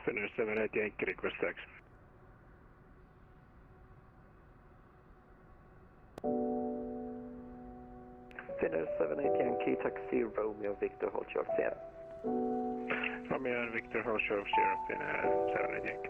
Fenix 780 Yankee request taxi. Fenix 780 Yankee taxi Romeo Victor hold short Sierra. Romeo and Victor hold short Sierra, Fenix 780 Yankee.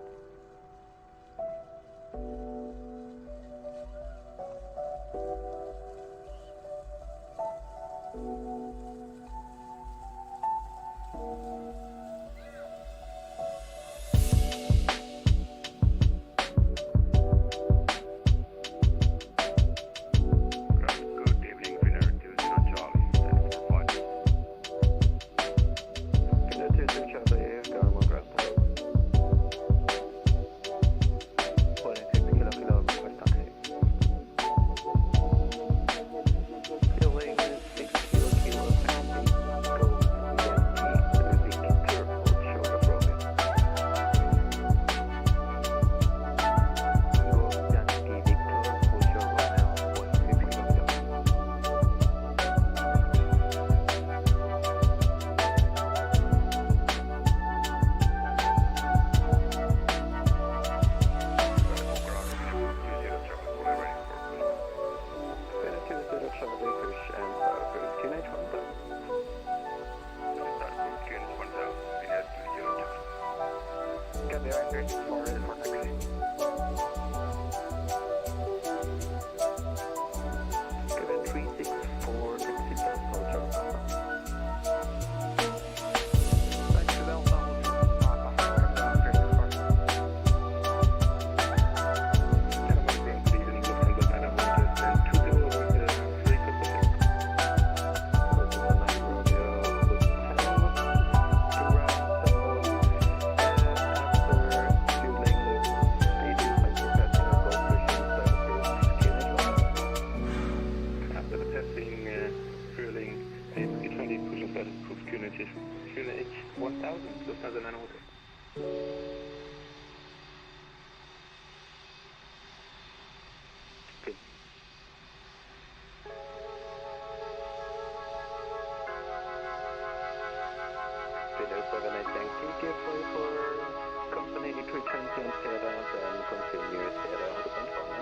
Company A320 on Sierra, then continue Sierra on the control.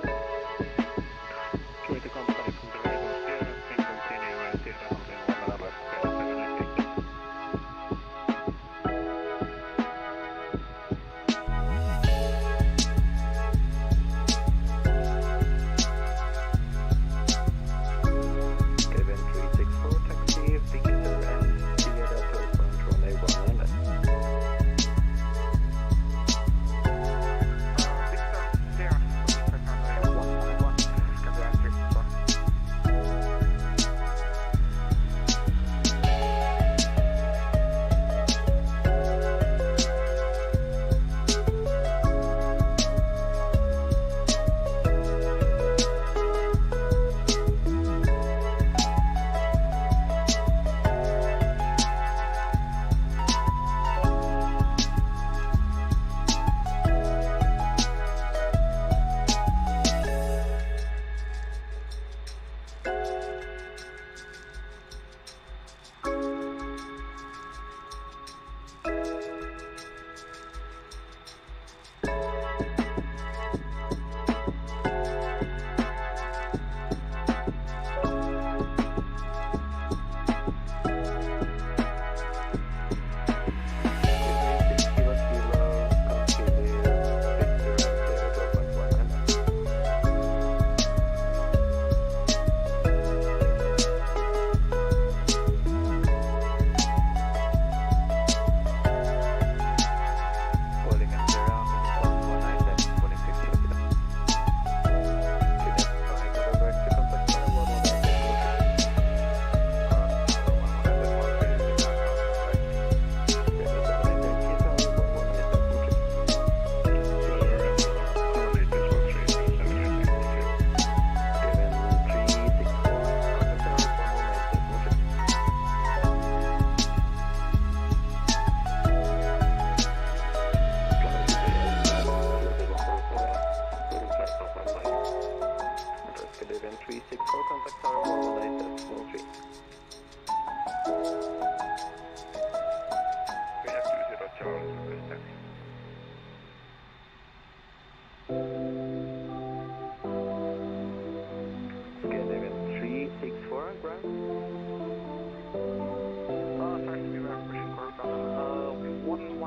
Join the company from the right of Sierra, then continue Sierra on the Worldmap, 780. Kevin 364 taxi, Victor and Sierra to control A100. Victor, Sierra,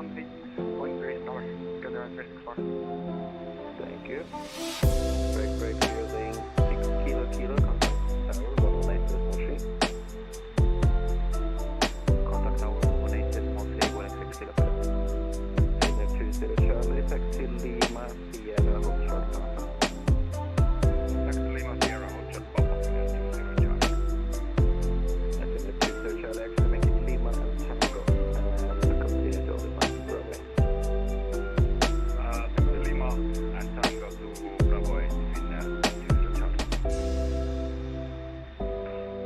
16.3 star. Good around 36 Thank you. Break fielding 6 kilo contact tower 118.3. Contact tower 118.3 going 6 kilometers. Fenix 20 Charlie, taxi Lima, Sierra, Hotshot Papa. Taxi Lima Sierra, Hotshot Papa, 20 Charlie. Fenix 20 Charlie, actually make it Lima and Tango. And continue to all the miles Broadway. Taxi Lima and Tango to Bravo 8 in 20 Charlie.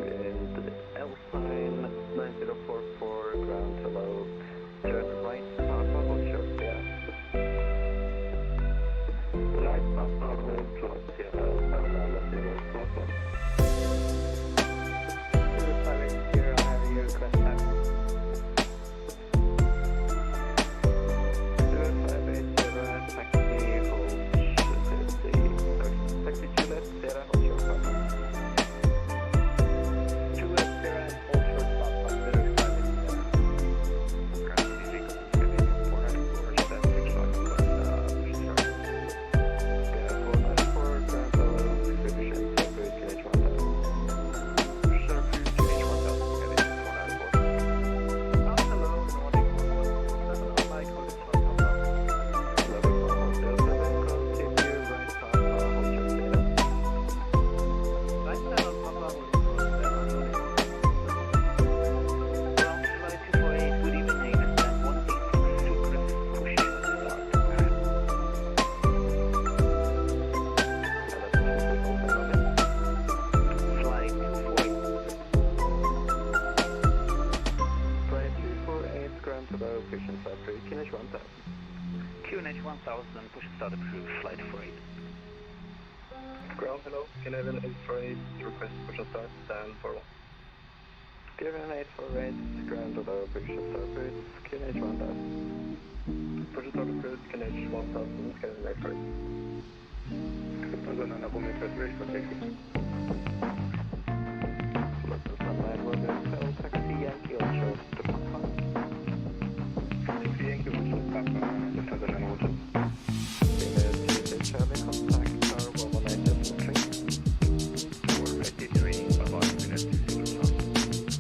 And L sign 9044, ground hello. Turn right, Papa, Hotshot, yeah. Right, Papa, Hotshot, Sierra, Alala, Zero, Papa. 580, I have your request time. 0580, taxi, hold, taxi Juliet, Sierra, Hotshot, Papa. 2 Sierra and hold short stop on the 580. Scandinavian 494, static shot, push start. Yeah, 494, ground hello, distribution, separate, KH 1000. Push start through to H1000, Scandinavian 494. Hello, Nordic 111, Mike, hold it short stop. Loving 117, continue, right, Papa, Hotshot, Sierra. Right now, Papa, hold it short stop. Ground flight 248, good evening, and 186 to Chris, push start. Flight 248. Flight 248, ground hello, pushing start through, KH 1000. QNH 1000, push start approved, flight 48. Ground hello, Canadian 848, request push and start, stand for 1. Canadian 848, ground hello, push and start route, KH 1000. Push and start route, KH 1000, Canadian 848. Zona na Bombay Federal for taxi. Local sunlight, weather, hotel, taxi, Yankee, onshore, to Papa. Taxi Yankee, Hotshot Papa, Lufthansa General Hotshot. Tuesday, Charlie, contact tower 118.3. 483, bye-bye, minute 20 Charlie.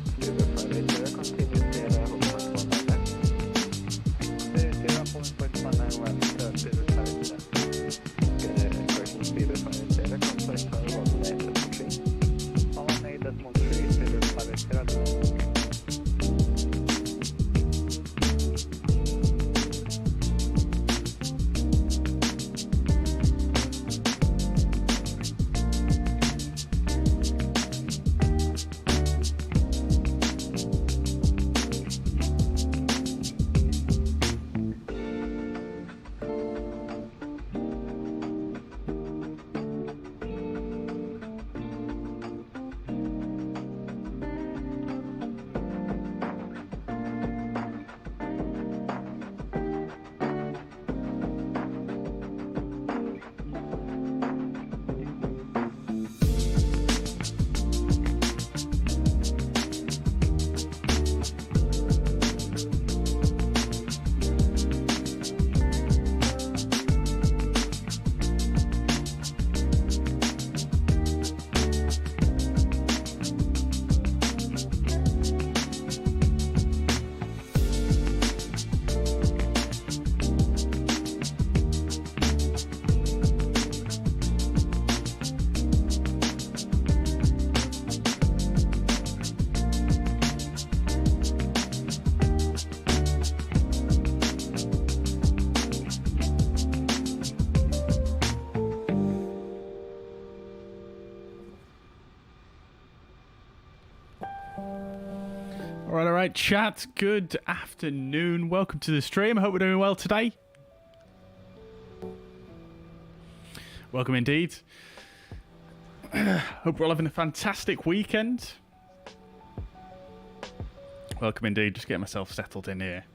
Studio 580, continue, Sierra, Hotshot 199. 0.191, Correction, Studio 580, contact tower 118.3. 118.3, All right, chat. Good afternoon. Welcome to the stream. I hope we're doing well today. Welcome indeed. Hope we're all having a fantastic weekend. Welcome indeed. Just getting myself settled in here.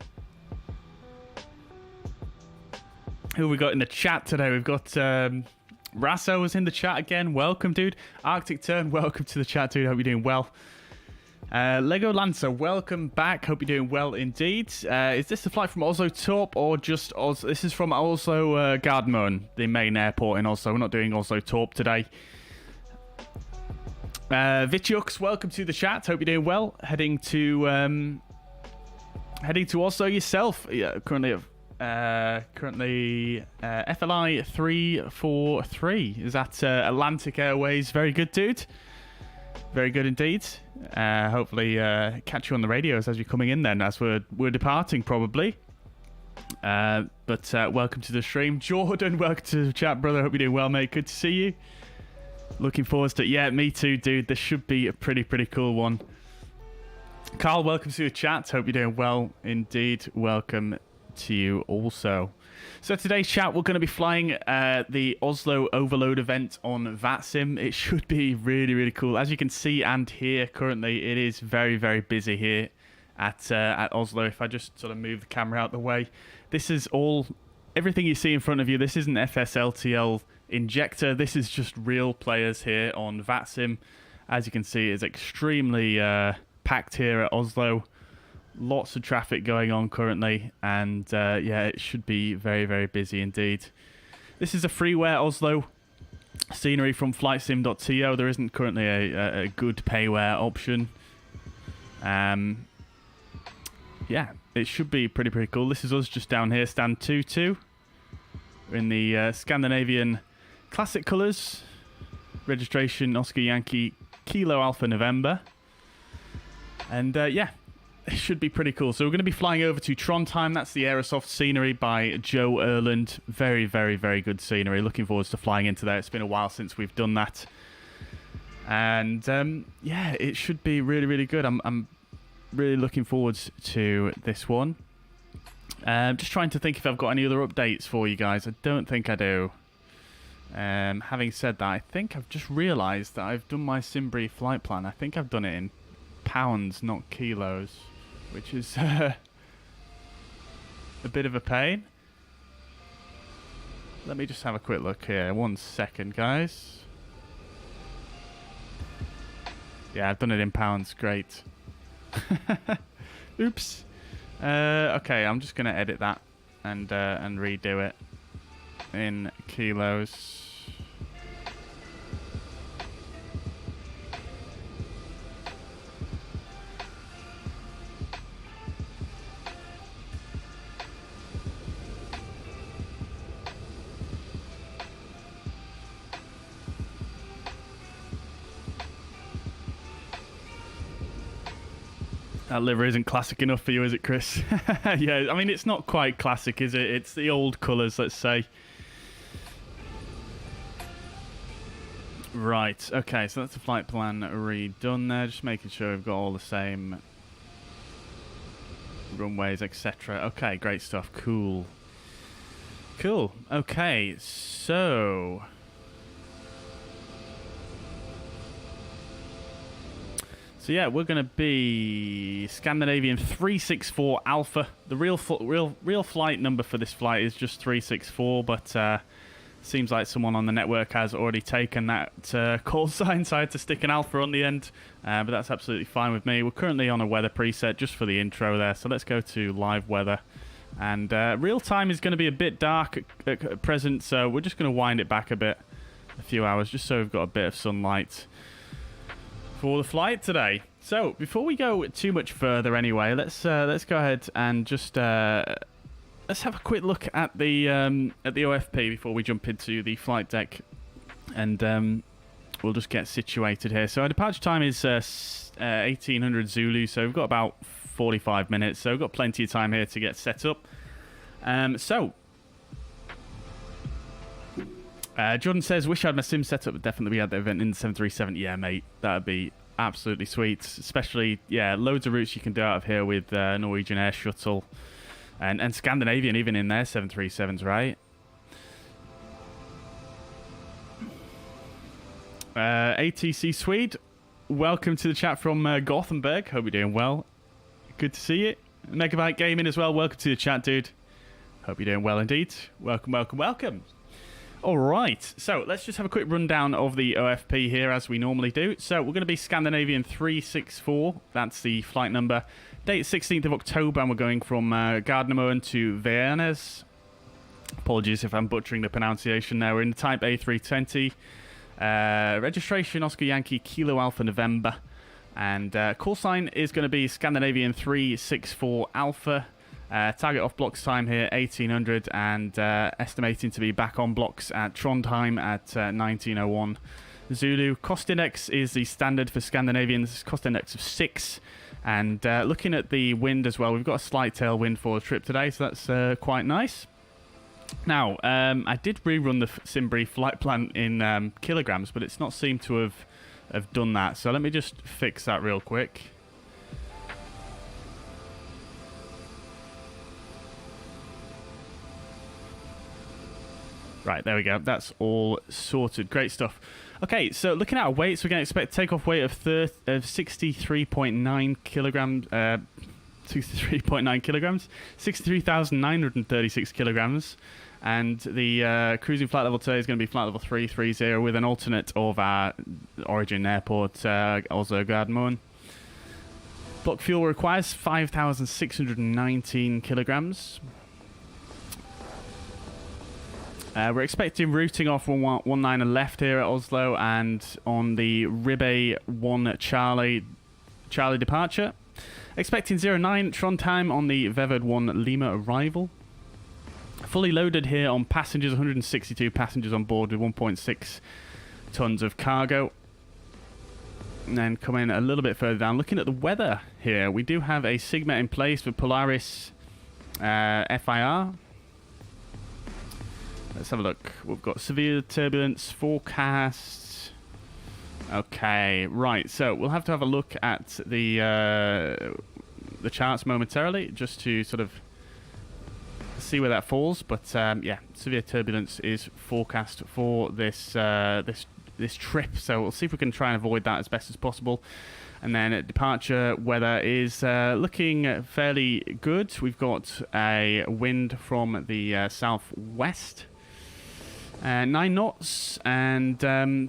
Who we got in the chat today? We've got Rasso was in the chat again. Welcome, dude. Arctic Turn, welcome to the chat, dude. Hope you're doing well. Lego Lancer, welcome back. Hope you're doing well indeed. Is this the flight from Oslo Torp or just Oslo? This is from Oslo Gardermoen, the main airport in Oslo. We're not doing Oslo Torp today. Vitjux, welcome to the chat. Hope you're doing well. Heading to Oslo yourself. Yeah, currently FLI 343 is at Atlantic Airways. Very good, dude. Very good indeed. Hopefully catch you on the radios as you're coming in then, as we're departing probably. But welcome to the stream. Jordan, welcome to the chat, brother. Hope you're doing well, mate. Good to see you. Looking forward to it. Yeah, me too, dude. This should be a pretty cool one. Carl, welcome to the chat. Hope you're doing well indeed. Welcome to you also. So today's chat, we're going to be flying the Oslo Overload event on VATSIM. It should be really cool. As you can see and hear currently, it is very busy here at Oslo. If I just sort of move the camera out the way, this is everything you see in front of you. This isn't FSLTL injector. This is just real players here on VATSIM. As you can see, it's extremely packed here at Oslo. Lots of traffic going on currently, and yeah, it should be very busy indeed. This is a freeware Oslo scenery from flightsim.to. There isn't currently a good payware option. Yeah, it should be pretty cool. This is us just down here, stand 2-2. We're in the Scandinavian classic colours. Registration Oscar Yankee Kilo Alpha November. And yeah, it should be pretty cool. So we're going to be flying over to Trondheim. That's the Aerosoft scenery by Joe Erland. Very good scenery. Looking forward to flying into there. It's been a while since we've done that. And yeah, it should be really good. I'm really looking forward to this one. Just trying to think if I've got any other updates for you guys. I don't think I do. Having said that, I think I've just realised that I've done my Simbrief flight plan. I think I've done it in pounds, not kilos, which is a bit of a pain. Let me just have a quick look here. 1 second, guys. Yeah, I've done it in pounds. Great. Oops. Okay, I'm just going to edit that and redo it in kilos. That liver isn't classic enough for you, is it, Chris? Yeah, I mean, it's not quite classic, is it? It's the old colours, let's say. Right, okay, so that's the flight plan redone there. Just making sure we've got all the same runways, etc. Okay, great stuff. Cool. Okay, so yeah, we're going to be Scandinavian 364 Alpha. The real flight number for this flight is just 364, but seems like someone on the network has already taken that call sign, so I had to stick an Alpha on the end, but that's absolutely fine with me. We're currently on a weather preset just for the intro there, so let's go to live weather. And real time is going to be a bit dark at present, so we're just going to wind it back a few hours, just so we've got a bit of sunlight for the flight today. So before we go too much further anyway, let's go ahead and just let's have a quick look at the OFP before we jump into the flight deck, and we'll just get situated here. So our departure time is 1800 Zulu, so we've got about 45 minutes, so we've got plenty of time here to get set up. Jordan says, wish I had my sim set up, but definitely be at the event in the 737. Yeah, mate, that would be absolutely sweet. Especially, yeah, loads of routes you can do out of here with Norwegian Air Shuttle and Scandinavian even in their 737s, right? ATC Swede, welcome to the chat from Gothenburg. Hope you're doing well. Good to see you. Megabyte Gaming as well, welcome to the chat, dude. Hope you're doing well indeed. Welcome. All right, so let's just have a quick rundown of the OFP here as we normally do. So we're going to be Scandinavian 364, that's the flight number. Date 16th of October, and we're going from Gardermoen to Værnes. Apologies if I'm butchering the pronunciation there. We're in the type A320. Registration Oscar Yankee Kilo Alpha November. And call sign is going to be Scandinavian 364 Alpha. Target off blocks time here 1800, and estimating to be back on blocks at Trondheim at 1901 Zulu. Cost index is the standard for Scandinavians, cost index of 6. And looking at the wind as well, we've got a slight tailwind for the trip today, so that's quite nice. Now, I did rerun the SimBrief flight plan in kilograms, but it's not seemed to have done that. So let me just fix that real quick. Right, there we go. That's all sorted. Great stuff. Okay, so looking at our weights, we're going to expect takeoff weight of 63.9 kilograms. 63.9 kilograms. 63,936 kilograms. And the cruising flight level today is going to be flight level 330 with an alternate of our origin airport, Oslo Gardermoen. Block fuel requires 5,619 kilograms. We're expecting routing off 119 left here at Oslo, and on the Ribbe 1 Charlie departure. Expecting 09 Trondheim on the Vevard 1 Lima arrival. Fully loaded here on passengers, 162 passengers on board with 1.6 tons of cargo. And then coming a little bit further down, looking at the weather here, we do have a Sigma in place for Polaris FIR. Let's have a look. We've got severe turbulence forecast. Okay, right. So we'll have to have a look at the charts momentarily, just to sort of see where that falls. But yeah, severe turbulence is forecast for this this trip. So we'll see if we can try and avoid that as best as possible. And then at departure, weather is looking fairly good. We've got a wind from the southwest. 9 knots and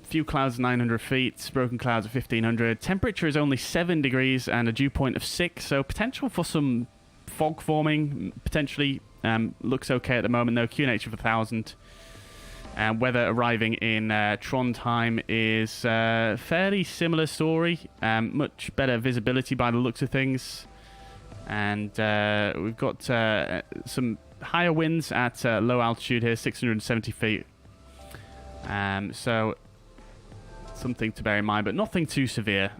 few clouds 900 feet, broken clouds of 1500. Temperature is only 7 degrees and a dew point of 6, so potential for some fog forming potentially. Looks okay at the moment though. QNH of 1000. Weather arriving in Trondheim is fairly similar story. Much better visibility by the looks of things, and we've got some higher winds at low altitude here, 670 feet. So something to bear in mind, but nothing too severe.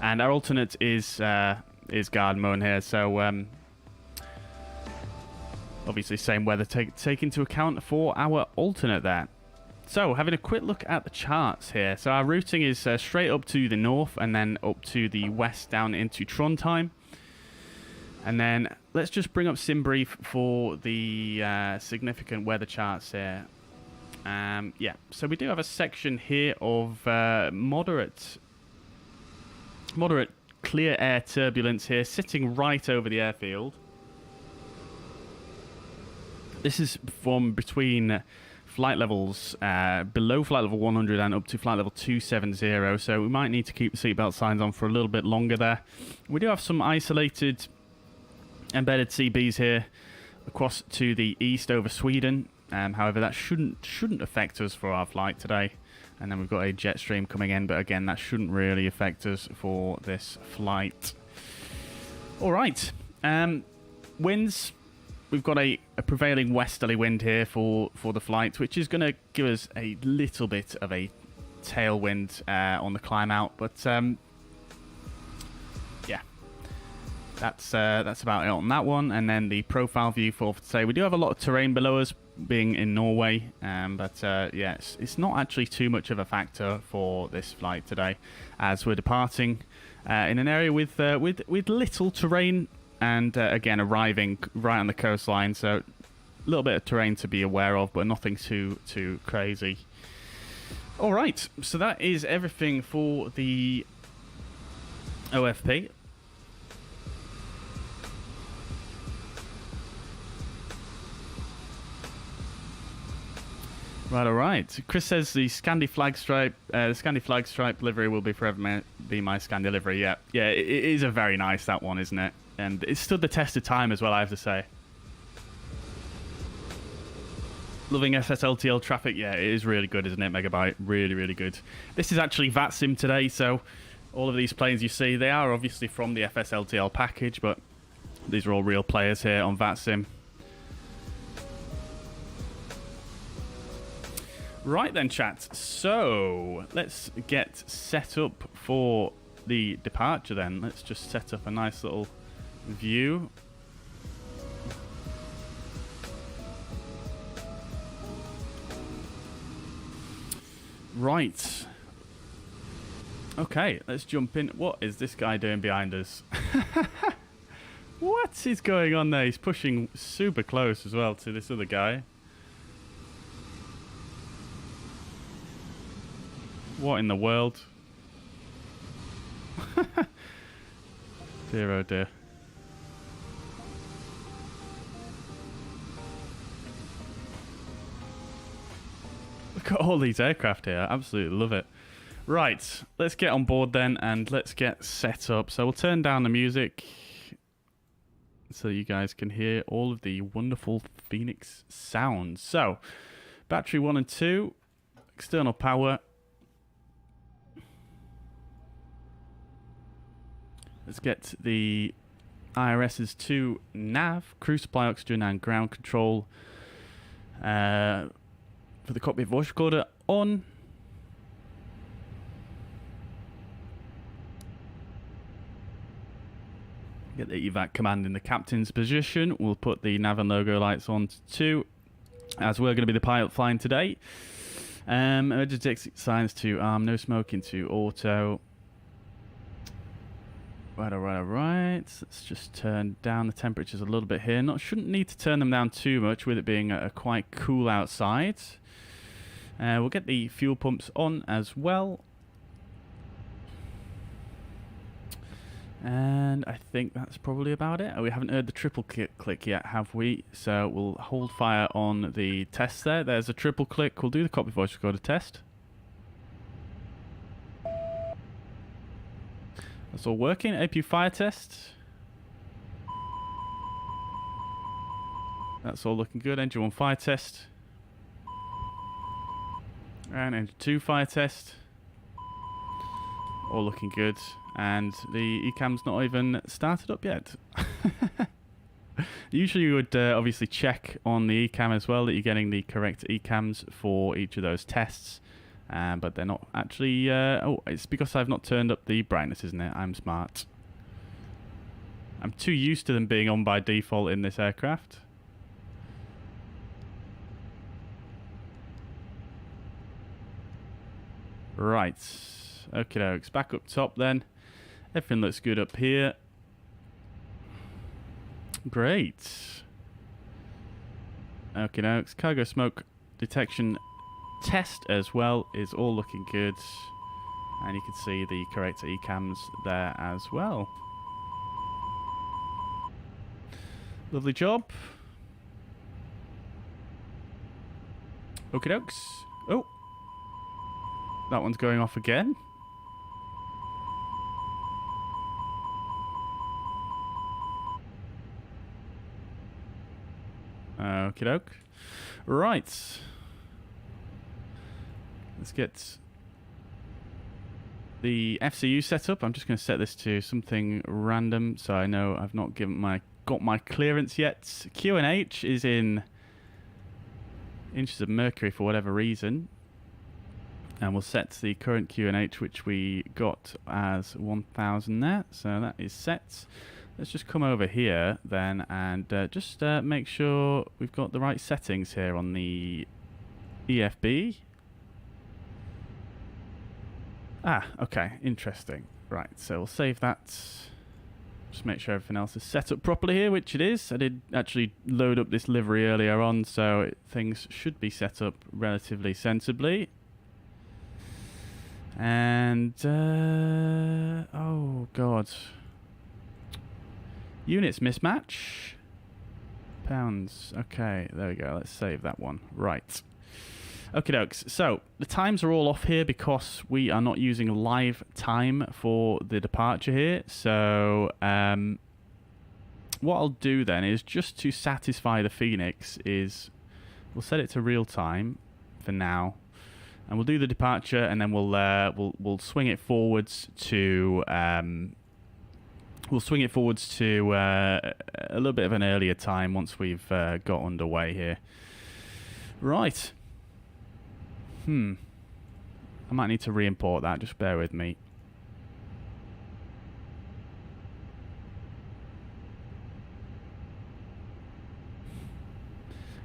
And our alternate is Gardermoen here, so obviously same weather take into account for our alternate there. So having a quick look at the charts here. So our routing is straight up to the north and then up to the west down into Trondheim. And then let's just bring up SimBrief for the significant weather charts here. Yeah, so we do have a section here of moderate clear air turbulence here, sitting right over the airfield. This is from between flight levels below flight level 100 and up to flight level 270, so we might need to keep the seatbelt signs on for a little bit longer there. We do have some isolated embedded CBs here across to the east over Sweden. However, that shouldn't affect us for our flight today. And then we've got a jet stream coming in, but again, that shouldn't really affect us for this flight. All right. Winds. We've got a prevailing westerly wind here for the flight, which is going to give us a little bit of a tailwind on the climb out. But yeah, that's about it on that one. And then the profile view for today. We do have a lot of terrain below us, being in Norway, but yeah, it's not actually too much of a factor for this flight today, as we're departing in an area with little terrain. And again, arriving right on the coastline, so a little bit of terrain to be aware of, but nothing too crazy. All right, so that is everything for the OFP. Right, all right. Chris says the Scandi flag stripe livery will be forever be my Scandi livery. Yeah, yeah, it is a very nice, that one, isn't it? And it stood the test of time as well, I have to say. Loving FSLTL traffic. Yeah, it is really good, isn't it, Megabyte? Really, really good. This is actually VATSIM today, so all of these planes you see, they are obviously from the FSLTL package, but these are all real players here on VATSIM. Right then, chat. So let's get set up for the departure then. Let's just set up a nice little view. Right. Okay, let's jump in. What is this guy doing behind us? What is going on there? He's pushing super close as well to this other guy. What in the world? Dear oh dear. Look at all these aircraft here. I absolutely love it. Right, let's get on board then and let's get set up. So we'll turn down the music so you guys can hear all of the wonderful Fenix sounds. So, battery 1 and 2, external power. Let's get the IRS's to nav, crew supply oxygen and ground control for the cockpit voice recorder on. Get the evac command in the captain's position. We'll put the nav and logo lights on to 2, as we're going to be the pilot flying today. Emergency exit signs to arm, no smoking to auto. Right. Let's just turn down the temperatures a little bit here. Shouldn't need to turn them down too much with it being quite cool outside. We'll get the fuel pumps on as well. And I think that's probably about it. We haven't heard the triple click yet, have we? So we'll hold fire on the test there. There's a triple click. We'll do the cockpit voice recorder test. That's all working. APU fire test. That's all looking good. Engine 1 fire test. And engine 2 fire test. All looking good. And the ECAM's not even started up yet. Usually you would obviously check on the ECAM as well that you're getting the correct ECAMs for each of those tests. But they're not actually... oh, it's because I've not turned up the brightness, isn't it? I'm smart. I'm too used to them being on by default in this aircraft. Right. Okie dokes. Back up top then. Everything looks good up here. Great. Okie dokes. Cargo smoke detection test as well is all looking good. And you can see the correct ECAMs there as well. Lovely job. Okie dokes. Oh. That one's going off again. Okie doke. Right. Let's get the FCU set up. I'm just going to set this to something random so I know I've not got my clearance yet. QNH is in inches of mercury for whatever reason. And we'll set the current QNH, which we got as 1000 there. So that is set. Let's just come over here then and just make sure we've got the right settings here on the EFB. Ah, okay, interesting. Right, so we'll save that. Just make sure everything else is set up properly here, which it is. I did actually load up this livery earlier on, so things should be set up relatively sensibly. And, oh god. Units mismatch. Pounds. Okay, there we go. Let's save that one. Right. Okay, dokes. So the times are all off here because we are not using live time for the departure here. So what I'll do then is, just to satisfy the Fenix, is we'll set it to real time for now, and we'll do the departure, and then we'll swing it forwards to a little bit of an earlier time once we've got underway here. Right. I might need to re-import that. Just bear with me.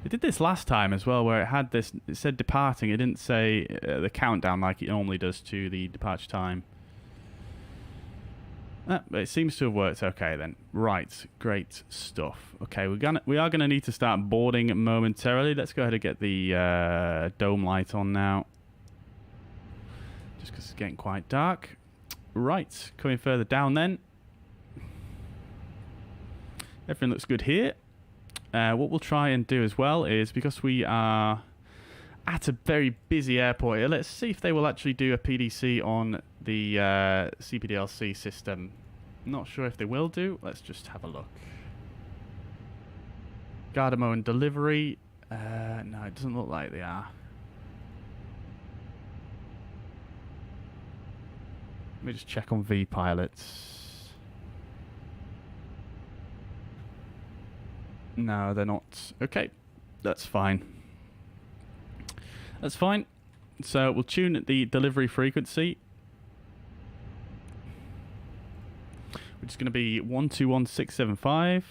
It did this last time as well, where it had this. It said departing. It didn't say the countdown like it normally does to the departure time. But it seems to have worked okay then. Right, great stuff. Okay, we are gonna need to start boarding momentarily. Let's go ahead and get the dome light on now, just because it's getting quite dark. Right, coming further down then. Everything looks good here. What we'll try and do as well is, because we are at a very busy airport here, let's see if they will actually do a PDC on the CPDLC system. Not sure if they will do. Let's just have a look. Gardemo and delivery. No, it doesn't look like they are. Let me just check on V pilots. No, they're not. Okay, that's fine. That's fine. So we'll tune the delivery frequency, which is going to be 121675.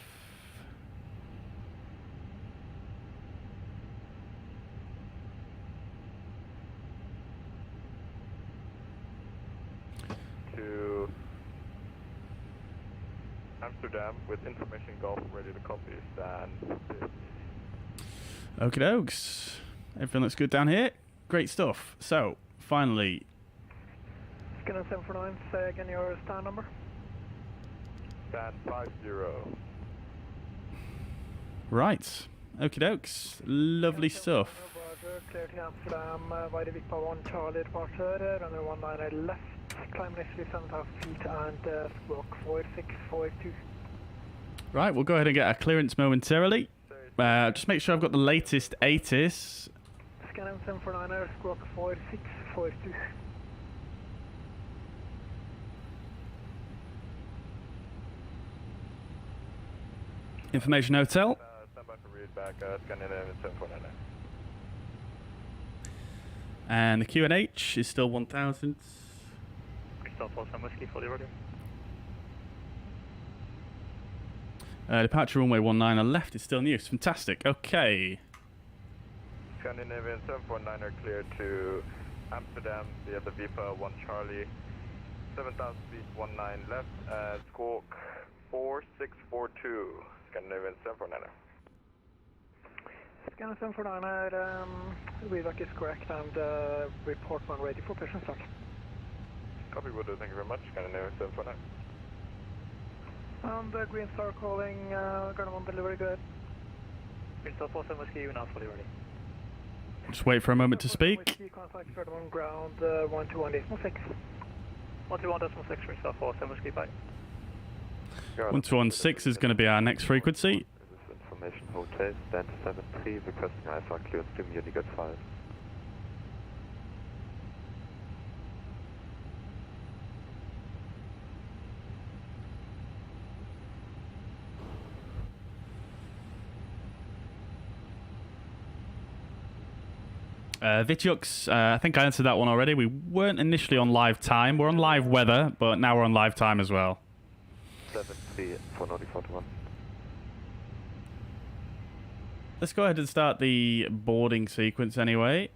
To Amsterdam with information Gulf ready to copy, stand 50. Okie dokes. Everything looks good down here. Great stuff. So, finally. Scanner 749, say again your stand number. Stand 50. Right. Okie dokes. Lovely stuff. Clear to Amsterdam, by the Victor 1 Charlie departure, runway 19 left, climb initially 7,000 feet and squawk 4642. Right, we'll go ahead and get a clearance momentarily. Just make sure I've got the latest ATIS. Scanner 749, squawk 4642. Information Hotel. Stand by for read back, Scandinavian 749. And the QNH is still 1000. Whiskey, fully ready. Departure runway 19 left is still in use. Fantastic. Okay. Scandinavian 749 are clear to Amsterdam via the VIPA 1 Charlie, 7,000 feet 19 left, squawk 4642. Scandinavian 749. Scanner 749, readback is correct and report when ready for operation start. Copy, will do, thank you very much. Scandinavian 749. And Green Star calling, Garden delivery, good. Green Star 47 Whiskey, you now fully ready. Just wait for a moment to speak. Whiskey, contact Garden ground 121.6. 121.6, Green Star 47 Whiskey, bye. 1216 is going to be our next frequency. Information Hotel, stand 73, requesting IFR clearance to Munich at 5. Vityux, I think I answered that one already. We weren't initially on live time. We're on live weather, but now we're on live time as well. 73 for Nordic 41. Let's go ahead and start the boarding sequence anyway.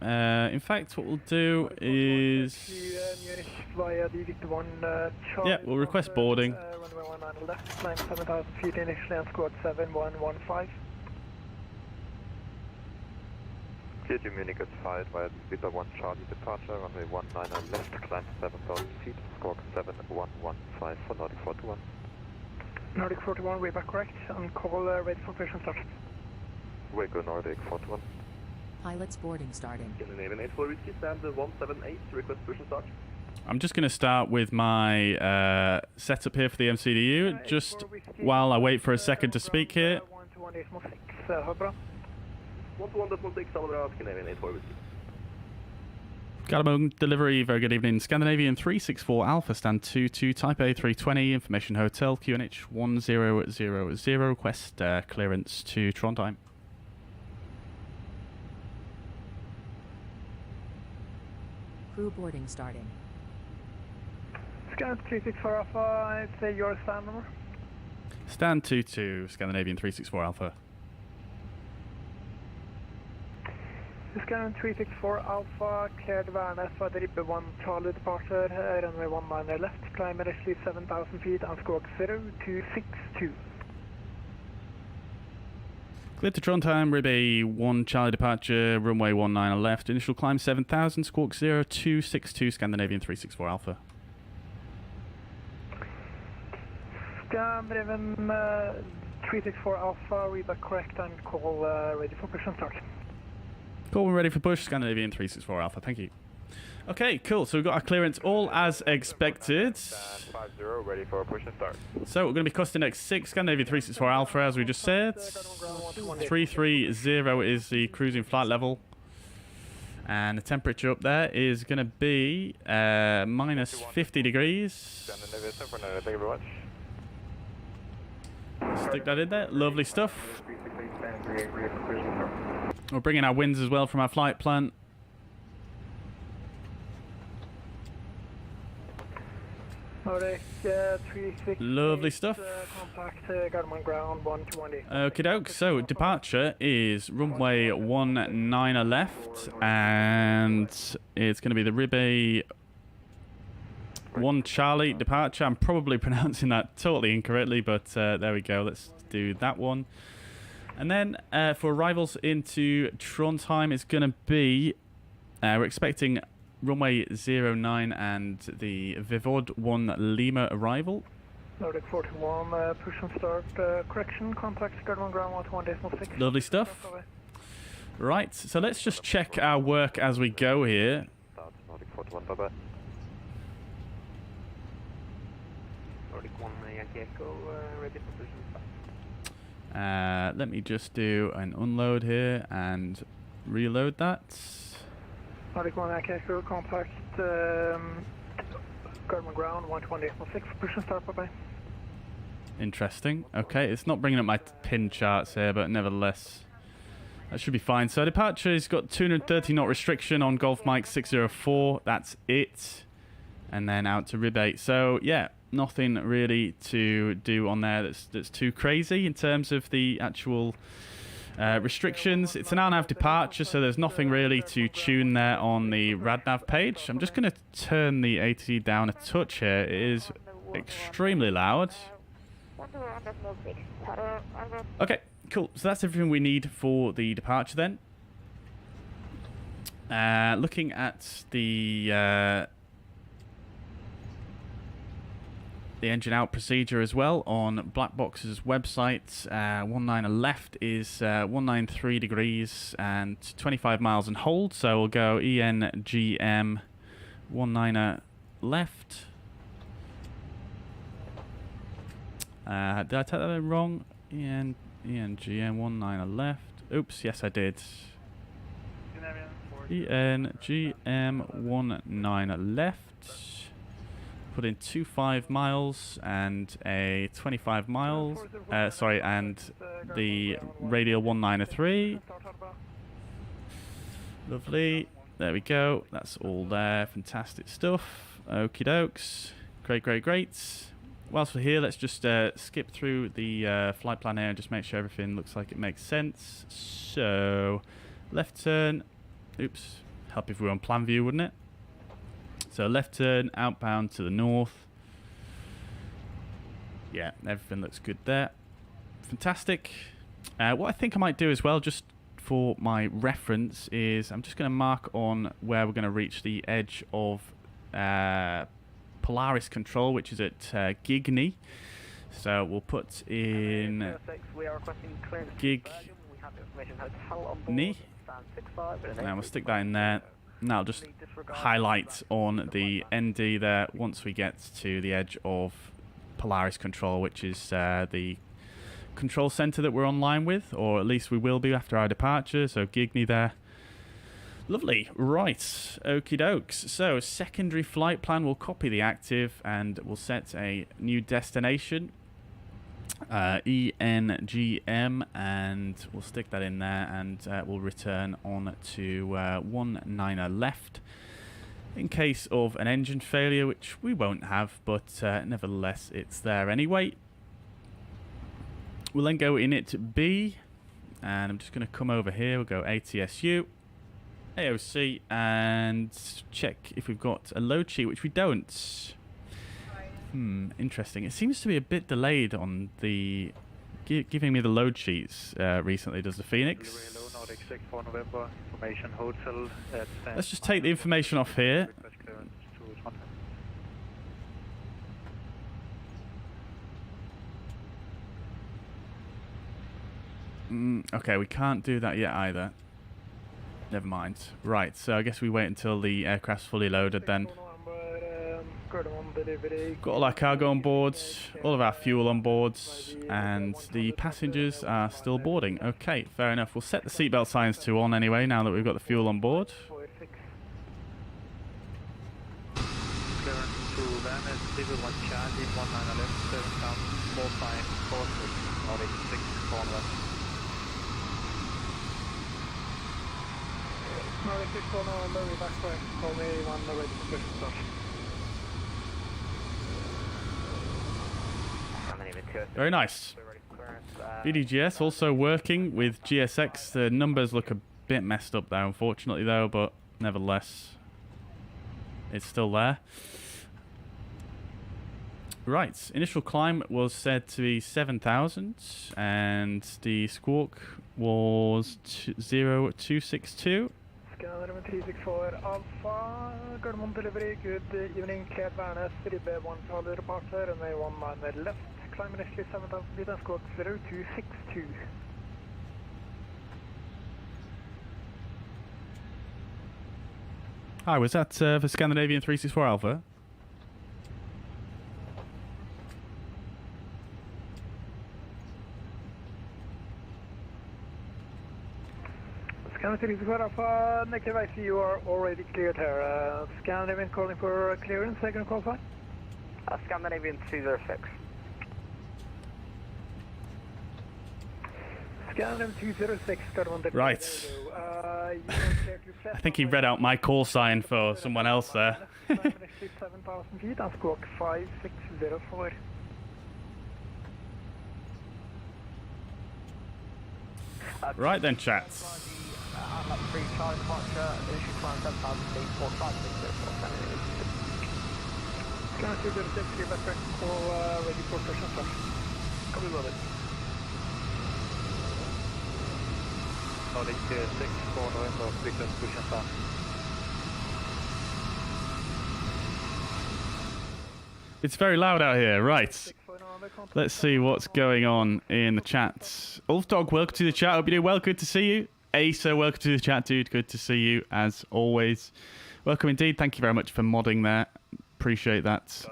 In fact, what we'll do is... yeah, we'll request boarding. Runway 19 left, climb 7,000 feet initially and squawk 7115. Clear to Munich at 5 via Visa 1 Charlie departure, runway 19 left, climb 7,000 feet, squawk 7115 for Nordic 41. Nordic 41, way back correct, and call ready for operation start. Waco Nordic 41. Pilot's boarding starting. Scandinavian 84 whiskey, stand 178, request push and start. I'm just going to start with my setup here for the MCDU, just while I wait for a second to speak here. 121.6, all bra, Scandinavian 84 whiskey. Gallimon delivery, very good evening. Scandinavian 364 Alpha, stand 22, type A320, information hotel, QNH 1000, request clearance to Trondheim. Crew boarding starting. Scan 364 Alpha, say your stand number. Stand 22, Scandinavian 364 Alpha. Scan 364 Alpha, cleared Værnes for the Ribbe 1 Charlie departure, runway 19 left, climb initially 7,000 feet on squawk 0262. Cleared to Trondheim, Ribbe 1 Charlie departure, runway 19 left, initial climb 7,000, squawk 0262, Scandinavian 364 Alpha. Scan driven 364 Alpha, read back correct and call ready for push and start. Cool, we're ready for push, Scandinavian 364 Alpha, thank you. Okay, cool, so we've got our clearance all as expected. 50, ready for push and start. So we're going to be costing X6, Scandinavian 364 Alpha, as we just said. 330 is the cruising flight level. And the temperature up there is going to be minus 50 degrees. Scandinavian 749, thank you very much. Stick that in there, lovely stuff. We're bringing our winds as well from our flight plan. Lovely stuff. Contact Gardermoen ground 120. Okie doke, so departure is runway 19 left, and it's going to be the Ribbe 1 Charlie departure. I'm probably pronouncing that totally incorrectly, but there we go, let's do that one. And then for arrivals into Trondheim, it's going to be, we're expecting runway 09 and the Vivod 1 Lima arrival. Nordic 41, push and start, correction, contact Gardermoen ground 121.6. Lovely stuff. Right, so let's just check our work as we go here. Nordic 41, bye-bye. Nordic 1, Yankee Echo, ready for push and start. Let me just do an unload here and reload that. Nordic 1 Yankee Echo, contact Gardermoen ground 128.6, push and start, bye-bye. Interesting. Okay, it's not bringing up my pin charts here, but nevertheless, that should be fine. So departure has got 230 knot restriction on Golf Mike 604. That's it. And then out to Ribbe. So yeah, nothing really to do on there that's too crazy in terms of the actual restrictions. It's an RNAV departure, so there's nothing really to tune there on the RadNav page. I'm just going to turn the ATC down a touch here. It is extremely loud. Okay, cool. So that's everything we need for the departure then. Looking at the engine out procedure as well on Blackbox's website. 19 left is 193 degrees and 25 miles and hold. So we'll go ENGM 19 left. Did I take that wrong? ENGM 19 left. Oops, yes I did. ENGM 19 left. Put in 25 miles and a 25 miles, and the radial 193. Lovely. There we go. That's all there. Fantastic stuff. Okie dokes. Great, great, great. Whilst we're here, let's just skip through the flight plan here and just make sure everything looks like it makes sense. So, left turn. Oops. Help if we were on plan view, wouldn't it? So left turn, outbound to the north. Yeah, everything looks good there. Fantastic. What I think I might do as well, just for my reference, is I'm just going to mark on where we're going to reach the edge of Polaris control, which is at Gigni. So we'll put in gig Information hotel on board. Knee. Stand 65 and Now we'll stick that in there. Now I'll just highlight on the ND there once we get to the edge of Polaris Control, which is the control center that we're online with, or at least we will be after our departure. So Gigny there. Lovely. Right. Okie dokes. So secondary flight plan, we'll copy the active and we'll set a new destination. ENGM, and we'll stick that in there, and we'll return on to 19er left in case of an engine failure, which we won't have, but nevertheless it's there anyway. We'll then go in it B, and I'm just going to come over here. We'll go ATSU, AOC, and check if we've got a load sheet, which we don't. Interesting. It seems to be a bit delayed on the giving me the load sheets recently, does the Fenix? Let's just take the information off here. Okay, we can't do that yet either. Never mind. Right, so I guess we wait until the aircraft's fully loaded then. Got all our cargo on board, all of our fuel on board, and the passengers are still boarding. Okay, fair enough. We'll set the seatbelt signs to on anyway, now that we've got the fuel on board. Very nice. BDGS also working with GSX. The numbers look a bit messed up there, unfortunately, though, but nevertheless, it's still there. Right, initial climb was said to be 7,000, and the squawk was 0262. Scandinavian 364 Alpha, Gardermoen delivery, good evening, cleared Værnes, Ribbe 1 Charlie departure, runway 19 left, climb initially 7,000 feet and squawk 0262. Hi, was that for Scandinavian 364 Alpha? Scandinavian 364 Alpha, negative, I see you are already cleared here. Scandinavian calling for clearance, second call sign. Scandinavian 206. Scandinavian 206, Gardermoen. Right. I think he read out my call sign for someone else there. 7,000 feet and squawk 5604. Right then, chats. Free Charlie departure, initial climb 7,000 feet, 45604. Scandinavian 206, give back call ready for push and start. Copy, brother. Nordic 6 for November, request push and start. It's very loud out here, right. Let's see what's going on in the chats. Ulfdog, welcome to the chat. Hope you're doing well. Good to see you. Asa, welcome to the chat, dude. Good to see you, as always. Welcome indeed. Thank you very much for modding there. Appreciate that.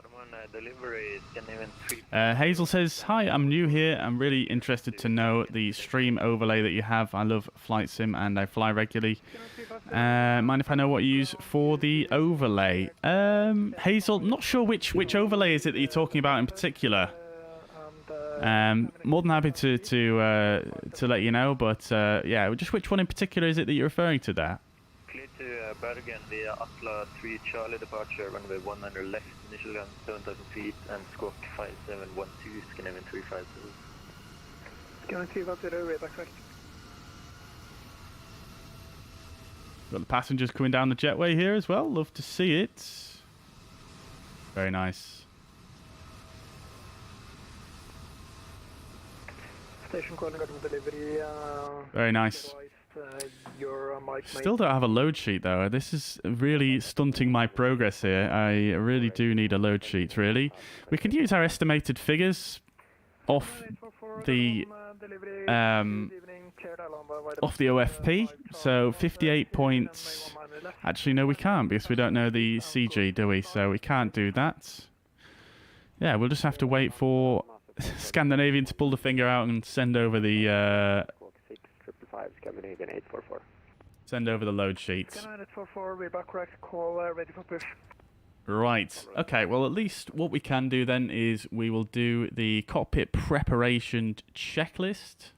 Hazel says, hi, I'm new here. I'm really interested to know the stream overlay that you have. I love flight sim and I fly regularly. Mind if I know what you use for the overlay? Hazel, not sure which overlay is it that you're talking about in particular. More than happy to let you know, but yeah, just which one in particular is it that you're referring to there? Clear to Bergen via Atla 3 Charlie departure, runway 19 left, initial gun 7,000 feet and squawk 5712, Scandinavian 350. Scandinavian 350, way back correct. Got the passengers coming down the jetway here as well. Love to see it. Very nice. Station calling delivery. Very nice. Still don't have a load sheet though. This is really stunting my progress here. I really do need a load sheet, really. We can use our estimated figures off the off the OFP, so 58 points. Actually, no, we can't because we don't know the CG, do we? So we can't do that. Yeah, we'll just have to wait for Scandinavian to pull the finger out and send over the Scandinavian 844. send over the load sheets. 844, we're back correct, call ready for push. Right. Okay, well, at least what we can do then is we will do the cockpit preparation checklist.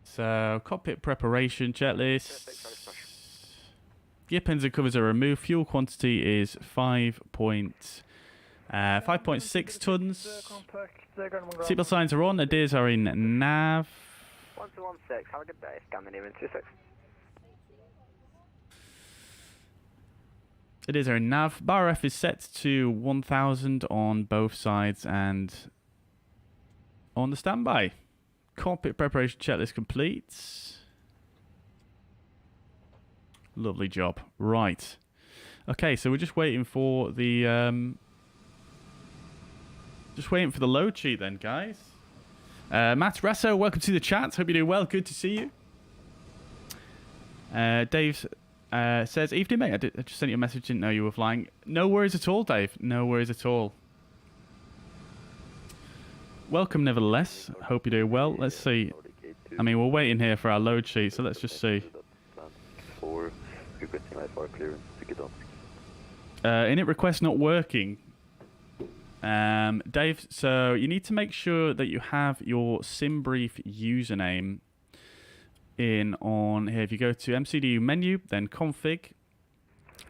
So, cockpit preparation checklist. Gear pins and covers are removed. Fuel quantity is 5.6 tons. Seatbelt signs are on. Adairs are in nav. 1216, have a good day, Scandinavian 26. It is our nav. Bar F is set to 1000 on both sides and on the standby. Cockpit preparation checklist complete. Lovely job. Right. Okay, so we're just waiting for the load sheet then, guys. Matt Resso, welcome to the chat. Hope you're doing well. Good to see you. Dave says, evening, mate. I just sent you a message. Didn't know you were flying. No worries at all, Dave. No worries at all. Welcome, nevertheless. Hope you're doing well. Let's see. I mean, we're waiting here for our load sheet, so let's just see. Init request not working. Dave, so you need to make sure that you have your SimBrief username in on here. If you go to MCDU menu, then config,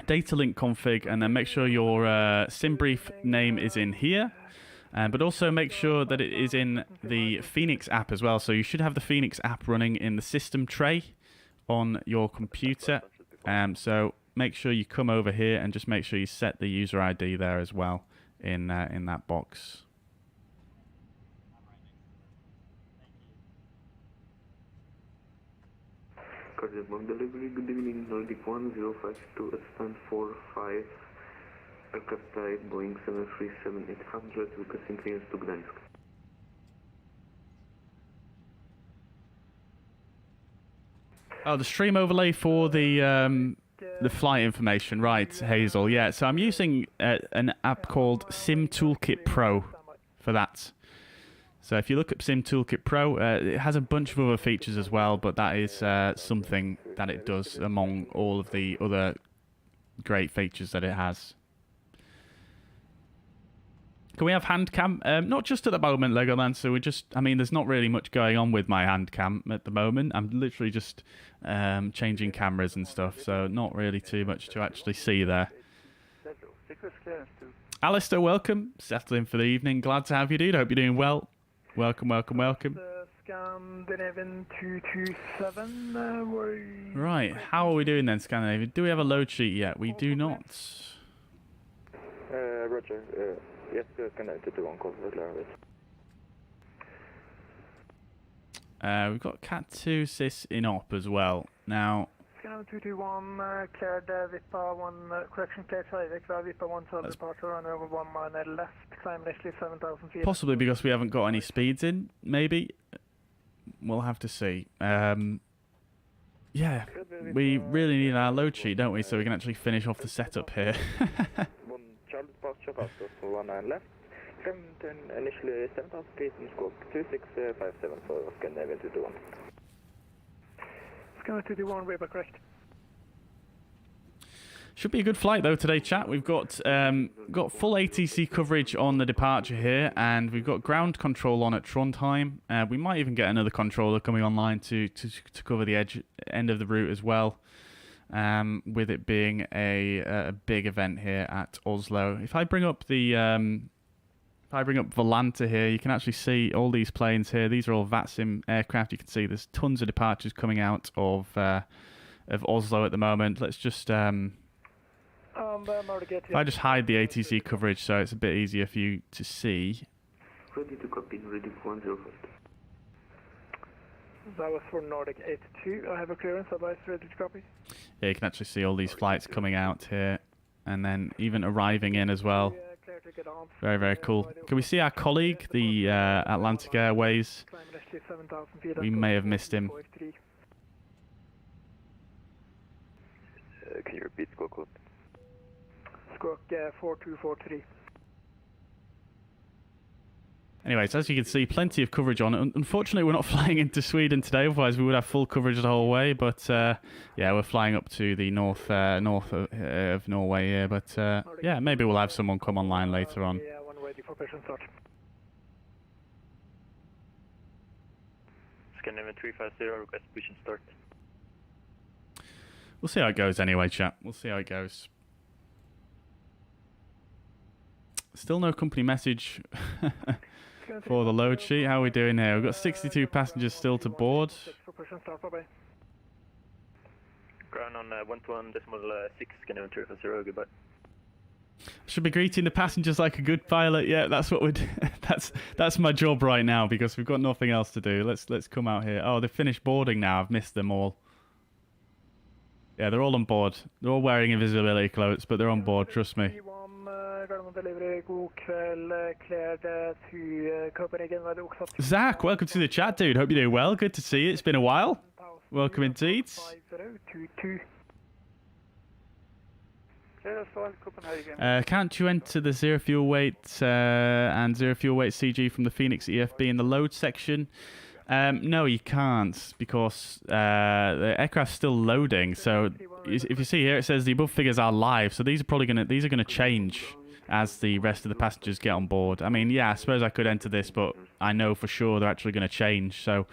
data link config, and then make sure your SimBrief name is in here. But also make sure that it is in the Fenix app as well. So you should have the Fenix app running in the system tray on your computer. So make sure you come over here and just make sure you set the user ID there as well in that box. Cardiac delivery, good evening, Nordic 1052, stand 45, aircraft type Boeing 737-800, requesting clearance to Gdańsk. Oh, the stream overlay for the flight information, right, Hazel? Yeah, so I'm using an app called SimToolkitPro for that. So if you look up SimToolkitPro, it has a bunch of other features as well, but that is something that it does among all of the other great features that it has. Can we have hand cam? Not just at the moment, Legoland. So I mean, there's not really much going on with my hand cam at the moment. I'm literally just changing cameras and stuff, so not really too much to actually see there. Alistair, welcome. Settle in for the evening. Glad to have you, dude. Hope you're doing well. Welcome, welcome, welcome. Scandinavian 227. Right, how are we doing then, Scandinavian? Do we have a load sheet yet? We do not. Roger. Yes, connected to on-call for clearance. We've got Cat 2 sys in op as well. Now, Scandinavian 221 cleared VIPA 1, correction cleared Slavik, VIPA 1 side departure, run over 1 mile left, climb initially 7,000 feet. Possibly because we haven't got any speeds in, maybe. We'll have to see. Yeah, we really need our load sheet, don't we, so we can actually finish off the setup here. Charlie departure, pass 19 left, climb initially 7,000 feet and squawk 2657 for Scandinavian 221. Scandinavian 221, way back correct. Should be a good flight though today, chat. We've got full ATC coverage on the departure here, and we've got ground control on at Trondheim. We might even get another controller coming online to cover the end of the route as well. With it being a big event here at Oslo. If I bring up Volanta here, you can actually see all these planes here. These are all VATSIM aircraft. You can see there's tons of departures coming out of Oslo at the moment. Let's just if I just hide the ATC coverage so it's a bit easier for you to see. Ready to copy, ready for 105. That was for Nordic 82. I have a clearance, advice ready to copy. Yeah, you can actually see all these flights coming out here, and then even arriving in as well. Very, very cool. Can we see our colleague, the Atlantic Airways 7,000 feet. We may have missed him. Can you repeat squawk code? Squawk 4243. Anyways, as you can see, plenty of coverage on. Unfortunately, we're not flying into Sweden today, otherwise we would have full coverage the whole way. But yeah, we're flying up to the north of Norway here. But yeah, maybe we'll have someone come online later on. Yeah, one ready for person start. Scandinavian 350, request push start. We'll see how it goes anyway, chat. We'll see how it goes. Still no company message for the load sheet. How are we doing here? We've got 62 passengers still to board. Ground on 121.6, Scandinavian 350, goodbye. Should be greeting the passengers like a good pilot. Yeah, that's what we'd. that's my job right now because we've got nothing else to do. Let's come out here. Oh, they've finished boarding now. I've missed them all. Yeah, they're all on board. They're all wearing invisibility clothes, but they're on board. Trust me. Zach, welcome to the chat, dude. Hope you're doing well. Good to see you. It's been a while. Welcome indeed. Can't you enter the zero fuel weight and zero fuel weight CG from the Fenix EFB in the load section? No, you can't because the aircraft's still loading. So if you see here, it says the above figures are live. So these are gonna change as the rest of the passengers get on board. I mean, yeah, I suppose I could enter this, but I know for sure they're actually going to change. So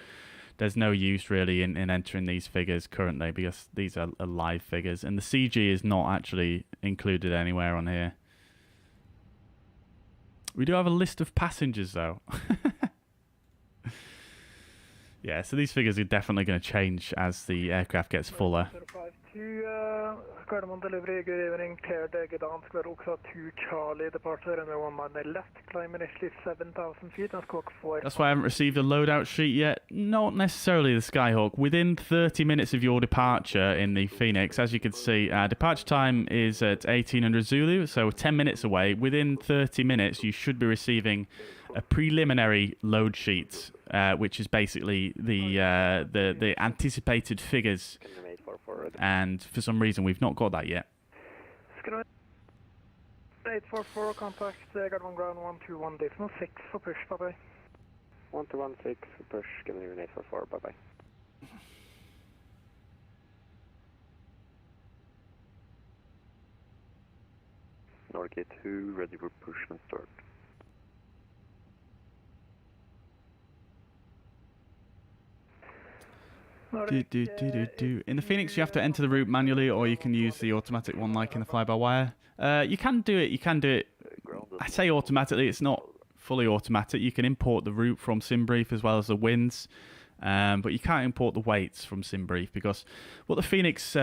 there's no use really in entering these figures currently because these are live figures, and the CG is not actually included anywhere on here. We do have a list of passengers though. Yeah, so these figures are definitely going to change as the aircraft gets fuller. Cardamom delivery, good evening, cleared Gdansk, we're also 2 Charlie departure and we're 1 mile left, climb initially 7,000 feet and squawk 4. That's why I haven't received a loadout sheet yet. Not necessarily the Skyhawk. Within 30 minutes of your departure in the Phoenix, as you can see, departure time is at 1800 Zulu, so 10 minutes away. Within 30 minutes, you should be receiving a preliminary load sheet, which is basically the anticipated figures. And for some reason, we've not got that yet. 844, contact Gardermoen ground 121, decimal 6 for push, bye-bye. 1216 for push, Scandinavian 844, bye-bye. Norgate 2, ready for push and start. In the Phoenix, you have to enter the route manually, or you can use the automatic one like in the fly-by-wire. You can do it. I say automatically, it's not fully automatic. You can import the route from SimBrief as well as the winds, but you can't import the weights from SimBrief because what the Phoenix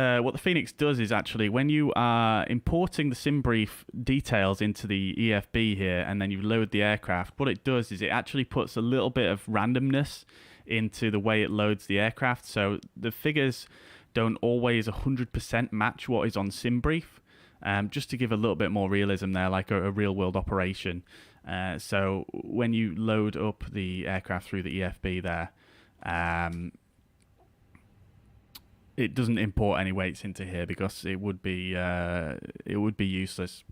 does is actually when you are importing the SimBrief details into the EFB here, and then you load the aircraft, what it does is it actually puts a little bit of randomness into the way it loads the aircraft, so the figures don't always 100% match what is on SimBrief, just to give a little bit more realism there, like a real-world operation. So when you load up the aircraft through the EFB there, it doesn't import any weights into here because it would be useless.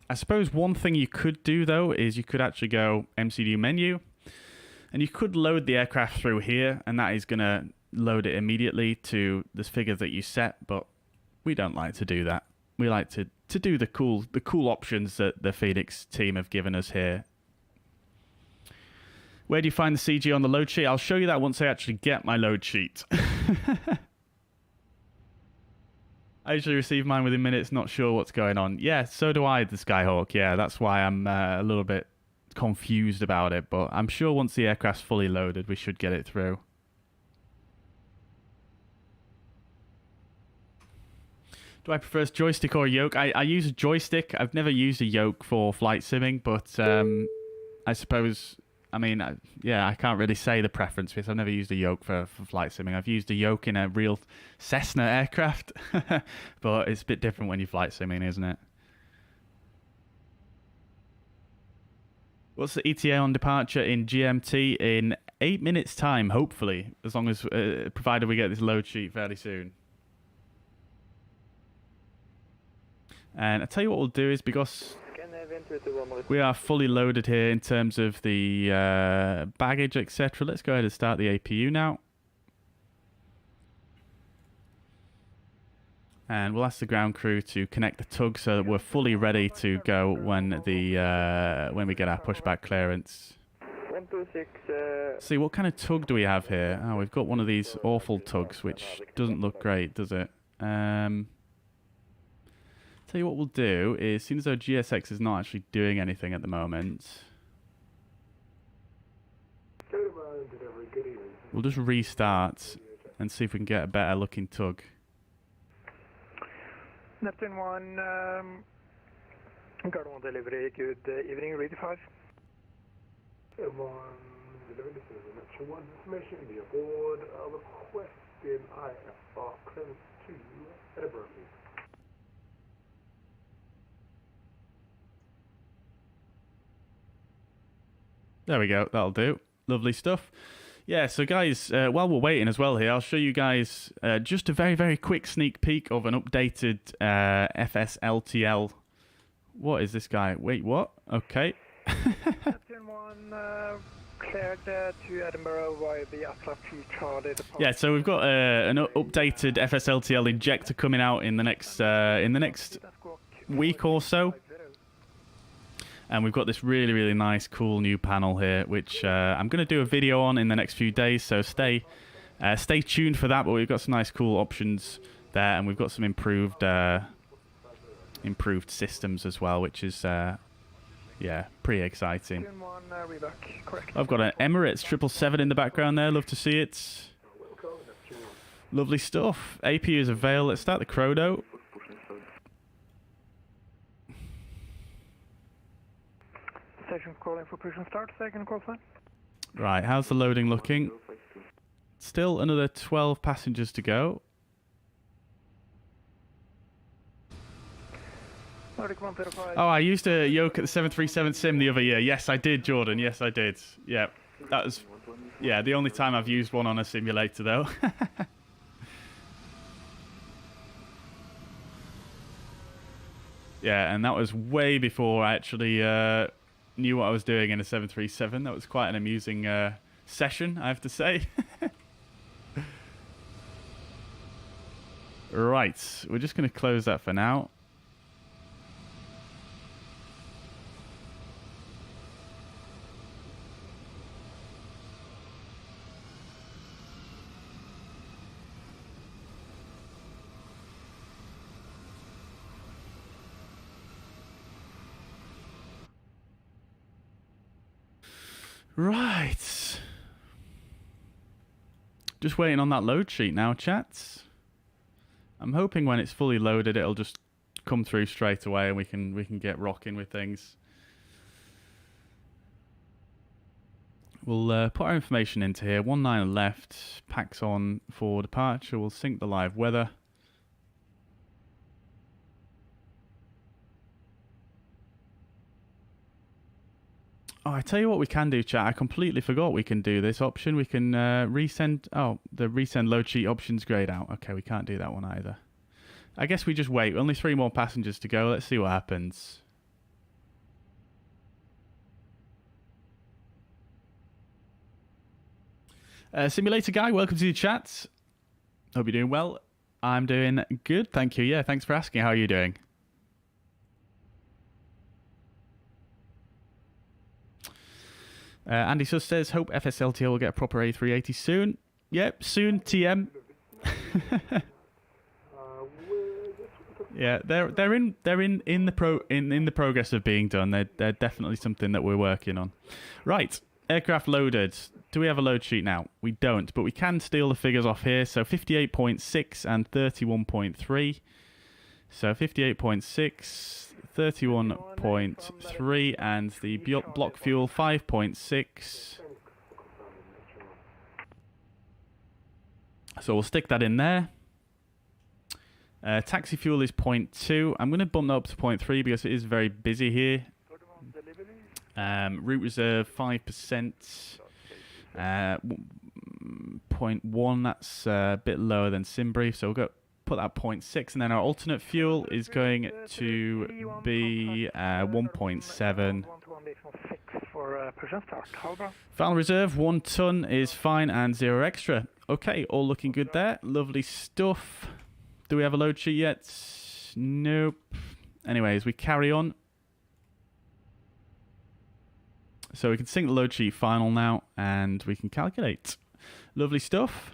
I suppose one thing you could do, though, is you could actually go MCD menu, and you could load the aircraft through here, and that is going to load it immediately to the figure that you set, but we don't like to do that. We like to do the cool options that the Phoenix team have given us here. Where do you find the CG on the load sheet? I'll show you that once I actually get my load sheet. I usually receive mine within minutes, not sure what's going on. Yeah, so do I, the Skyhawk. Yeah, that's why I'm a little bit confused about it. But I'm sure once the aircraft's fully loaded, we should get it through. Do I prefer joystick or yoke? I use a joystick. I've never used a yoke for flight simming, but I suppose... I mean, yeah, I can't really say the preference because I've never used a yoke for flight simming. I've used a yoke in a real Cessna aircraft, but it's a bit different when you're flight simming, isn't it? What's the ETA on departure in GMT in 8 minutes' time, hopefully, as long as, provided we get this load sheet fairly soon. And I tell you what we'll do is, because we are fully loaded here in terms of the baggage, etc., let's go ahead and start the APU now. And we'll ask the ground crew to connect the tug so that we're fully ready to go when we get our pushback clearance. 126. See, what kind of tug do we have here? Oh, we've got one of these awful tugs, which doesn't look great, does it? Tell you what we'll do is, seeing as though GSX is not actually doing anything at the moment, we'll just restart and see if we can get a better looking tug. Neptune 1, Gardermoen delivery, good evening, ready 5. Neptune 1, information be aboard, requesting IFR clearance to Edinburgh, please. There we go, that'll do. Lovely stuff. Yeah, so guys, while we're waiting as well here, I'll show you guys just a very, very quick sneak peek of an updated FSLTL. What is this guy? Wait, what? Okay. Neptune 1, cleared to Edinburgh via the Atlas 3 Charlie departure. Yeah, so we've got an updated FSLTL injector coming out in the next week or so. And we've got this really, really nice, cool new panel here, which I'm going to do a video on in the next few days. So stay tuned for that. But we've got some nice, cool options there, and we've got some improved systems as well, which is yeah, pretty exciting. I've got an Emirates 777 in the background there. Love to see it. Lovely stuff. APU is available. Let's start the chrono. Station calling for push and start, second call sign. Right, how's the loading looking? Still another 12 passengers to go. Oh, I used a yoke at the 737 sim the other year. Yes, I did, Jordan. Yes, I did. Yeah, that was the only time I've used one on a simulator, though. Yeah, and that was way before I actually knew what I was doing in a 737. That was quite an amusing session, I have to say. Right, we're just going to close that for now. Right. Just waiting on that load sheet now, chats. I'm hoping when it's fully loaded, it'll just come through straight away, and we can get rocking with things. We'll put our information into here. 19 left. Packs on for departure. We'll sync the live weather. Oh, I tell you what we can do, chat. I completely forgot we can do this option. We can resend... Oh, the resend load sheet option's grayed out. Okay, we can't do that one either. I guess we just wait. Only 3 more passengers to go. Let's see what happens. Simulator Guy, welcome to the chat. Hope you're doing well. I'm doing good, thank you. Yeah, thanks for asking. How are you doing? Andy Suss says, hope FSLTL will get a proper A380 soon. Yep, soon, TM. Yeah, they're in the progress of being done. They're definitely something that we're working on. Right, aircraft loaded. Do we have a load sheet now? We don't, but we can steal the figures off here. So 58.6 and 31.3. So 58.6. 31.3 and the block fuel 5.6. So we'll stick that in there. Taxi fuel is 0.2. I'm going to bump that up to 0.3 because it is very busy here. Route reserve 5%. 0.1, that's a bit lower than SimBrief, so we'll go put that 0.6, and then our alternate fuel is going to be 1.7. Final reserve 1 ton is fine and 0 extra. Okay, all looking good there. Lovely stuff. Do we have a load sheet yet? Nope. Anyways, we carry on. So we can sync the load sheet final now, and we can calculate. Lovely stuff.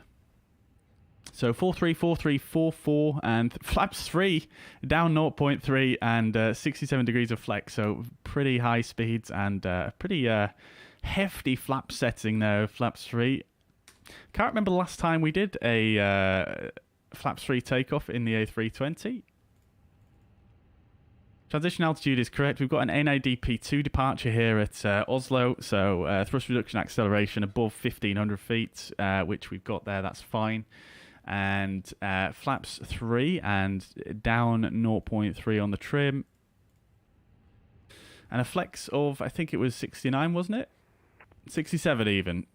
So 434344 and flaps 3 down 0.3 and 67 degrees of flex. So pretty high speeds and pretty hefty flap setting there. Flaps 3. Can't remember the last time we did a flaps 3 takeoff in the A320. Transition altitude is correct. We've got an NADP2 departure here at Oslo, so thrust reduction acceleration above 1500 feet, which we've got there, that's fine. And flaps 3 and down 0.3 on the trim. And a flex of, I think it was 69, wasn't it? 67 even.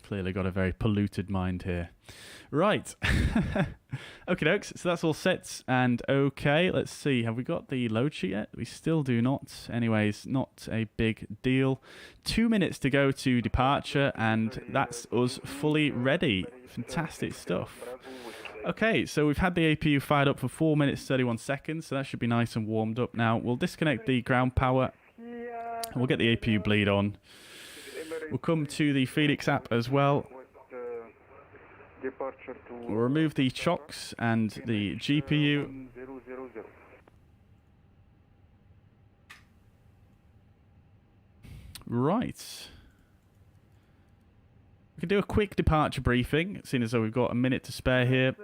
Clearly got a very polluted mind here. Right. Okie dokes, so that's all set and okay. Let's see, have we got the load sheet yet? We still do not. Anyways, not a big deal. 2 minutes to go to departure, and that's us fully ready. Fantastic stuff. Okay, so we've had the APU fired up for 4 minutes 31 seconds, so that should be nice and warmed up now. We'll disconnect the ground power, and we'll get the APU bleed on. We'll come to the Fenix app as well. We'll remove the chocks and the GPU. Right. We can do a quick departure briefing, seeing as though we've got a minute to spare here.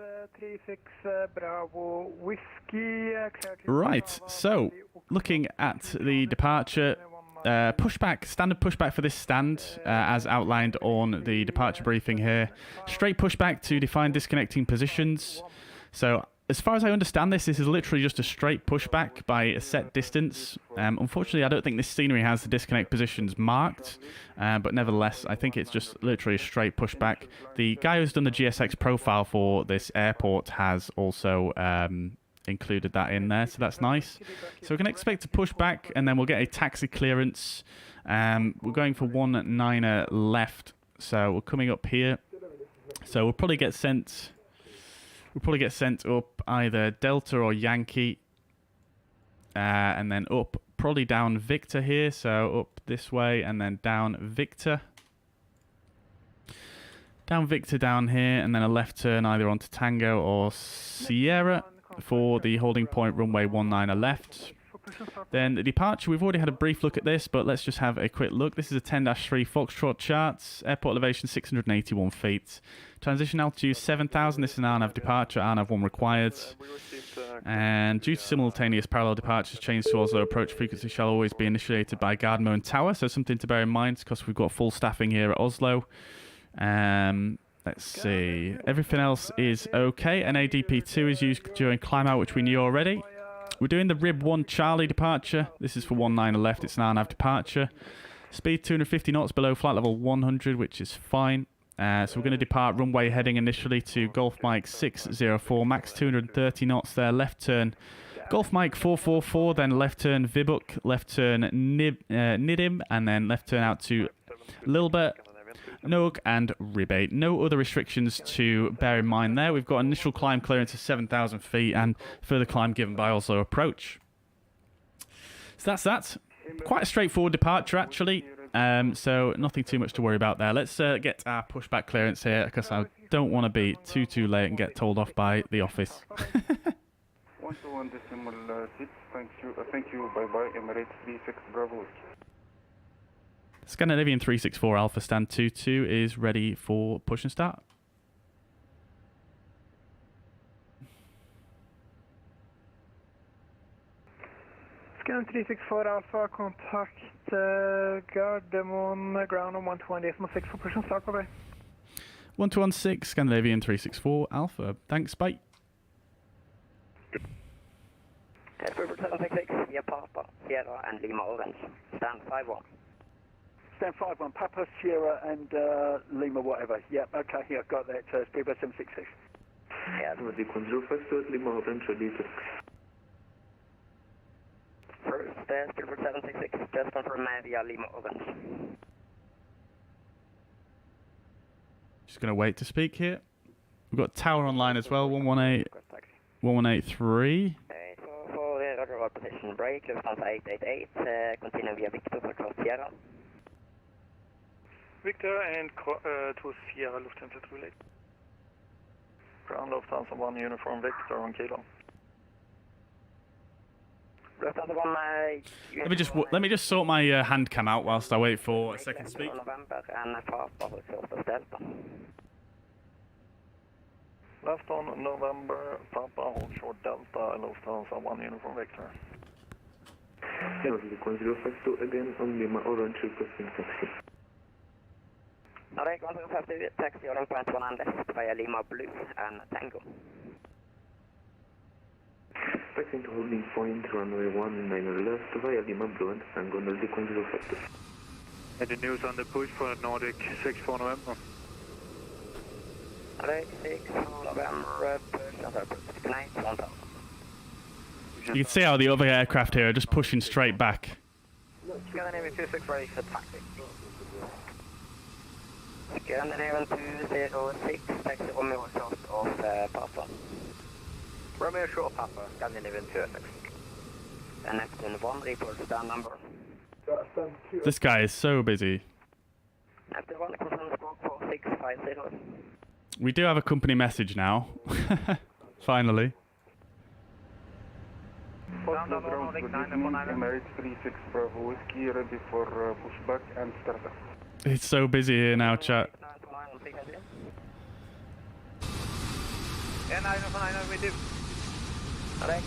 Right, so looking at the departure, pushback, standard pushback for this stand, as outlined on the departure briefing here. Straight pushback to define disconnecting positions. So, as far as I understand this is literally just a straight pushback by a set distance. Unfortunately, I don't think this scenery has the disconnect positions marked, but nevertheless, I think it's just literally a straight pushback. The guy who's done the GSX profile for this airport has also included that in there, so that's nice. So we can expect to push back, and then we'll get a taxi clearance. We're going for 19er left, so we're coming up here. So we'll probably get sent. We'll probably get sent up either Delta or Yankee, and then up, probably down Victor here. So up this way, and then down Victor. Down Victor down here, and then a left turn either onto Tango or Sierra for the holding point runway 19er left. Then the departure, we've already had a brief look at this, but let's just have a quick look. This is a 10-3 Foxtrot charts. Airport elevation 681 feet. Transition altitude 7,000. This is an RNAV departure, RNAV 1 required. And due to simultaneous parallel departures, change to Oslo approach frequency shall always be initiated by Gardermoen and Tower. So something to bear in mind, because we've got full staffing here at Oslo. Let's see. Everything else is okay. NADP2 is used during climb out, which we knew already. We're doing the Rib 1 Charlie departure. This is for 19er left. It's an RNAV departure. Speed 250 knots below flight level 100, which is fine. So we're going to depart runway heading initially to Golf Mike 604, max 230 knots there. Left turn Golf Mike 444, then left turn Vibuk, left turn Nidim, and then left turn out to Lilbert, Nog and Rib 8. No other restrictions to bear in mind there. We've got initial climb clearance of 7,000 feet and further climb given by Oslo approach. So that's that. Quite a straightforward departure actually. So nothing too much to worry about there. Let's get our pushback clearance here, because I don't want to be too late and get told off by the office. 121.6, thank you, bye-bye, Emirates 36 Bravo. Scandinavian 364 Alpha stand 22 is ready for push and start. Scan 364 Alpha, contact Gardermoen ground on 120.6 for push and start, bye-bye. 1216 Scandinavian 364 Alpha. Thanks, bye. Yep. Papa, Sierra and Lima Orange. Stand 5-1. Stand 5-1, Papa, Sierra and Lima whatever. Yep, okay, yeah, got that. Speedbird 766. Yeah. The control first, Lima Orange ready to... First, Speedbird 766, just confirm via Lima Orange. Just going to wait to speak here. We've got Tower online as well, 118, 1183. Okay, so for Roger, roll position break, Lufthansa 888, continue via Victor for Cross Sierra. Victor and to Sierra Lufthansa 28. Ground Lufthansa 1 uniform Victor on Kilo. Lufthansa 1, Let me just sort my hand cam out whilst I wait for a second to speak. November and Papa for Cross Delta. Left on November, Papa, hold short Delta, Lufthansa 1 uniform Victor. The control first, again on Lima Orange requesting taxi. Alright, 150, taxi on point 1 and left via Lima Blue and Tango. Taxi to holding point, runway 19 left via Lima Blue and Tango, null the control first. Any news on the push for Nordic 6-4 November? Alright, 6 November, push, night, 1000. You can see how the other aircraft here are just pushing straight back. Scandinavian 26 ready for taxi. Scandinavian 206, taxi Romeo short of Papa. Romeo short Papa, Scandinavian 206. And Neptune 1, report stand number. This guy is so busy. Neptune 1, confirm squawk 4650. We do have a company message now. Finally. Oslo ground Emirates 36 Bravo Whiskey ready for pushback and startup. It's so busy here now, chat. Yeah, 909 we do. Alright,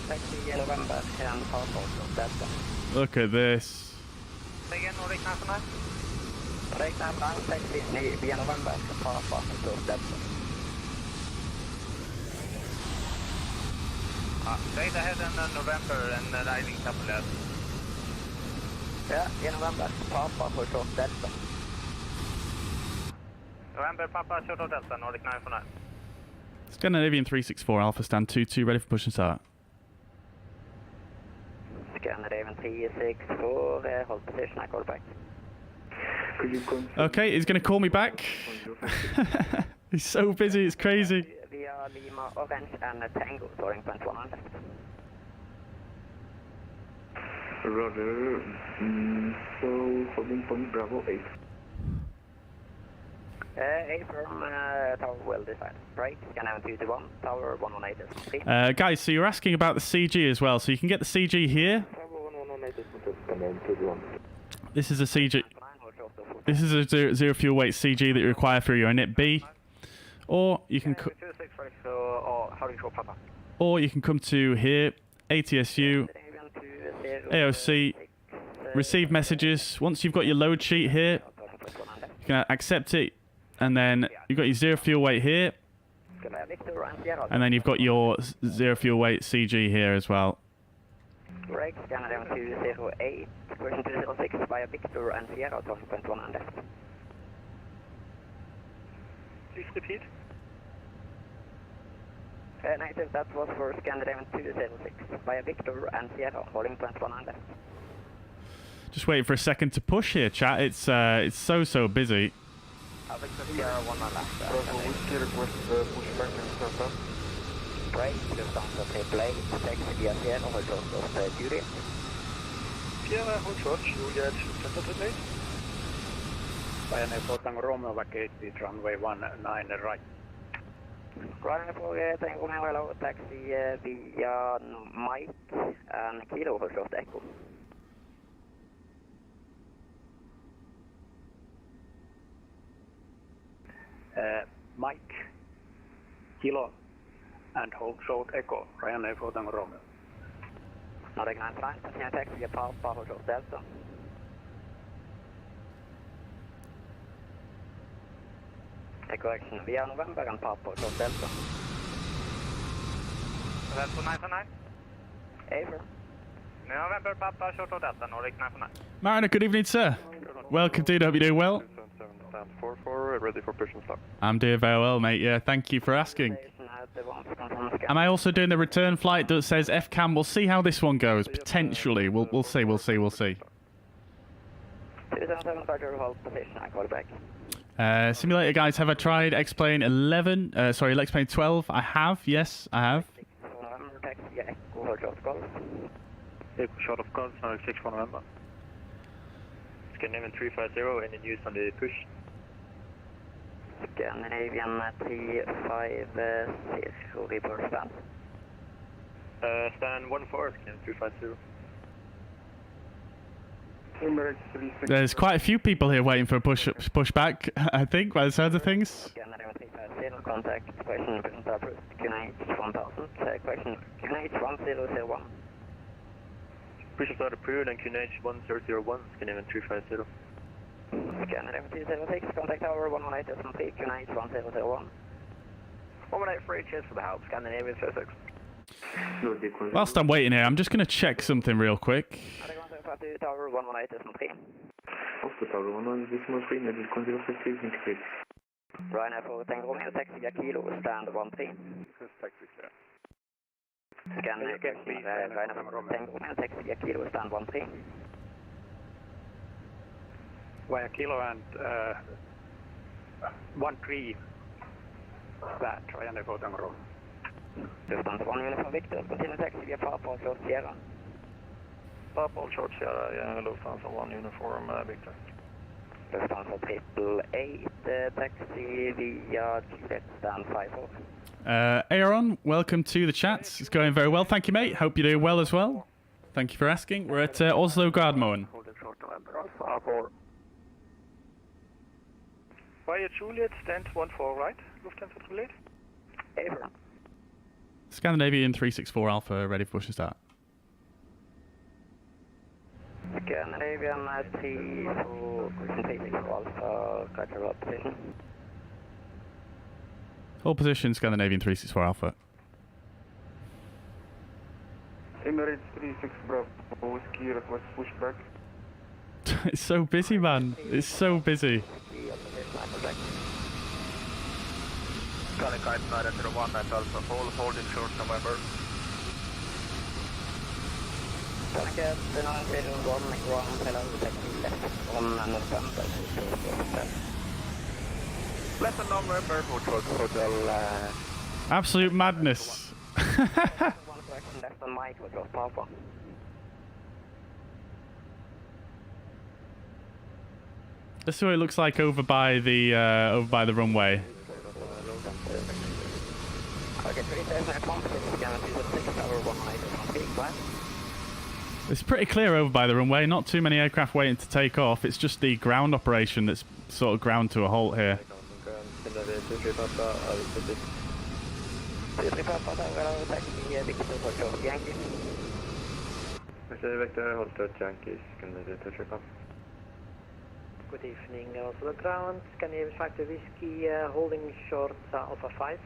taxi November and Papa for Delta. Look at this. Again, Nordic 909. Alright, taxi via November for Papa for Delta. Straight ahead in November and riding couple left. Yeah, via November, Papa for short Delta. November, Papa, short of Delta, Nordic 949. Scandinavian 364 Alpha stand 22 ready for push and start. Scandinavian 364, hold position, I call back. Okay, he's going to call me back. He's so busy, it's crazy. Via Lima Orange and Tango, soaring point 1 on left. Roger, so holding point Bravo 8. A firm, tower well decided. Break, Scandinavian 221, tower 118 is Guys, so you're asking about the CG as well. So you can get the CG here. This is a CG. This is a zero fuel weight CG that you require for your init B. Or you can or you can come to here, ATSU, AOC, receive messages. Once you've got your load sheet here, you can accept it, and then you've got your zero fuel weight here, and then you've got your zero fuel weight CG here as well. Break, Scandinavian 208, version 206 via Victor and Sierra, talking point 1 and left. Please repeat. Negative, that was for Scandinavian 206 via Victor and Sierra, holding point 1 and left. Just waiting for a second to push here, chat. It's so busy. Victor Sierra 1 on left. Bravo Whiskey request pushback and startup. Break, Lufthansa play, taxi via Sierra, hold short of Jury. Sierra, hold short, Juliet, center to plate. Via Tango Romeo, vacate runway 19 right. Runway for Tango Romeo, taxi via Mike and Kilo, hold short Echo. Mike, Kilo, and hold short Echo, Ryanair for Tango Romeo. Nordic 95, continue taxi via Papa, hold short Delta. Correction via November and Papa, hold short Delta. That's for 949. Aver. November Papa, short of Delta, Nordic 949. Mariner, good evening, sir. Welcome, dude. Hope you're doing well. 777 stand 44, ready for push and start. I'm doing very well, mate. Yeah, thank you for asking. Am I also doing the return flight that says FCAM? We'll see how this one goes. Potentially. We'll see. 277 Roger, hold position, I call back. Simulator guys, have I tried X-Plane 11? Sorry, X-Plane 12? I have, yes, I have. November, taxi, Echo, hold short call. Echo short of calls, 6 for November. Scandinavian 350, any news on the push? Scandinavian 350, report stand. Stand 14, Scandinavian 350. Emirates 36. There's quite a few people here waiting for a pushback, I think, by the sounds of things. Scandinavian 350, contact, question, QNH 1000, question, QNH 1001. Push start approved and QNH 1001, Scandinavian 350. Scandinavian 206, contact tower 118 S&P, QNH 1001. 118 for HS for the help, Scandinavian 26. Whilst I'm waiting here, I'm just going to check something real quick. Tower 118 S&P. Oslo Tower 118 med konservativ flygningskvitt. Ryanair for Tango Romeo, taxi Kilo, stand 13. Scandinavian Ryanair for Tango Romeo, taxi Kilo, stand 13. Via Kilo and 13. That, Ryanair for Tango Romeo. Distance 1 Uniform Victor, continue taxi via Papa, Short Sierra. Papa, Short Sierra, yeah, Lufthansa 1 Uniform Victor. Lufthansa 888, taxi via Juliet, stand 54. Aaron, welcome to the chat. It's going very well, thank you, mate. Hope you're doing well as well. Thank you for asking. We're at Oslo Gardermoen. Via Juliet, stand 14, right? Lufthansa Juliet? Aaron. Scandinavian 364 Alpha, ready for push and start. Scandinavian 34, question 364 Alpha, correct route position. Hold position, Scandinavian 364 Alpha. Emirates 36 Bravo, whiskey, request pushback. It's so busy, man. It's so busy. Got a kite side to the 1 at Alpha, hold in short November. Target, the 901, ground, hello, taxi left on November. Left on November, hotel. Absolute madness. One correction left on Mike, which was Papa. This is what it looks like over by the runway. Okay, 37 at 1, Scandinavian 6 tower 118, It's pretty clear over by the runway. Not too many aircraft waiting to take off. It's just the ground operation that's sort of ground to a halt here. Good evening, Oslo ground, Scandinavian 5 to Whiskey, holding short Alpha 5.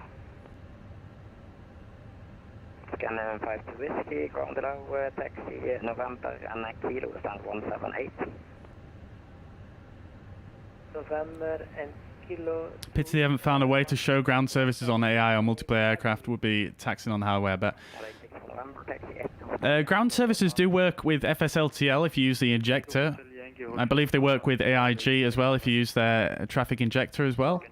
Scandinavian 5 to Whiskey, ground low, taxi November and Kilo, stand 178. November and Kilo. Pity they haven't found a way to show ground services on AI or multiplayer aircraft. Would be taxing on hardware, but ground services do work with FSLTL if you use the injector. I believe they work with AIG as well if you use their traffic injector as well.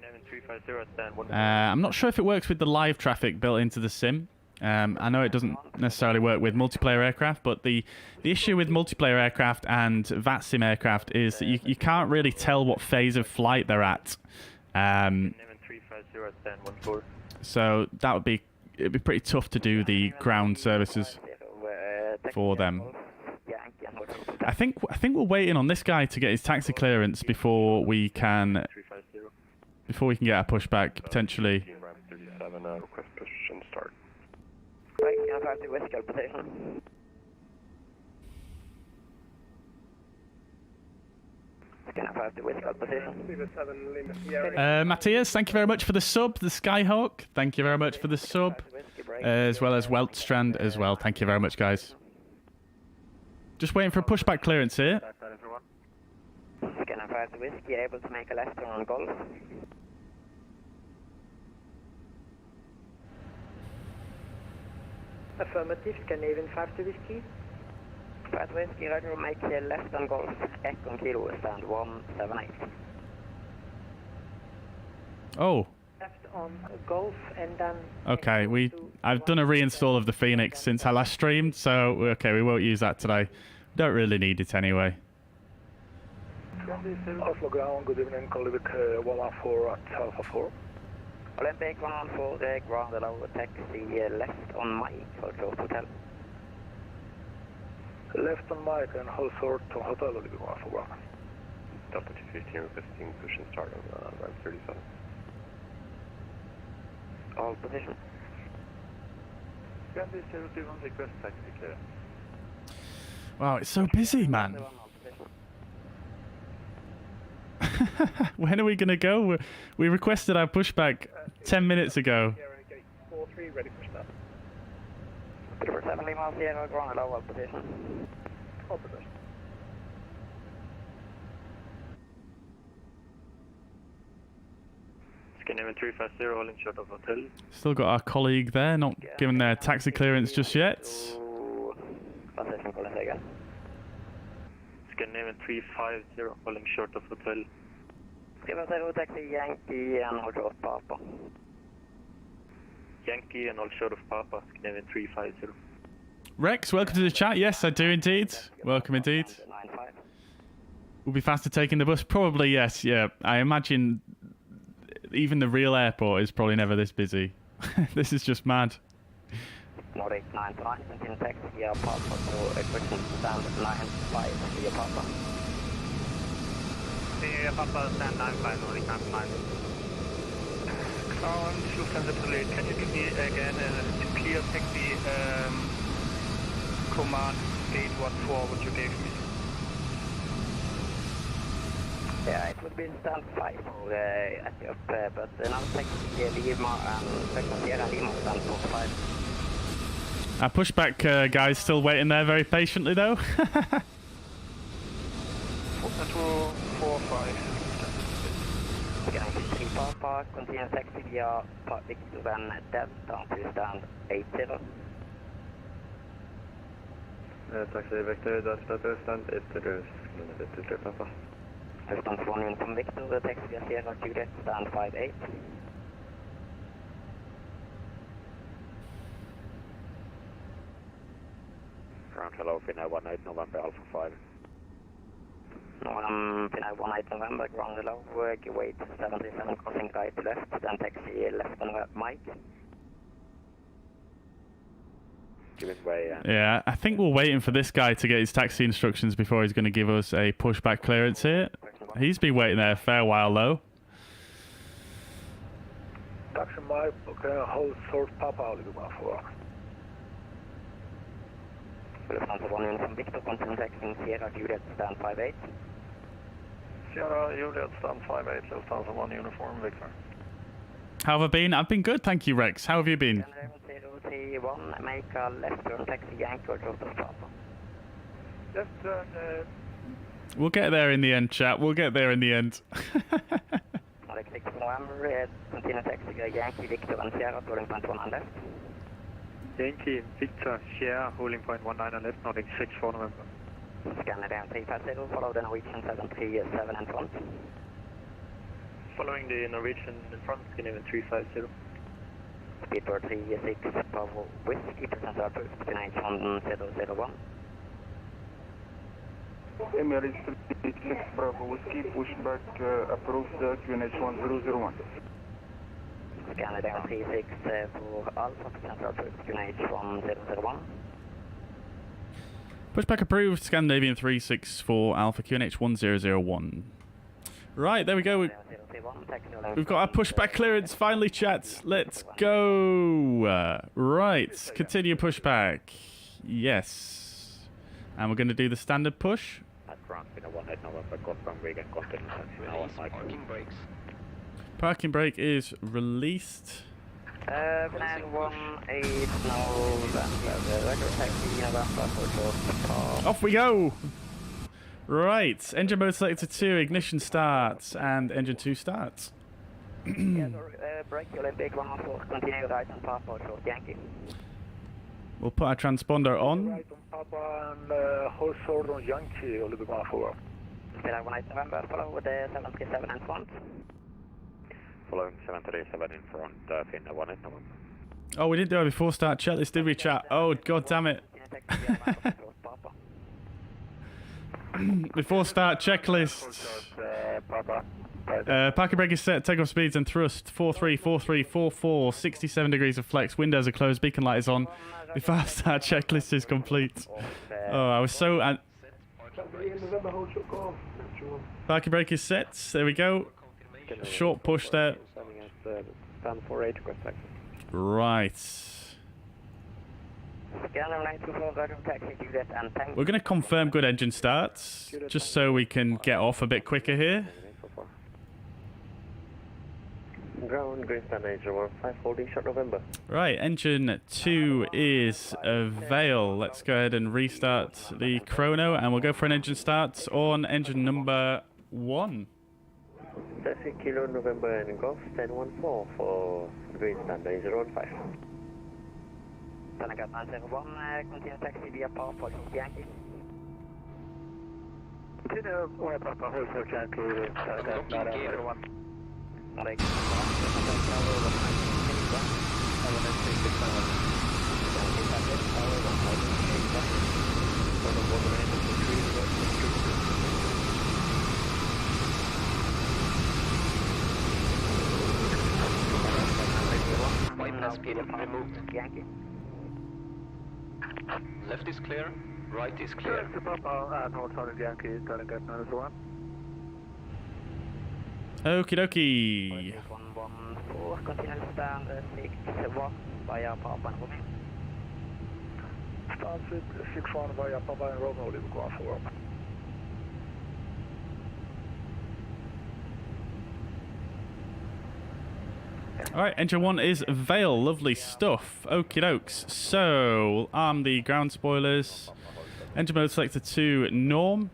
I'm not sure if it works with the live traffic built into the sim. I know it doesn't necessarily work with multiplayer aircraft, but the issue with multiplayer aircraft and VATSIM aircraft is that you can't really tell what phase of flight they're at. So that would be, it'd be pretty tough to do the ground services for them. I think we're waiting on this guy to get his taxi clearance before we can get a pushback potentially. Request push and start. Right, 5 to Whiskey position. Scanner 5 to Whiskey position. Matthias, thank you very much for the sub. The Skyhawk, thank you very much for the sub. As well as Weltstrand as well. Thank you very much, guys. Just waiting for a pushback clearance here. Scanner 5 to Whiskey, able to make a left turn on Golf. Affirmative, Scandinavian 5 to Whiskey. 5 to Whiskey, Roger, make a left on Golf. Echo Kilo, stand 178. Oh. Left on Golf and then... Okay, I've done a reinstall of the Fenix since I last streamed, so okay, we won't use that today. Don't really need it anyway. Oslo ground, good evening, Colleague 114 at Alpha 4. Olympic 114, the ground allow taxi left on Mike, hold short hotel. Left on Mike and hold short to hotel, Olympic 141. Delta 215 requesting push and start on ramp 37. All position. Scandi 021 request taxi clear. Wow, it's so busy, man. When are we going to go? We requested our pushback 10 minutes ago. 43, ready for start. 347 Lima, Sierra, ground allow all position. All position. Scandinavian 350, holding short of hotel. Still got our colleague there, not given their taxi clearance just yet. Scandinavian 350, holding short of hotel. 350, taxi Yankee and hold short Papa. Yankee and hold short of Papa, Scandinavian 350. Rex, welcome to the chat. Yes, I do indeed. Welcome indeed. We'll be faster taking the bus? Probably, yes. Yeah, I imagine even the real airport is probably never this busy. This is just mad. Nordic 929, continue taxi via Papa to equipment stand 95 via Papa. Via Papa stand 95, Nordic 929. Crown, Lufthansa Delayed, can you give me again a clear taxi command gate 14, what you gave me? Yeah, it would be stand 5 at the up, but now taxi Lima and taxi Sierra Lima stand 45. Our pushback guy's still waiting there very patiently though. 245. Scanning 3 Papa, continue taxi via Victor Van Delta to stand 80. Taxi Vector Delta to stand 80, Victor Papa. Response 1 in from Victor, taxi via Sierra Juliet, stand 58. Ground hello, Finnair 18 November Alpha 5. Finnair 18 November, ground hello, wait 77, crossing right to left, then taxi left on Mike. Giving way. Yeah, I think we're waiting for this guy to get his taxi instructions before he's going to give us a pushback clearance here. He's been waiting there a fair while though. Taxi Mike, hold short Papa, Olympic 141. Lufthansa 1 in from Victor, continue taxi Sierra Juliet, stand 58. Sierra Juliet, stand 58, Lufthansa 1 uniform, Victor. How have I been? I've been good, thank you, Rex. How have you been? 031, make a left turn taxi Yankee or drop the Papa. Left turn, We'll get there in the end, chat. We'll get there in the end. Nordic 6 November, continue taxi Yankee, Victor and Sierra, holding point 1 on left. Yankee, Victor, Sierra, holding point 19 on left, Nordic 6 4 November. Scandinavian 350, follow the Norwegian 737 in front. Following the Norwegian in front, Scandinavian 350. Speedbird 36, Bravo Whiskey, present our approach to QNH 1001. Emirates 36, Bravo Whiskey, pushback approved QNH 1001. Scandinavian 36 for Alpha, present our approach to QNH 1001. Pushback approved, Scandinavian 364 Alpha QNH 1001. Right, there we go. We've got our pushback clearance finally, chat. Let's go. Right, continue pushback. Yes. And we're going to do the standard push. Parking brakes. Parking brake is released. 918 November, record taxi November for short. Off we go! Right, engine mode selector 2, ignition starts, and engine 2 starts. Break Olympic 114, continue right on Papa, short Yankee. We'll put our transponder on. Right on Papa and hold short on Yankee, Olympic 114. Still 18 November, follow with the 737 in front. Following 737 in front, Finn 18 November. Oh, we didn't do it before start checklist, did we, chat? Oh, god damn it. Before start checklist. Parking brake is set, takeoff speeds and thrust 43, 43, 44, 67 degrees of flex, windows are closed, beacon light is on. Before start checklist is complete. Oh, I was so... Parking brake is set, there we go. Short push there. Right. We're going to confirm good engine starts, just so we can get off a bit quicker here. Ground, Green Star Major 15, holding short November. Right, engine 2 is Vail. Let's go ahead and restart the chrono, and we'll go for an engine start on engine number 1. Taxi Kilo November and Golf 1014 for Green Star Major 15. Then I got 901, continue taxi via Papa, short Yankee. Continue via Papa, hold short Yankee, One. Yankee. Left is clear, right is clear. To Papa and hold short Yankee, turning at 901. Okie dokie. 114, continue stand 61 via Papa and Romeo. Stand 61 via Papa and Romeo, Olympic 114. Alright, engine 1 is Vail. Lovely stuff. Okie dokes. So, we'll arm the ground spoilers. Engine mode selector 2, norm.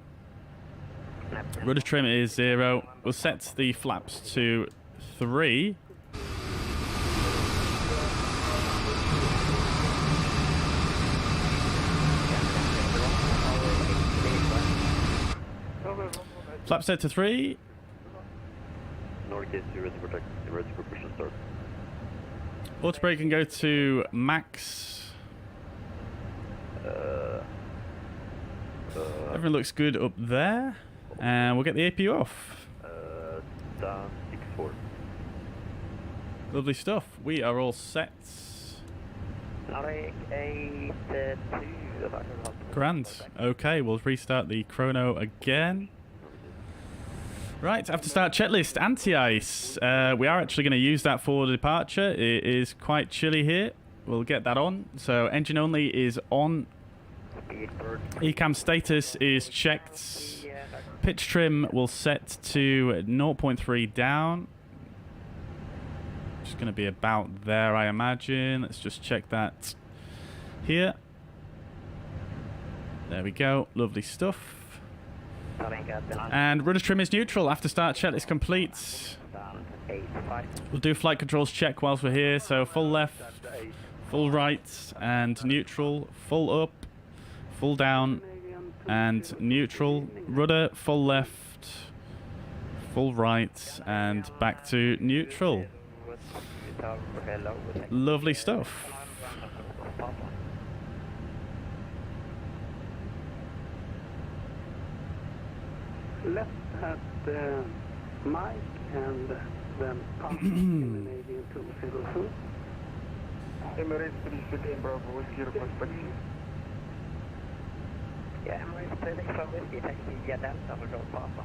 Rudder trim is 0. We'll set the flaps to 3. Flap set to 3. North case, you're ready to protect. You're ready for push and start. Auto brake can go to max. Everything looks good up there. And we'll get the APU off. Down 6-4. Lovely stuff. We are all set. Grand. Okay, we'll restart the chrono again. Right, after start checklist, anti-ice. We are actually going to use that for departure. It is quite chilly here. We'll get that on. So engine only is on. ECAM status is checked. Pitch trim will set to 0.3 down. Just going to be about there, I imagine. Let's just check that here. There we go. Lovely stuff. And rudder trim is neutral. After start check is complete. We'll do flight controls check whilst we're here. So full left, full right, and neutral. Full up, full down, and neutral. Rudder, full left, full right, and back to neutral. Lovely stuff. Left at the mic and then pump Scandinavian 202. Emirates 315 Bravo, whiskey request taxi. Yeah, Emirates 365 whiskey taxi via Delta for Golf Papa.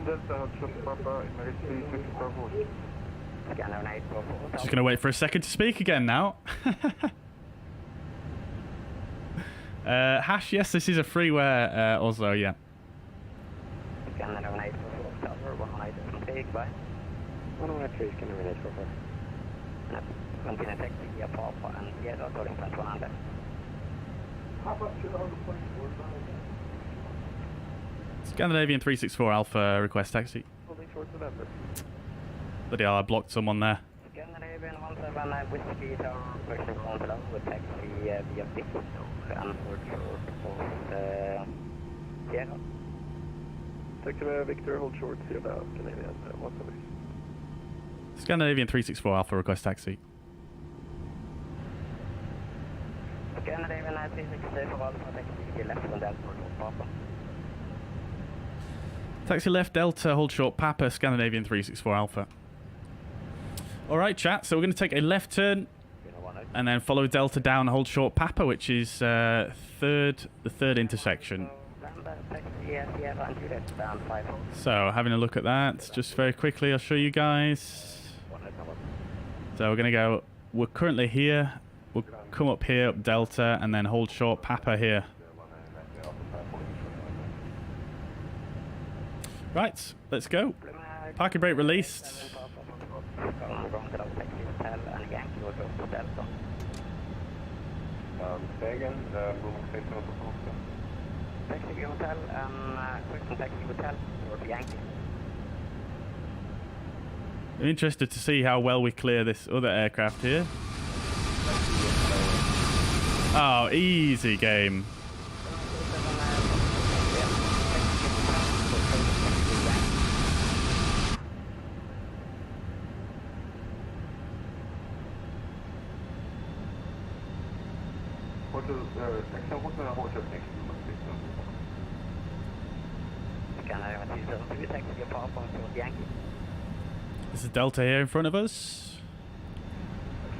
Delta Hudson Papa, Emirates 315 Bravo. Scanner 844. Just going to wait for a second to speak again now. Hash, yes, this is a freeware Oslo, yeah. Scanner 844, Tower 118, speak, bye. 113, Scanner 844. Continue taxi via Papa and Sierra, calling front 100. Scandinavian 364 Alpha, request taxi. Holding short November. Bloody hell, I blocked someone there. Scandinavian 17 Whiskey Tower, version 1 below with taxi via Bix, so unfortunate for Sierra. Taxi Victor, hold short, Sierra, Scandinavian 17. Scandinavian 364 Alpha, request taxi. Scandinavian 364 Alpha, taxi left and Delta, hold Papa. Taxi left Delta, hold short Papa, Scandinavian 364 Alpha. Alright chat, so we're going to take a left turn and then follow Delta down, hold short Papa, which is the third intersection. So having a look at that, just very quickly I'll show you guys. So we're going to go, we're currently here, we'll come up here, up Delta, and then hold short Papa here. Right, let's go. Parking brake released. Taxi hotel and taxi hotel for Yankee. I'm interested to see how well we clear this other aircraft here. Oh, easy game. This is Delta here in front of us.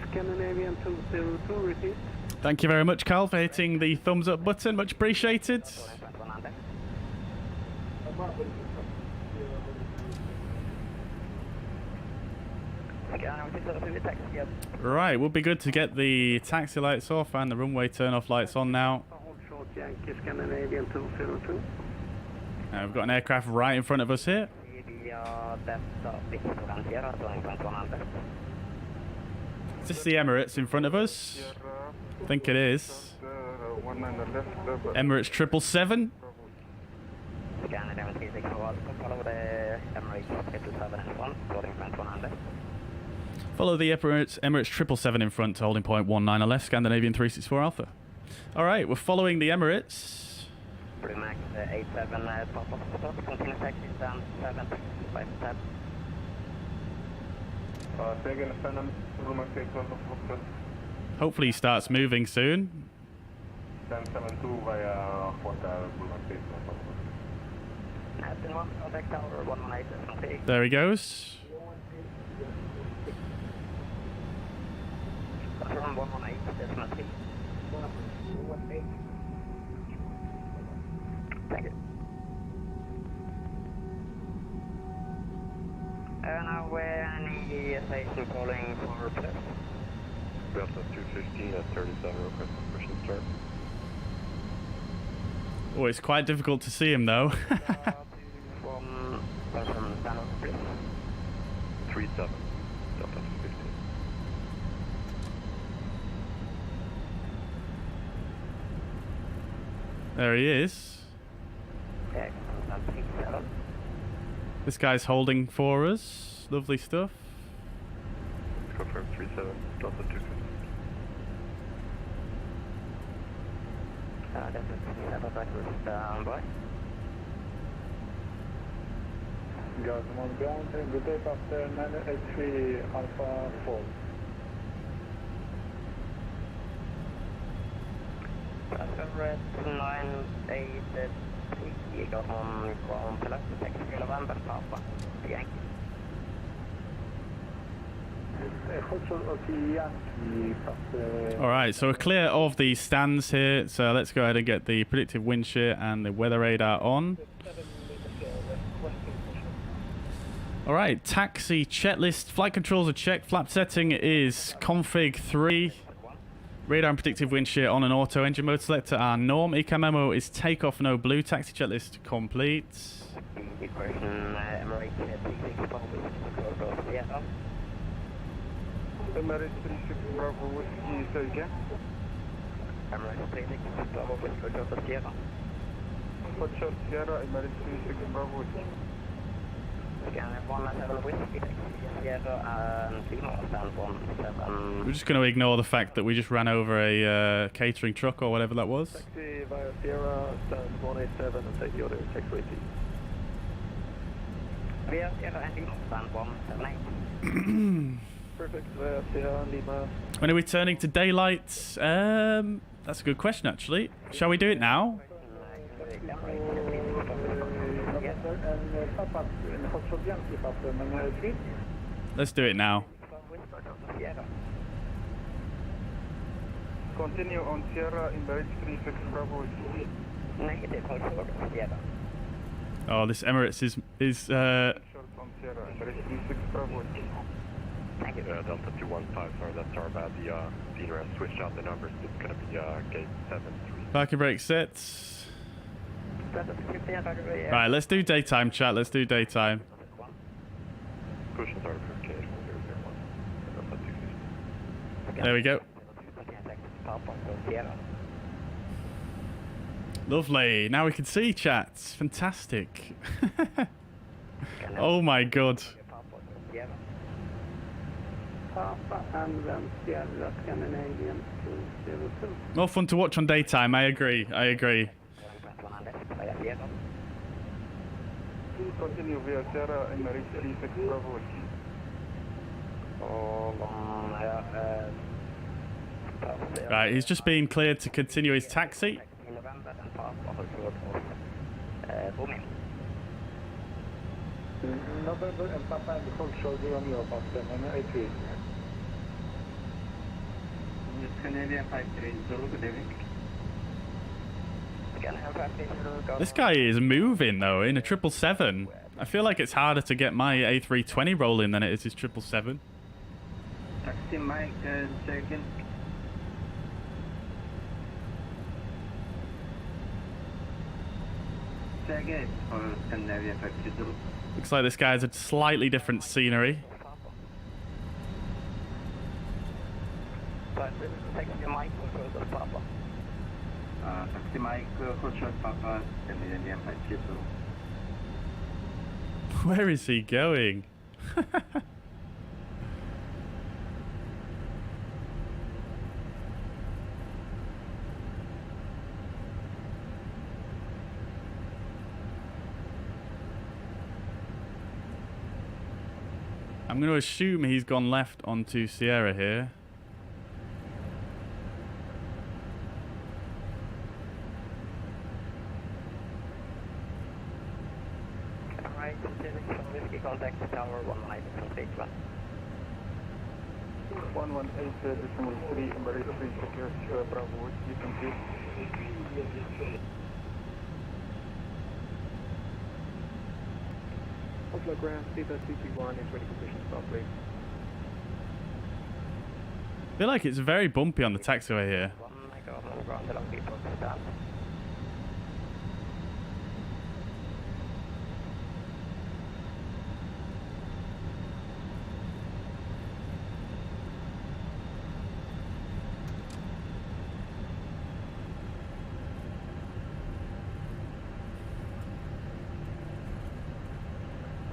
Scandinavian 202, repeat. Thank you very much, Carl, for hitting the thumbs up button. Much appreciated. Right, would be good to get the taxi lights off and the runway turn off lights on now. Short Yankee, Scandinavian 202. We've got an aircraft right in front of us here. Is this the Emirates in front of us? I think it is. Emirates 777. Follow the Emirates 777 in front to holding point 19 left, Scandinavian 364 Alpha. Alright, we're following the Emirates. Max 87, pop, continue taxi down 7, 5, 10. Hopefully he starts moving soon. There he goes. Thank you. Now any station calling for plus? Delta 215 at 37, request push and start. Oh, it's quite difficult to see him though. 37, Delta 215. There he is. This guy's holding for us. Lovely stuff. Confirm 37, Delta 215. Delta 37, backwards down by. Guys, I'm on ground. Good day after 983 Alpha 4. Red 983, got on ground to left, taxi November, Papa, Yankee. Alright, so we're clear of the stands here, so let's go ahead and get the predictive wind shear and the weather radar on. Alright, taxi checklist, flight controls are checked, flap setting is config 3. Radar and predictive wind shear on an auto, engine mode selector are norm, ECA memo is takeoff no blue, taxi checklist complete. Emirates 36 Bravo Whiskey Sergey. Emirates 36 Bravo Whiskey Hotel Sierra. Hotel Sierra, Emirates 36 Bravo Whiskey. Scanner 17 Whiskey, Sierra and Lima, stand 17. We're just going to ignore the fact that we just ran over a catering truck or whatever that was. Taxi via Sierra, stand 187 and take the order, taxiway T. Via Sierra and Lima, stand 178. Perfect, via Sierra and Lima. When are we turning to daylight? That's a good question, actually. Shall we do it now? Let's do it now. Continue on Sierra, Emirates 36 Bravo Whiskey. Negative, Sierra. Oh, this Emirates is Short on Sierra, Emirates 36 Bravo Whiskey. Thank you. Delta 215, sorry, that's our bad. The Zinertek switched out the numbers. It's going to be gate 73. Parking brake set. Right, let's do daytime, chat. Let's do daytime. Cushions are for gate 1001. There we go. Lovely. Now we can see, chat. Fantastic. Oh my god. More fun to watch on daytime. I agree. I agree. Continue via Sierra, Emirates 36 Bravo Whiskey. Right, he's just being cleared to continue his taxi. November and Papa and control the Romeo Boston and A3. Scandinavian 53, Zulu, good evening. This guy is moving though in a 777. I feel like it's harder to get my A320 rolling than it is his 777. Taxi Mike, second. Second for Scandinavian 52. Looks like this guy has a slightly different scenery. Taxi Mike, Papa. Taxi Mike, Hotel Papa, Scandinavian 52. Where is he going? I'm going to assume he's gone left onto Sierra here. Alright, whiskey contact tower 118, 118.3, Emirates 36 Bravo Whiskey, complete. Oslo ground, Seabird 221, is ready for position start, please. I feel like it's very bumpy on the taxiway here.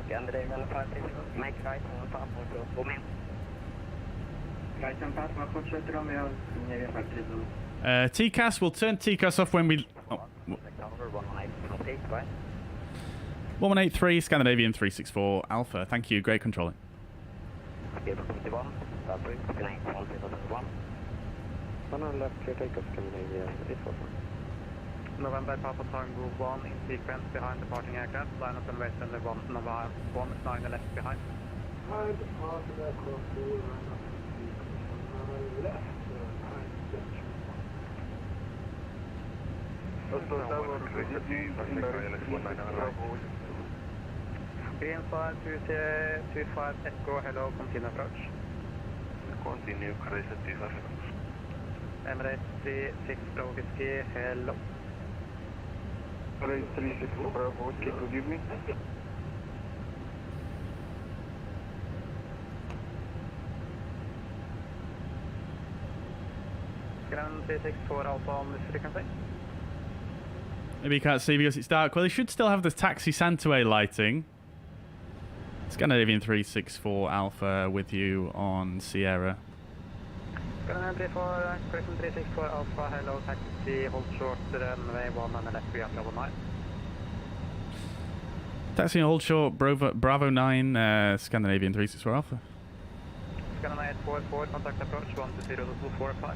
Scandinavian 530, make right on Papa to booming. Right on Papa, fortsätter Romeo, Scandinavian 530. TCAS, we'll turn TCAS off when we... Oh. 1183, Scandinavian 364, Alpha. Thank you, great controlling. One on left, clear takeoff, Scandinavian 844. November Papa Tango 1 in sequence behind departing aircraft. Line up and wait under 1 left behind. High departing aircraft, line up left. Green 525 Echo, hello, continue approach. Continue, crazy 25. Emirates 36 Bravo Whiskey, hello. Emirates 36 Bravo Whiskey, good evening. Scandinavian 364 Alpha on this frequency. Maybe you can't see because it's dark. Well, they should still have the taxi Santaway lighting. Scandinavian 364 Alpha with you on Sierra. Scandinavian 364 Alpha, hello, taxi, hold short, runway 1 and left, we are level 9. Taxi and hold short, Bravo 9, Scandinavian 364 Alpha. Scandinavian 844, contact approach 120.45.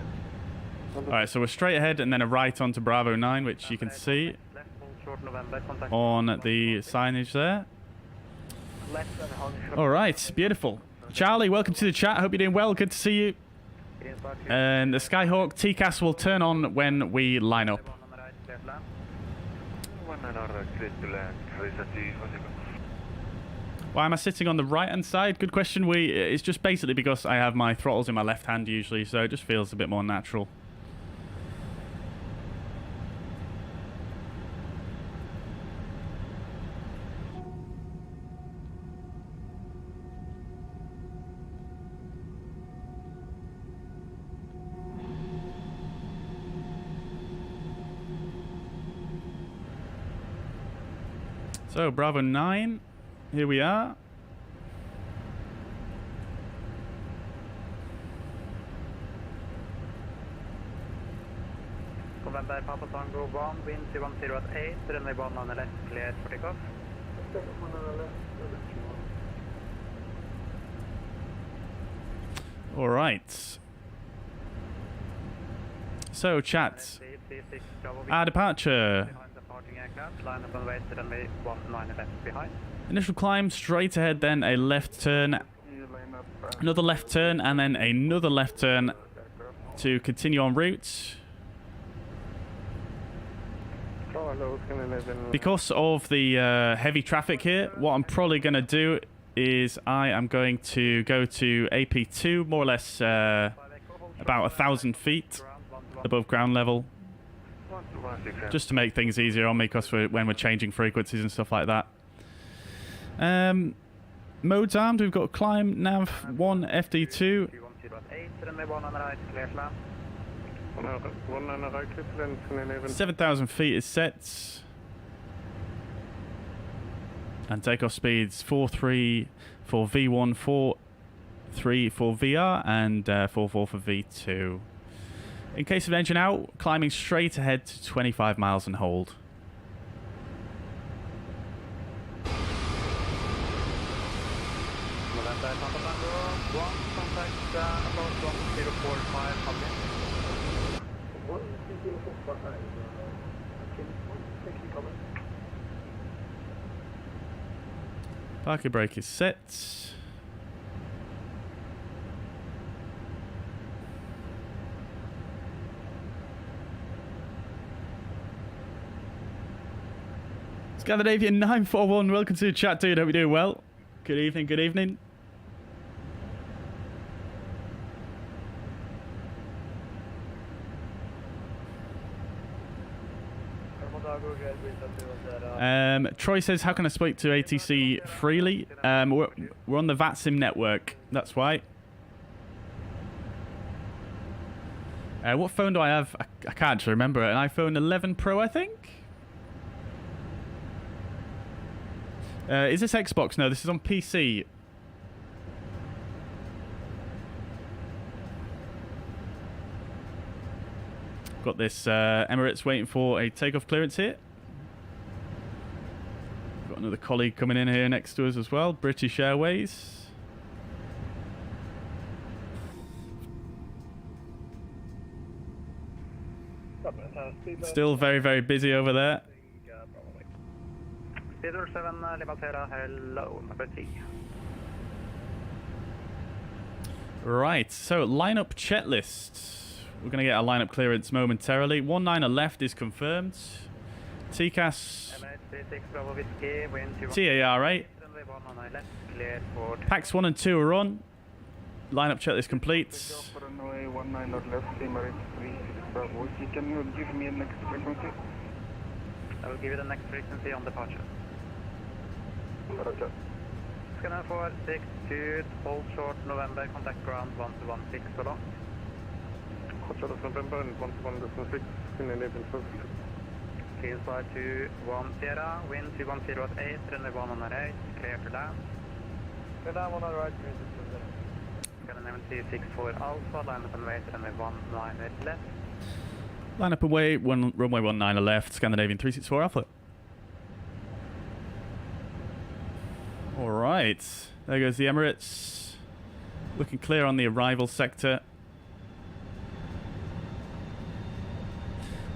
Alright, so we're straight ahead and then a right onto Bravo 9, which you can see on the signage there. Alright, beautiful. Charlie, welcome to the chat. Hope you're doing well. Good to see you. And the Skyhawk TCAS will turn on when we line up. Why am I sitting on the right hand side? Good question. It's just basically because I have my throttles in my left hand usually, so it just feels a bit more natural. So, Bravo 9, here we are. November Papa Tango 1, wind 210 at 8, runway 1 on the left, cleared for takeoff. All right. So, chat. Our departure. Line up and wait, runway 19 left behind. Initial climb, straight ahead, then a left turn, another left turn, and then another left turn to continue en route. Because of the heavy traffic here, what I'm probably going to do is I am going to go to AP2, more or less about 1,000 feet above ground level. Just to make things easier on me, because when we're changing frequencies and stuff like that. Modes armed, we've got climb, nav 1, FD2. 7,000 feet is set. And takeoff speeds 4.3 for V1, 4.3 for VR, and 4.4 for V2. In case of engine out, climbing straight ahead to 25 miles and hold. Parking brake is set. Scandinavian 941, welcome to the chat, dude. Hope you're doing well. Good evening, good evening. Troy says, how can I speak to ATC freely? We're on the VATSIM network, that's why. What phone do I have? I can't actually remember. An iPhone 11 Pro, I think? Is this Xbox? No, this is on PC. Got this Emirates waiting for a takeoff clearance here. Got another colleague coming in here next to us as well. British Airways. Still very, very busy over there. Theodore 7, Limatera, hello, number 3. Right, so lineup checklist. We're going to get a lineup clearance momentarily. 19er left is confirmed. TCAS. TAR 8. Packs 1 and 2 are on. Lineup checklist complete. Can you give me a next frequency? I will give you the next frequency on departure. Scanner 462, hold short November, contact ground 1216 so long. Charles November, 11.6, Scandinavian first. Clear 210, wind 210 at 8, runway 108, clear to land. Clear down 1 on right, Scandinavian 364 Alpha, line up and wait, runway 19 left. Line up and wait, runway 19 left, Scandinavian 364 Alpha. Alright, there goes the Emirates. Looking clear on the arrival sector.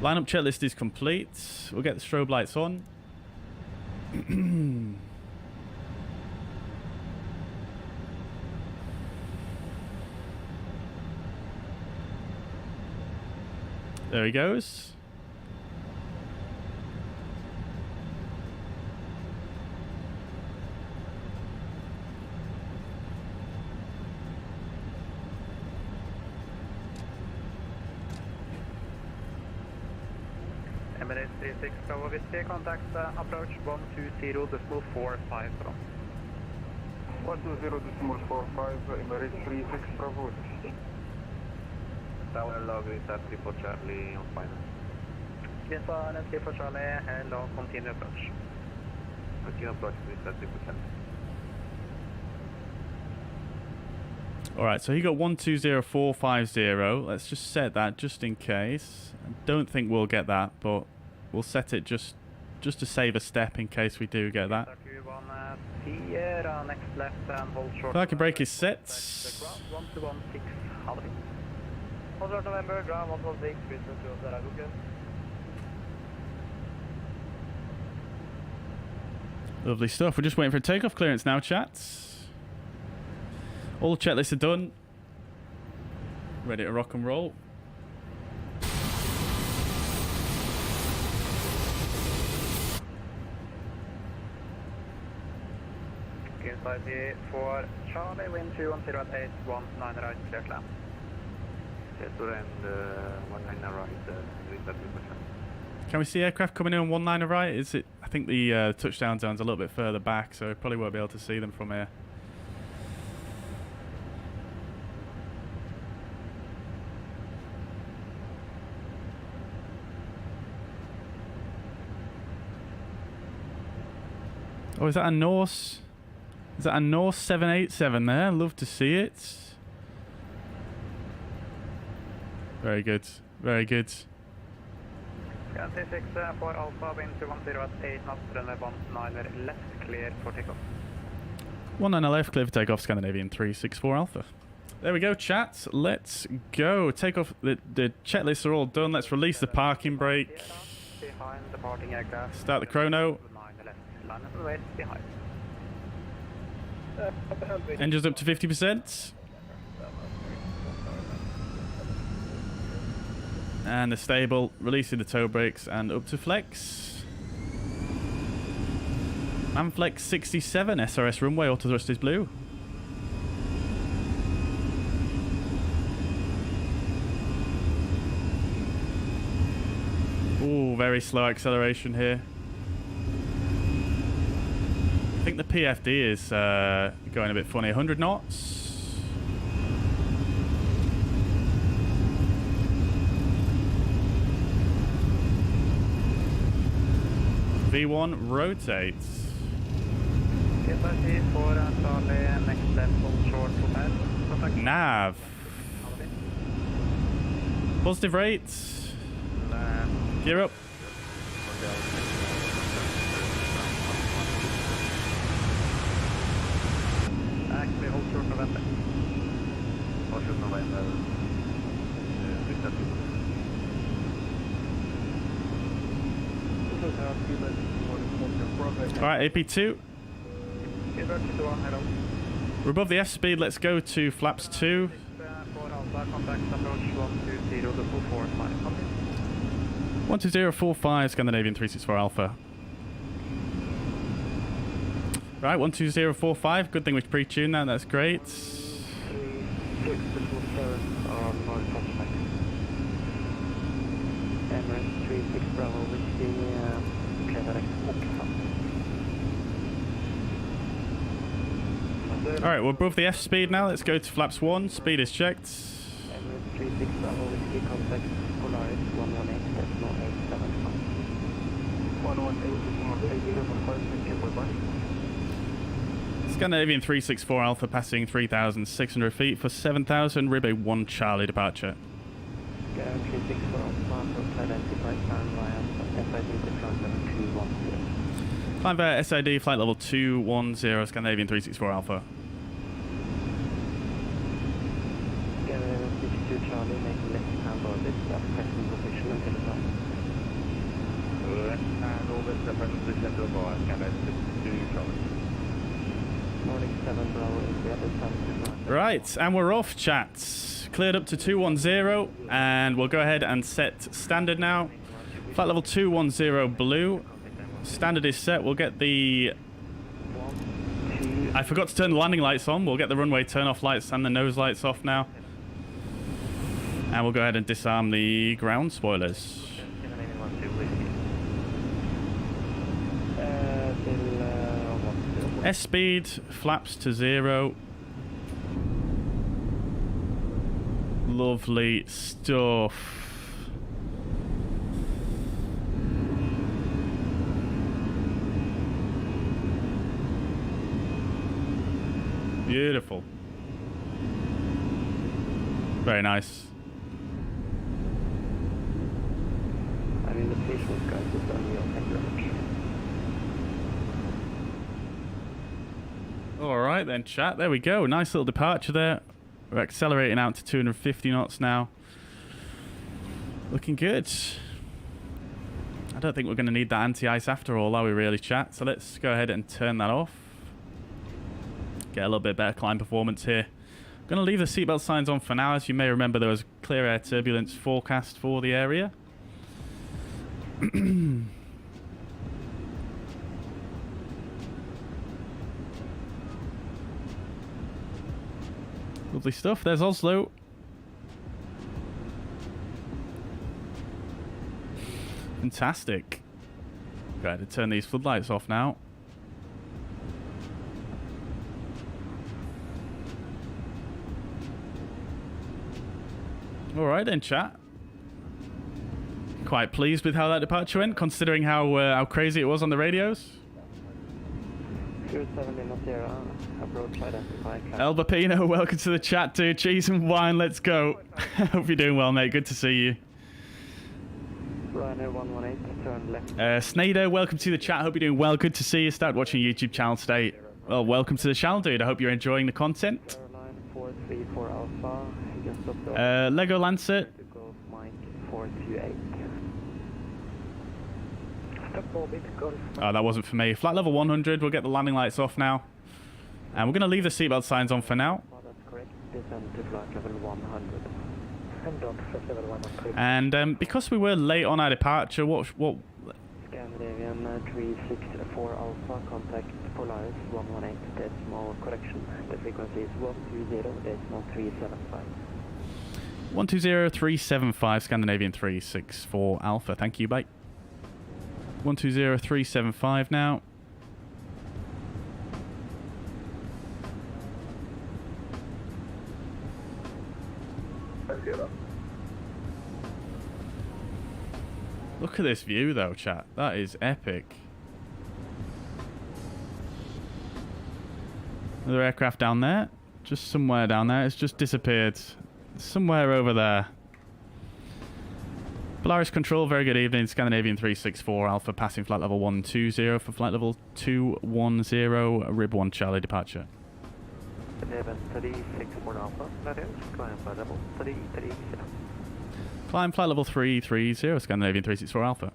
Lineup checklist is complete. We'll get the strobe lights on. There he goes. Emirates 36 Bravo Whiskey, contact approach 120 decimal 45 from. 120 decimal 45, Emirates 36 Bravo. Tower log is at 3 for Charlie on final. Yes, and 3 for Charlie, hello, continue approach. Continue approach is at 3 for Charlie. Alright, so he got 120450. Let's just set that just in case. I don't think we'll get that, but we'll set it just to save a step in case we do get that. Next left and hold short. Parking brake is set. 1216, Habashi. Hold short November, ground 116, business to us, okay. Lovely stuff. We're just waiting for takeoff clearance now, chats. All the checklists are done. Ready to rock and roll. Inside for Charlie, wind 210 at 8, 19 right, clear to land. Clear and 19 right, is at 3 for Charlie. Can we see aircraft coming in on 19 right? Is it? I think the touchdown zone's a little bit further back, so we probably won't be able to see them from here. Oh, is that a Norse? Is that a Norse 787 there? Love to see it. Very good. Very good. Scan 6 for Alpha, wind 210 at 8 knots, runway 19 left, clear for takeoff. 19 left, clear for takeoff, Scandinavian 364 Alpha. There we go, chat. Let's go. Take off. The checklists are all done. Let's release the parking brake. Behind departing aircraft. Start the chrono. 19 left, line up and wait behind. Engines up to 50%. And the stable, releasing the toe brakes and up to flex. Manflex 67, SRS runway, auto thrust is blue. Ooh, very slow acceleration here. I think the PFD is going a bit funny. 100 knots. V1 rotates. Nav. Positive rates. Gear up. Actually, hold short November. Hold short November. Alright, AP2. We're above the F speed, let's go to flaps 2. 12045, Scandinavian 364 Alpha. Right, 12045, good thing we pre-tuned that, that's great. Emirates 36 Bravo, whiskey, clear direct. Alright, we're above the F speed now, let's go to flaps 1, speed is checked. Emirates 36 Bravo, whiskey, contact Polaris 118, decimal 875. 118.875, thank you, bye-bye. Scandinavian 364 Alpha passing 3,600 feet for 7,000, Ribbe 1 Charlie departure. Scandinavian 364 Alpha, approach identified, climb via SID to flight level 210. Climb via SID, flight level 210, Scandinavian 364 Alpha. Scandinavian 62 Charlie, make left-hand orbit, at present position until flight. Left-hand orbit, present position until flight, Scandinavian 62 Charlie. Morning 7 Bravo, is the other time to flight. Right, and we're off, chat. Cleared up to 210, and we'll go ahead and set standard now. Flight level 210 blue. Standard is set. We'll get the... I forgot to turn the landing lights on. We'll get the runway turn-off lights and the nose lights off now. And we'll go ahead and disarm the ground spoilers. S-speed, flaps to 0. Lovely stuff. Beautiful. Very nice. I'm in the station, guys. It's on you. Thank you very much. Alright then, chat. There we go. Nice little departure there. We're accelerating out to 250 knots now. Looking good. I don't think we're going to need that anti-ice after all, are we really, chat? So let's go ahead and turn that off. Get a little bit better climb performance here. I'm going to leave the seatbelt signs on for now. As you may remember, there was clear air turbulence forecast for the area. Lovely stuff. There's Oslo. Fantastic. Go ahead and turn these floodlights off now. Alright then, chat. Quite pleased with how that departure went, considering how crazy it was on the radios. 07 Lima Sierra, approach identify. Elba Pino, welcome to the chat, dude. Cheese and wine, let's go. Hope you're doing well, mate. Good to see you. Ryanair 118, turn left. Snader, welcome to the chat. Hope you're doing well. Good to see you. Start watching your YouTube channel today. Well, welcome to the channel, dude. I hope you're enjoying the content. Airline 434 Alpha, you can stop there. Lego Lancet. To go Mike 428. Oh, that wasn't for me. Flight level 100. We'll get the landing lights off now. And we're going to leave the seatbelt signs on for now. Oh, that's correct. Descend to flight level 100. And because we were late on our departure, what Scandinavian 364 Alpha, contact Polaris 118, decimal correction. The frequency is 120.375. 120.375, Scandinavian 364 Alpha. Thank you, bye. 120.375 now. Look at this view though, chat. That is epic. Another aircraft down there. Just somewhere down there. It's just disappeared. Somewhere over there. Polaris Control, very good evening. Scandinavian 364 Alpha passing flight level 120 for flight level 210, Rib 1 Charlie departure. Scandinavian 364 Alpha, that is, climb flight level 330. Climb flight level 330, Scandinavian 364 Alpha.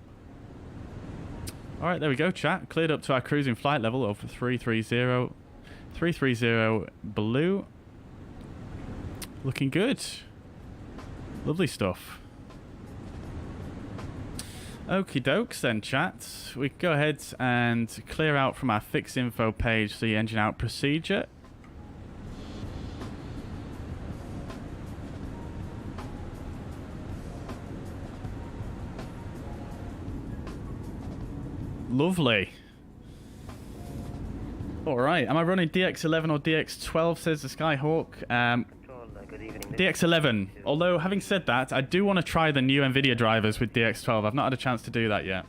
Alright, there we go, chat. Cleared up to our cruising flight level of 330. 330 blue. Looking good. Lovely stuff. Okie dokes then, chat. We can go ahead and clear out from our fix info page the engine out procedure. Lovely. Alright, am I running DX11 or DX12, says the Skyhawk? good evening. DX11. Although, having said that, I do want to try the new NVIDIA drivers with DX12. I've not had a chance to do that yet.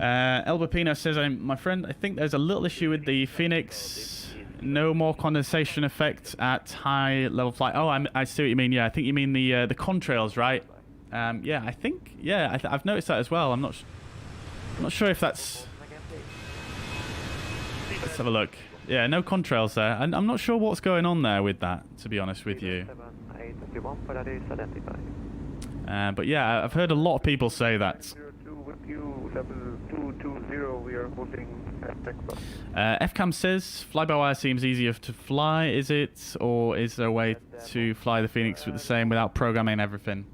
Elbapino says, my friend, I think there's a little issue with the Fenix. No more condensation effect at high level flight. Oh, I see what you mean. Yeah, I think you mean the contrails, right? Yeah, I think. Yeah, I've noticed that as well. I'm not sure if that's. Let's have a look. Yeah, no contrails there. And I'm not sure what's going on there with that, to be honest with you. But yeah, I've heard a lot of people say that. FCAM says fly-by-wire seems easier to fly. Is it, or is there a way to fly the Fenix with the same without programming everything?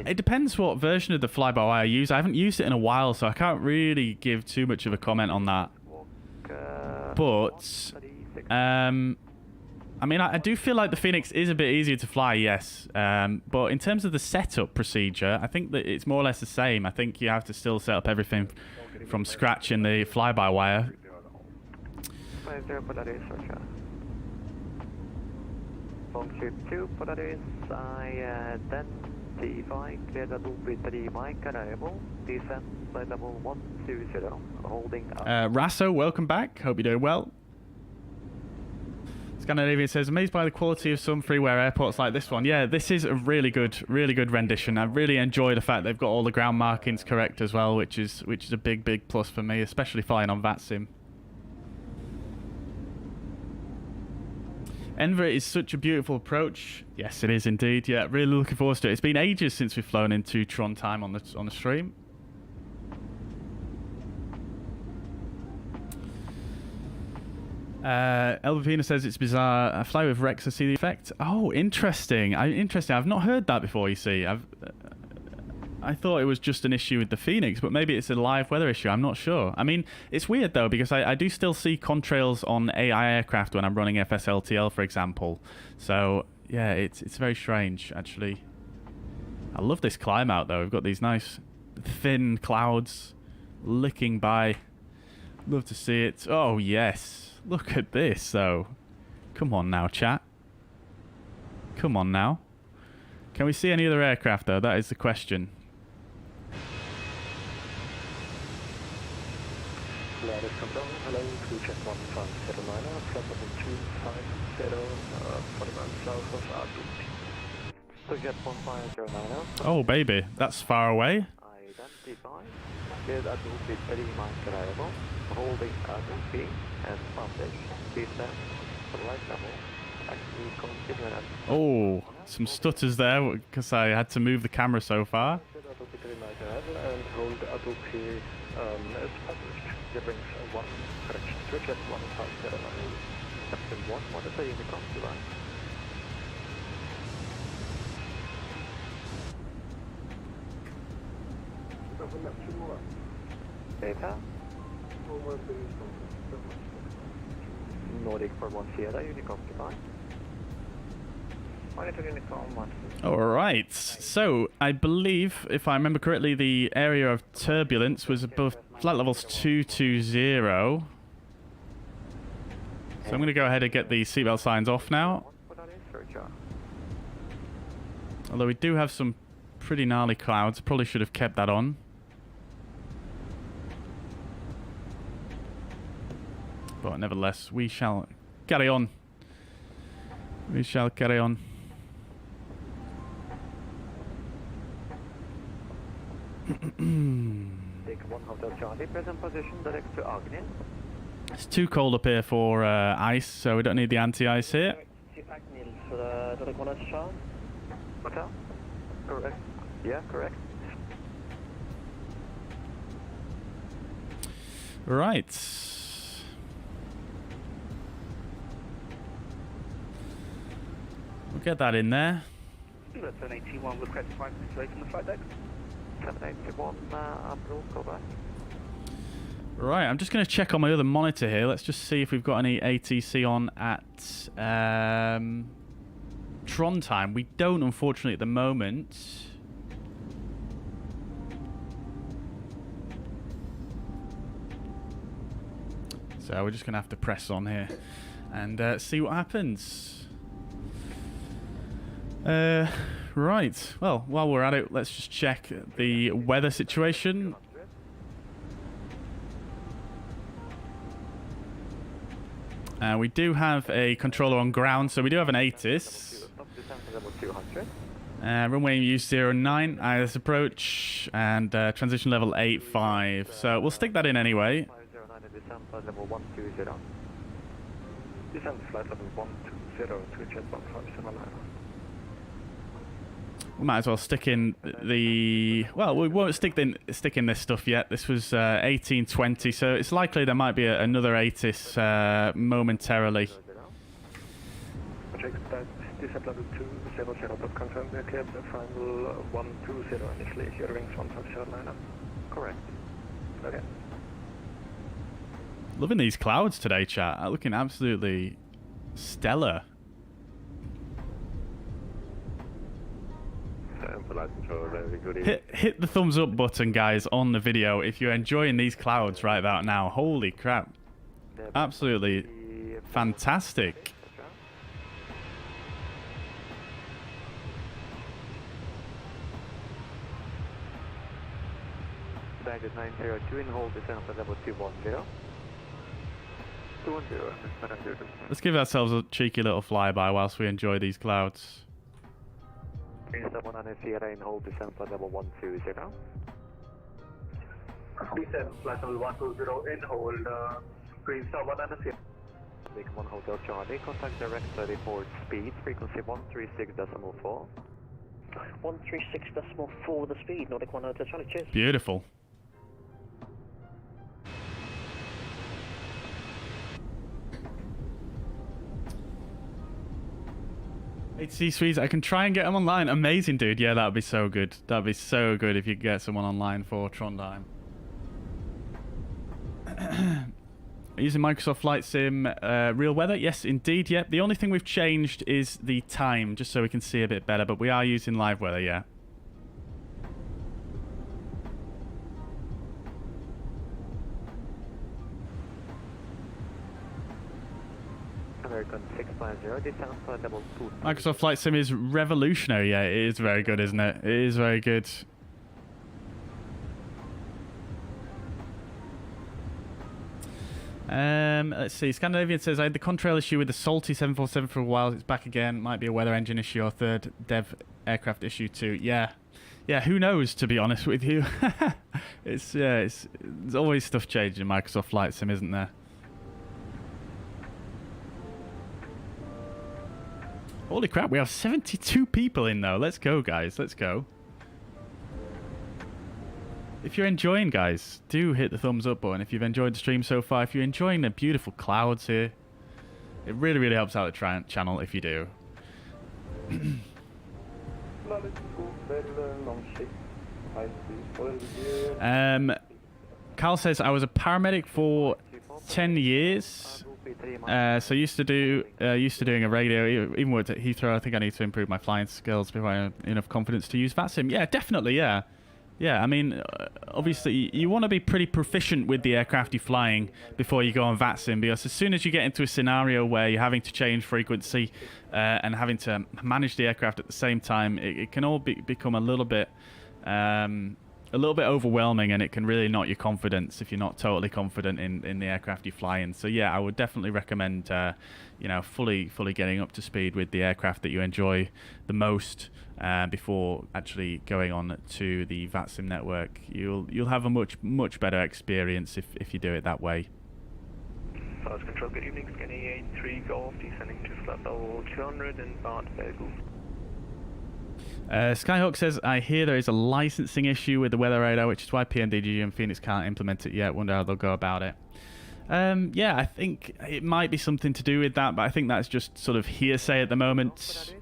It depends what version of the fly-by-wire you use. I haven't used it in a while, so I can't really give too much of a comment on that. But I mean, I do feel like the Fenix is a bit easier to fly, yes. But in terms of the setup procedure, I think that it's more or less the same. I think you have to still set up everything from scratch in the fly-by-wire. Rasso, welcome back. Hope you're doing well. Scandinavian says, amazed by the quality of some freeware airports like this one. Yeah, this is a really good rendition. I really enjoy the fact they've got all the ground markings correct as well, which is a big plus for me, especially flying on VATSIM. ENVA is such a beautiful approach. Yes, it is indeed. Yeah, really looking forward to it. It's been ages since we've flown into Trondheim on the stream. Elvina says it's bizarre. I fly with Rex to see the effect. Oh, interesting. Interesting. I've not heard that before, you see. I thought it was just an issue with the Fenix, but maybe it's a live weather issue. I'm not sure. I mean, it's weird, though, because I do still see contrails on AI aircraft when I'm running FSLTL, for example. So, yeah, it's very strange, actually. I love this climb out, though. We've got these nice thin clouds licking by. Love to see it. Oh, yes. Look at this, though. Come on now, chat. Come on now. Can we see any other aircraft, though? That is the question. Hello, crew check 1509, flight level 250, 40 miles south of Addon. Subject 1509. Oh, baby, that's far away. Identify. With Addon speed 30 miles per hour. Holding Addon speed and publish. Descent. Right level. Actually consider that. Oh, some stutters there because I had to move the camera so far. And hold Addon speed as published. That brings one correction. Switch at 1509. Captain 1, monitor Unicom device. Data. Nordic for 1 Sierra, Unicom device. Monitor Unicom 1. Alright, so I believe, if I remember correctly, the area of turbulence was above flight levels 220. So I'm going to go ahead and get the seatbelt signs off now. Although we do have some pretty gnarly clouds, probably should have kept that on. But nevertheless, we shall carry on. We shall carry on. Take 1 Hotel Charlie, present position, direct to Agni. It's too cold up here for ice, so we don't need the anti-ice here. Hotel? Correct. Yeah, correct. Right. We'll get that in there. 781 request 5 minutes away from the flight deck. 781, approval, go back. Right, I'm just going to check on my other monitor here. Let's just see if we've got any ATC on at Trondheim. We don't, unfortunately, at the moment. So we're just going to have to press on here and see what happens. Right. Well, while we're at it, let's just check the weather situation. We do have a controller on ground, so we do have an ATIS. Runway use 09, ILS approach, and transition level 85. So we'll stick that in anyway. Descent flight level 120 to jet 157. We might as well stick in the... Well, we won't stick in this stuff yet. This was 1820, so it's likely there might be another ATIS momentarily. Descent level 200, confirm we are cleared the final 120 initially, here wings 157. Correct. Okay. Loving these clouds today, chat. Looking absolutely stellar. Hit the thumbs up button, guys, on the video if you're enjoying these clouds right about now. Holy crap. Absolutely fantastic. Baggage 902 in hold, descent at level 210. 210. Let's give ourselves a cheeky little flyby whilst we enjoy these clouds. Green Star 100 Sierra in hold, descent at level 120. Descent flight level 120 in hold, Green Star 100 Sierra. Make 1 Hotel Charlie, contact direct 34 speed, frequency 136.4. 136.4 the speed, Nordic 1 Hotel Charlie, cheers. Beautiful. HC Swedes, I can try and get them online. Amazing, dude. Yeah, that would be so good. That would be so good if you could get someone online for Trondheim. Using Microsoft Flight Sim, real weather? Yes, indeed, yep. The only thing we've changed is the time, just so we can see a bit better, but we are using live weather, yeah. Microsoft Flight Sim is revolutionary, yeah, it is very good, isn't it? It is very good. Let's see, Scandinavian says, I had the contrail issue with the salty 747 for a while, it's back again, might be a weather engine issue or third dev aircraft issue too. Yeah, who knows, to be honest with you. There's always stuff changing in Microsoft Flight Sim, isn't there? Holy crap, we have 72 people in though. Let's go, guys. Let's go. If you're enjoying, guys, do hit the thumbs up button if you've enjoyed the stream so far. If you're enjoying the beautiful clouds here, it really, really helps out the channel if you do. Carl says, I was a paramedic for 10 years. So used to doing a radio, even worked at Heathrow. I think I need to improve my flying skills before I have enough confidence to use VATSIM. Yeah, definitely, yeah. Yeah, I mean, obviously, you want to be pretty proficient with the aircraft you're flying before you go on VATSIM, because as soon as you get into a scenario where you're having to change frequency and having to manage the aircraft at the same time, it can all become a little bit overwhelming, and it can really knock your confidence if you're not totally confident in the aircraft you're flying. So yeah, I would definitely recommend fully getting up to speed with the aircraft that you enjoy the most before actually going on to the VATSIM network. You'll have a much better experience if you do it that way. Flight Control, good evening, Scanny 83 Golf, descending to flight level 200 and bound vehicle. Skyhawk says, I hear there is a licensing issue with the weather radar, which is why PMDG and Fenix can't implement it yet. Wonder how they'll go about it. Yeah, I think it might be something to do with that, but I think that's just sort of hearsay at the moment.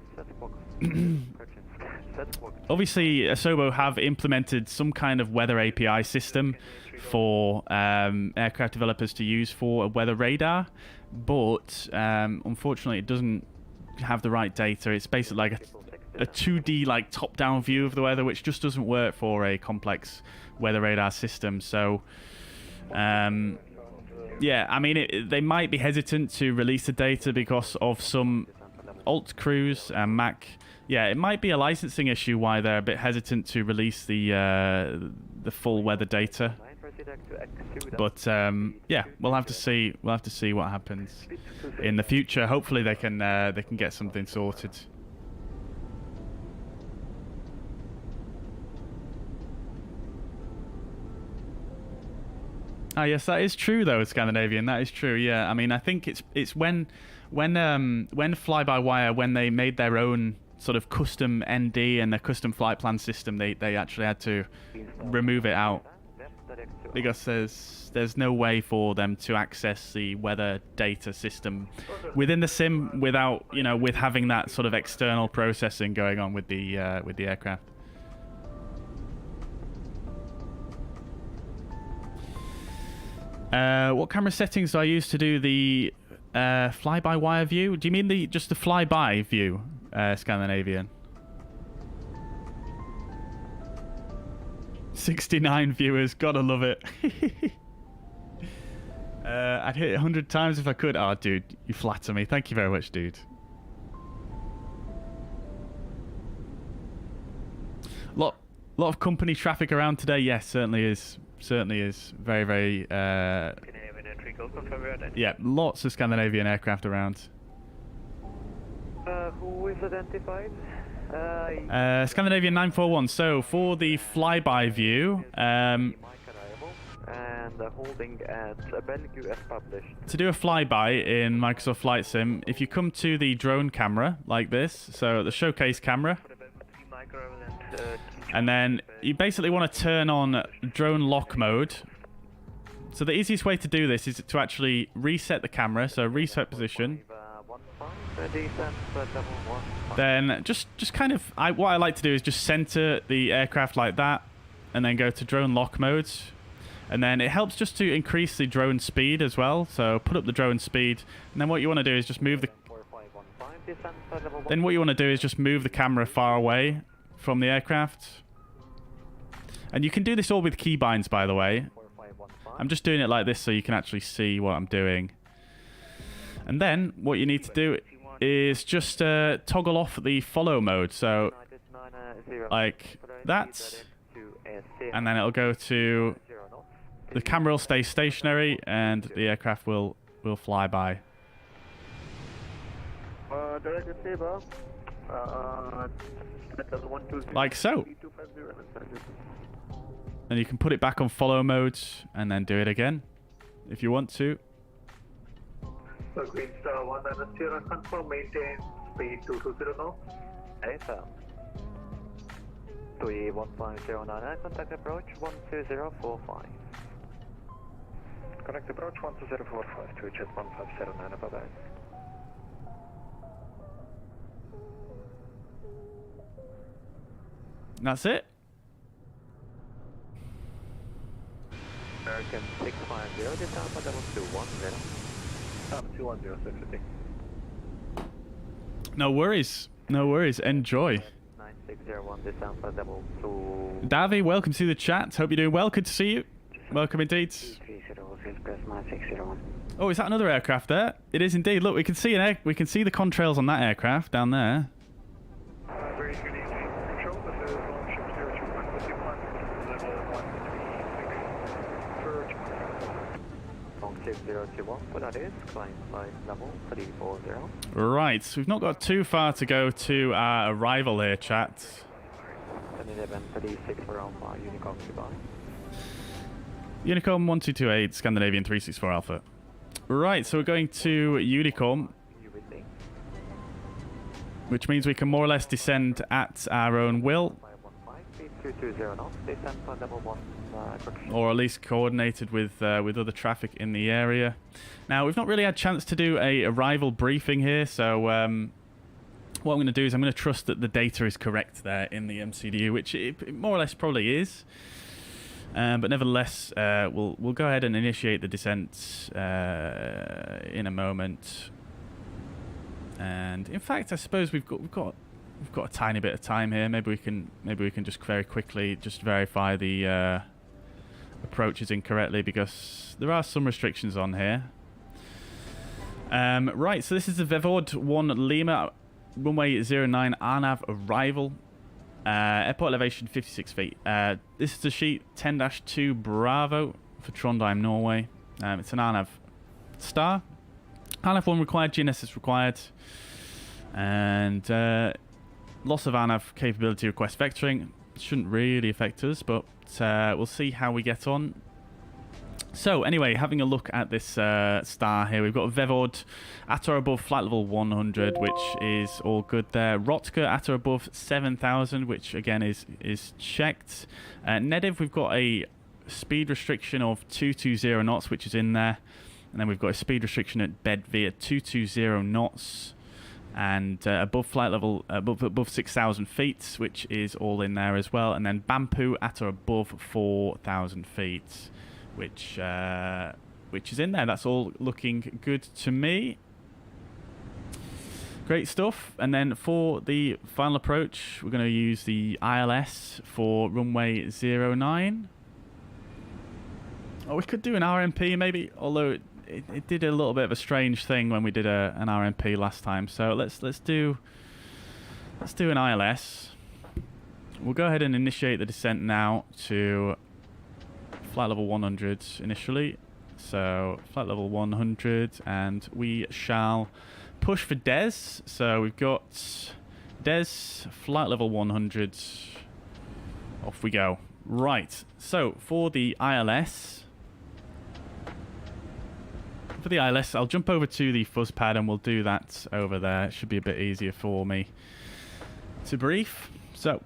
Obviously, Asobo have implemented some kind of weather API system for aircraft developers to use for a weather radar, but unfortunately it doesn't have the right data. It's basically like a 2D like top-down view of the weather, which just doesn't work for a complex weather radar system. So Yeah, I mean, they might be hesitant to release the data because of some alt crews and Mac. Yeah, it might be a licensing issue why they're a bit hesitant to release the full weather data. But yeah, we'll have to see. We'll have to see what happens in the future. Hopefully, they can get something sorted. Ah, yes, that is true though. Scandinavian, that is true. Yeah, I mean, I think it's when fly-by-wire, when they made their own sort of custom ND and their custom flight plan system, they actually had to remove it out because there's no way for them to access the weather data system within the sim without, you know, with having that sort of external processing going on with the aircraft. What camera settings do I use to do the fly-by-wire view? Do you mean just the fly-by view, Scandinavian? 69 viewers, gotta love it. I'd hit it 100 times if I could. Oh, dude, you flatter me. Thank you very much, dude. Lot of company traffic around today. Yes, certainly is. Certainly is. Very, very... yeah, lots of Scandinavian aircraft around. Who is identified? Scandinavian 941. So, for the flyby view... and holding at Belgium as published. To do a flyby in Microsoft Flight Sim, if you come to the drone camera, like this, so the showcase camera... and then you basically want to turn on drone lock mode. So the easiest way to do this is to actually reset the camera. So reset position. Then just kind of, what I like to do is just center the aircraft like that, and then go to drone lock mode. And then it helps just to increase the drone speed as well. So put up the drone speed, and then what you want to do is just move the. Then what you want to do is just move the camera far away from the aircraft. And you can do this all with keybinds, by the way. I'm just doing it like this so you can actually see what I'm doing. And then what you need to do is just toggle off the follow mode. So like that. And then it'll go to... the camera will stay stationary and the aircraft will fly by. Like so. And you can put it back on follow mode and then do it again if you want to. So Green Star 1 and Sierra confirm maintain speed 220 now. ASL. 31509, contact approach 12045. Connect approach 12045 to jet 1509 above that. That's it. American 650, this Alpha level 210. Alpha 210, 650. No worries. No worries. Enjoy. 9601, this Alpha level 2. Davy, welcome to the chat. Hope you're doing well. Good to see you. Welcome indeed. 306, Oh, is that another aircraft there? It is indeed. Look, we can see we can see the contrails on that aircraft down there. Very good evening. Control, this is Longship 021 with you on level 136. Longship 021, what that is, climb flight level 340. Right, so we've not got too far to go to our arrival here, chat. 1136 for Alpha, Unicom goodbye. Unicom 1228, Scandinavian 364 Alpha. Right, so we're going to Unicom, which means we can more or less descend at our own will, or at least coordinated with other traffic in the area. Now, we've not really had a chance to do a arrival briefing here, so what I'm going to do is I'm going to trust that the data is correct there in the MCDU, which it more or less probably is. But nevertheless, we'll go ahead and initiate the descent in a moment. And in fact, I suppose we've got a tiny bit of time here. Maybe we can just very quickly just verify the approaches incorrectly because there are some restrictions on here. Right, so this is the Vevord 1 Lima, runway 09 RNAV arrival. Airport elevation 56 feet. This is the sheet 10-2 Bravo for Trondheim, Norway. It's an RNAV star. RNAV 1 required, GNSS required. And loss of RNAV capability request vectoring. Shouldn't really affect us, but we'll see how we get on. So anyway, having a look at this star here, we've got Vevord at or above flight level 100, which is all good there. Rotker at or above 7,000, which again is checked. Nedev, we've got a speed restriction of 220 knots, which is in there. And then we've got a speed restriction at Bedvi at 220 knots. And above flight level, above 6,000 feet, which is all in there as well. And then Bampu at or above 4,000 feet. Which is in there. That's all looking good to me. Great stuff. And then for the final approach, we're going to use the ILS for runway 09. Oh, we could do an RMP maybe, although it did a little bit of a strange thing when we did an RMP last time. So let's do an ILS. We'll go ahead and initiate the descent now to flight level 100 initially. So flight level 100, and we shall push for Des. So we've got Des, flight level 100. Off we go. Right, so for the ILS, I'll jump over to the fuzz pad and we'll do that over there. It should be a bit easier for me to brief. So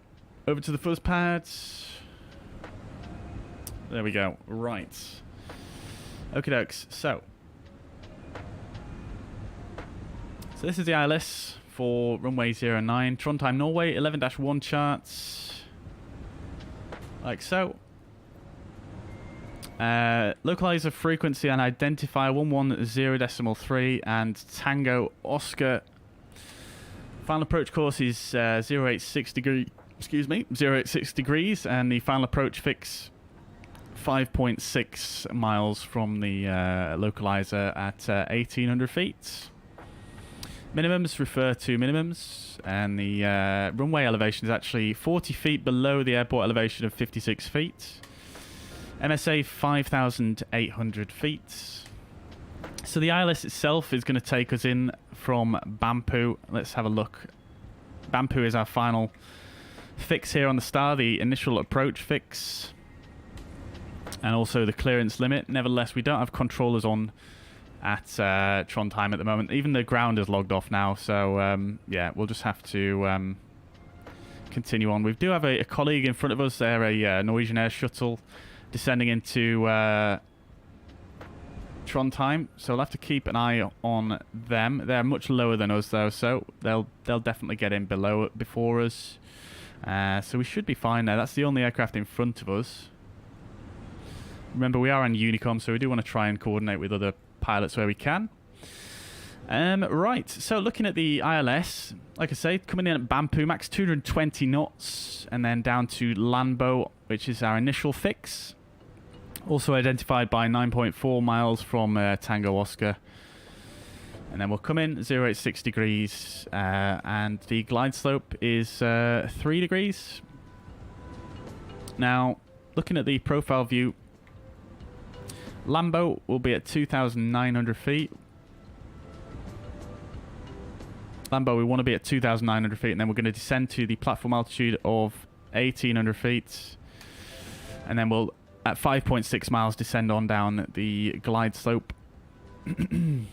over to the fuzz pad. There we go. Right. Okie dokes. So this is the ILS for runway 09, Trondheim, Norway, 11-1 charts. Like so. Localizer frequency and identifier 110.3 and Tango Oscar. Final approach course is 086 degree. Excuse me, 086 degrees, and the final approach fix 5.6 miles from the localizer at 1,800 feet. Minimums refer to minimums, and the runway elevation is actually 40 feet below the airport elevation of 56 feet. MSA 5,800 feet. So the ILS itself is going to take us in from Bampu. Let's have a look. Bampu is our final fix here on the star, the initial approach fix. And also the clearance limit. Nevertheless, we don't have controllers on at Trondheim at the moment. Even the ground is logged off now. So, yeah, we'll just have to continue on. We do have a colleague in front of us. They're a Norwegian Air Shuttle descending into Trondheim. So we'll have to keep an eye on them. They're much lower than us, though. So they'll definitely get in before us. So we should be fine there. That's the only aircraft in front of us. Remember, we are on Unicom, so we do want to try and coordinate with other pilots where we can. Right, so looking at the ILS, like I say, coming in at Bampu, max 220 knots, and then down to Landbo, which is our initial fix. Also identified by 9.4 miles from Tango Oscar. And then we'll come in 086 degrees, and the glide slope is 3 degrees. Now, looking at the profile view, Lambo will be at 2,900 feet. Lambo, we want to be at 2,900 feet, and then we're going to descend to the platform altitude of 1,800 feet. And then we'll, at 5.6 miles, descend on down the glide slope. The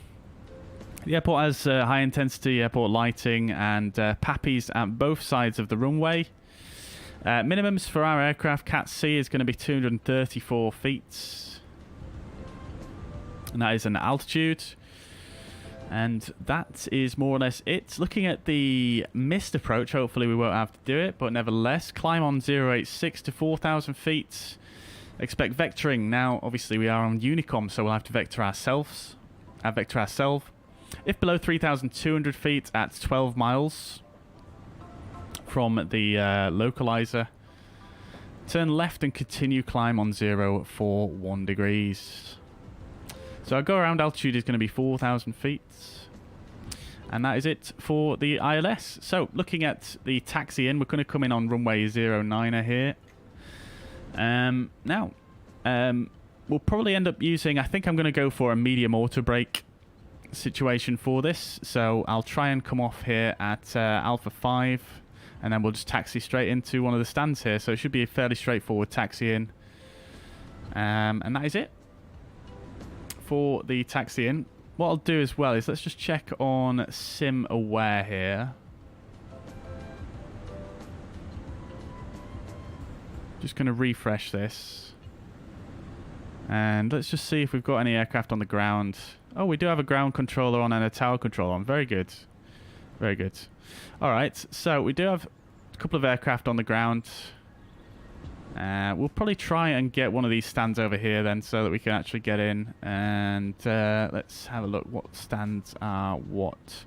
airport has high intensity airport lighting and PAPIs at both sides of the runway. Minimums for our aircraft, Cat C, is going to be 234 feet. And that is an altitude. And that is more or less it. Looking at the missed approach, hopefully we won't have to do it, but nevertheless, climb on 086 to 4,000 feet. Expect vectoring. Now, obviously, we are on Unicom, so we'll have to vector ourselves. If below 3,200 feet at 12 miles from the localizer, Turn left and continue climb on 041 degrees. So our go around altitude is going to be 4,000 feet. And that is it for the ILS. So looking at the taxi in, we're going to come in on runway 09er here. Now, we'll probably end up using, I think I'm going to go for a medium auto brake situation for this. So I'll try and come off here at Alpha 5. And then we'll just taxi straight into one of the stands here. So it should be a fairly straightforward taxi in. And that is it for the taxi in. What I'll do as well is let's just check on Sim Aware here. Just going to refresh this. And let's just see if we've got any aircraft on the ground. Oh, we do have a ground controller on and a tower controller on. Very good. Very good. Alright, so we do have a couple of aircraft on the ground. We'll probably try and get one of these stands over here then so that we can actually get in. And let's have a look what stands are what.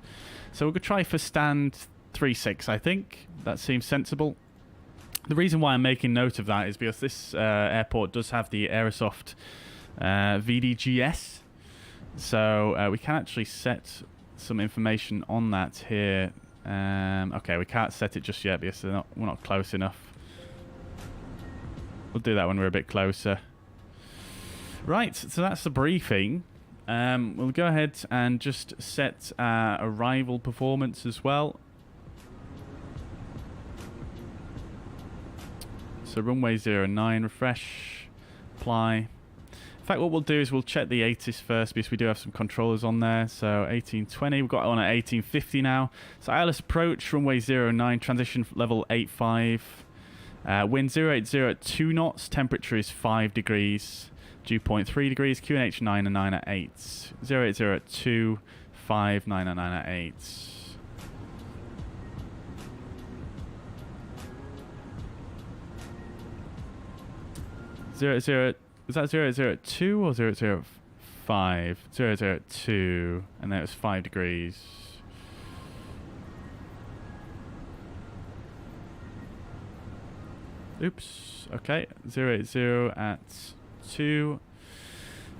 So we're going to try for stand 36, I think. That seems sensible. The reason why I'm making note of that is because this airport does have the Aerosoft VDGS. So we can actually set some information on that here. Okay, we can't set it just yet because we're not close enough. We'll do that when we're a bit closer. Right, so that's the briefing. We'll go ahead and just set our arrival performance as well. So runway 09, refresh, apply. In fact, what we'll do is we'll check the ATIS first because we do have some controllers on there. So 1820, we've got on at 1850 now. So ILS approach, runway 09, transition level 85. Wind 080 at 2 knots, temperature is 5 degrees, dew point 3 degrees, QNH 909 at 8. 080 at 2, 5, 909 at 8. Was that 002 or 005? 002, and then it was 5 degrees. Oops, okay, 080 at 2,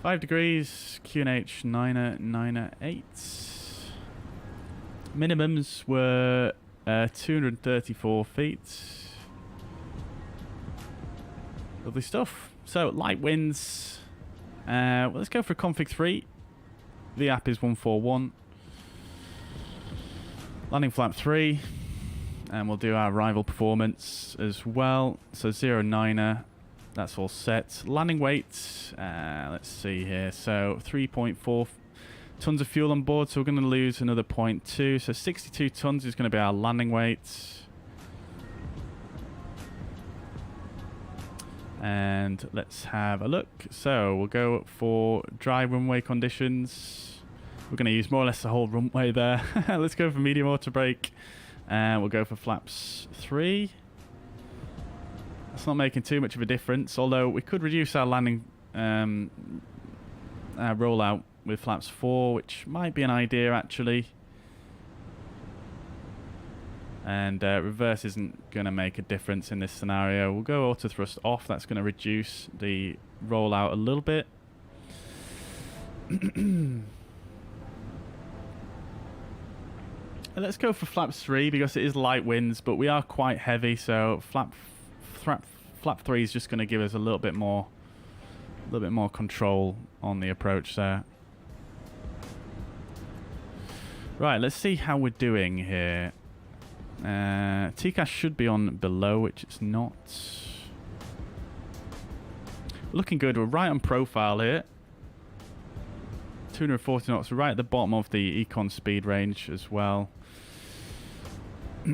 5 degrees, QNH 908. Minimums were 234 feet. Lovely stuff. So, light winds. Well, let's go for config 3. The app is 141. Landing flap 3. And we'll do our arrival performance as well. So 09er, that's all set. Landing weight, let's see here. So 3.4 tons of fuel on board. So we're going to lose another 0.2. So 62 tons is going to be our landing weight. And let's have a look. So we'll go for dry runway conditions. We're going to use more or less the whole runway there. Let's go for medium auto brake. And we'll go for flaps 3. That's not making too much of a difference, although we could reduce our landing rollout with flaps 4, which might be an idea actually. And reverse isn't going to make a difference in this scenario. We'll go auto thrust off. That's going to reduce the rollout a little bit. Let's go for flaps 3 because it is light winds, but we are quite heavy. So flap 3 is just going to give us a little bit more control on the approach there. Right, let's see how we're doing here. TCAS should be on below, which it's not. Looking good. We're right on profile here. 240 knots, right at the bottom of the econ speed range as well. We're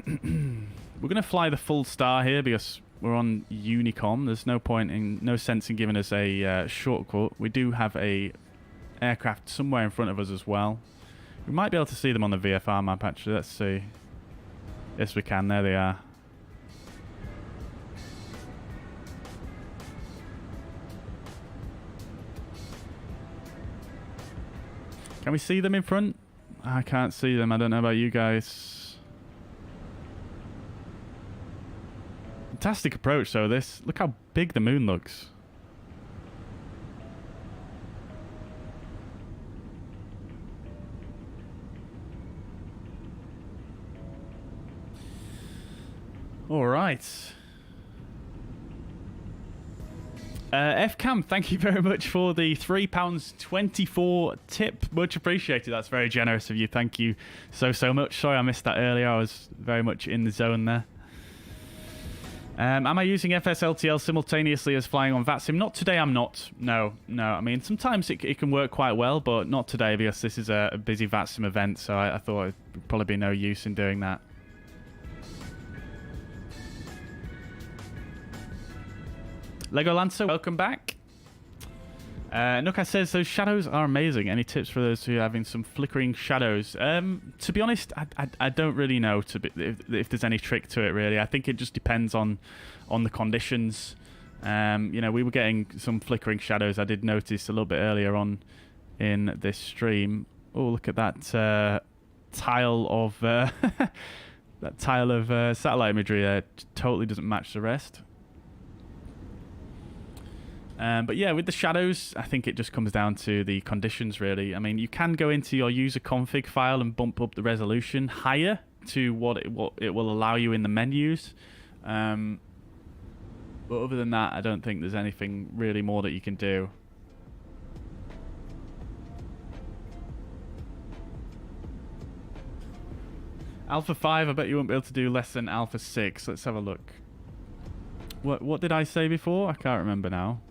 going to fly the full star here because we're on Unicom. There's no sense in giving us a shortcut. We do have a aircraft somewhere in front of us as well. We might be able to see them on the VFR map actually. Let's see. Yes, we can. There they are. Can we see them in front? I can't see them. I don't know about you guys. Fantastic approach, though, this. Look how big the moon looks. All right. FCAM, thank you very much for the £3.24 tip. Much appreciated. That's very generous of you. Thank you so much. Sorry I missed that earlier. I was very much in the zone there. Am I using FSLTL simultaneously as flying on VATSIM? Not today, I'm not. No. I mean, sometimes it can work quite well, but not today because this is a busy VATSIM event, so I thought it'd probably be no use in doing that. Lego Lancer, welcome back. Nuka says, those shadows are amazing. Any tips for those who are having some flickering shadows? To be honest, I don't really know if there's any trick to it, really. I think it just depends on the conditions. You know, we were getting some flickering shadows. I did notice a little bit earlier on in this stream. Oh, look at that tile of that tile of satellite imagery there. Totally doesn't match the rest. But yeah, with the shadows, I think it just comes down to the conditions, really. I mean, you can go into your user config file and bump up the resolution higher to what it will allow you in the menus. But other than that, I don't think there's anything really more that you can do. Alpha 5, I bet you won't be able to do less than Alpha 6. Let's have a look. What did I say before? I can't remember now.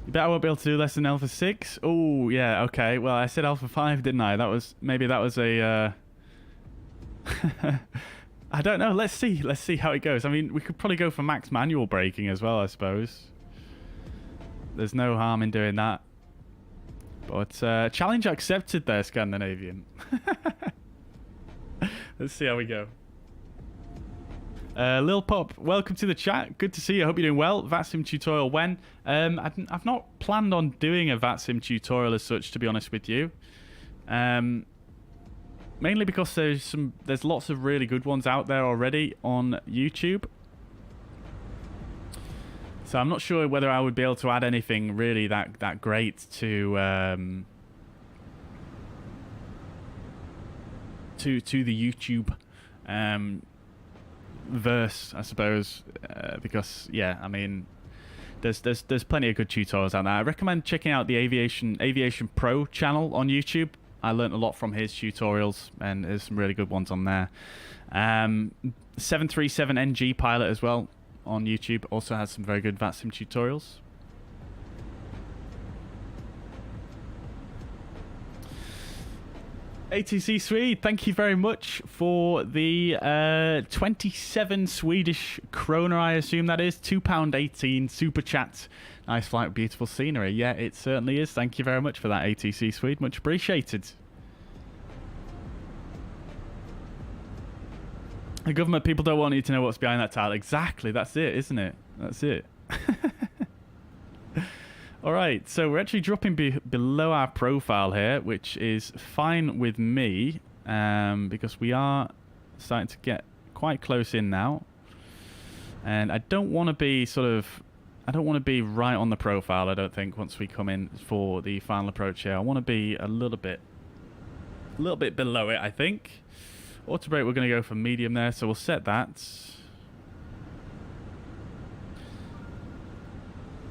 You bet I won't be able to do less than Alpha 6? Oh, yeah, okay. Well, I said Alpha 5, didn't I? Maybe that was a... I don't know. Let's see how it goes. I mean, we could probably go for max manual braking as well, I suppose. There's no harm in doing that. But challenge accepted there, Scandinavian. Let's see how we go. Lil Pop, welcome to the chat. Good to see you. I hope you're doing well. VATSIM tutorial when? I've not planned on doing a VATSIM tutorial as such, to be honest with you. Mainly because there's lots of really good ones out there already on YouTube. So I'm not sure whether I would be able to add anything really that great to the YouTube verse, I suppose, because yeah, I mean, there's plenty of good tutorials out there. I recommend checking out the Aviation Pro channel on YouTube. I learned a lot from his tutorials, and there's some really good ones on there. 737NG Pilot as well on YouTube also has some very good VATSIM tutorials. ATC Swede, thank you very much for the 27 Swedish kroner, I assume that is. £2.18 super chat. Nice flight with beautiful scenery. Yeah, it certainly is. Thank you very much for that, ATC Swede. Much appreciated. The government people don't want you to know what's behind that tile. Exactly, that's it, isn't it? That's it. Alright, so we're actually dropping below our profile here, which is fine with me, because we are starting to get quite close in now. And I don't want to be I don't want to be right on the profile, I don't think, once we come in for the final approach here. I want to be a little bit below it, I think. Auto brake, we're going to go for medium there, so we'll set that.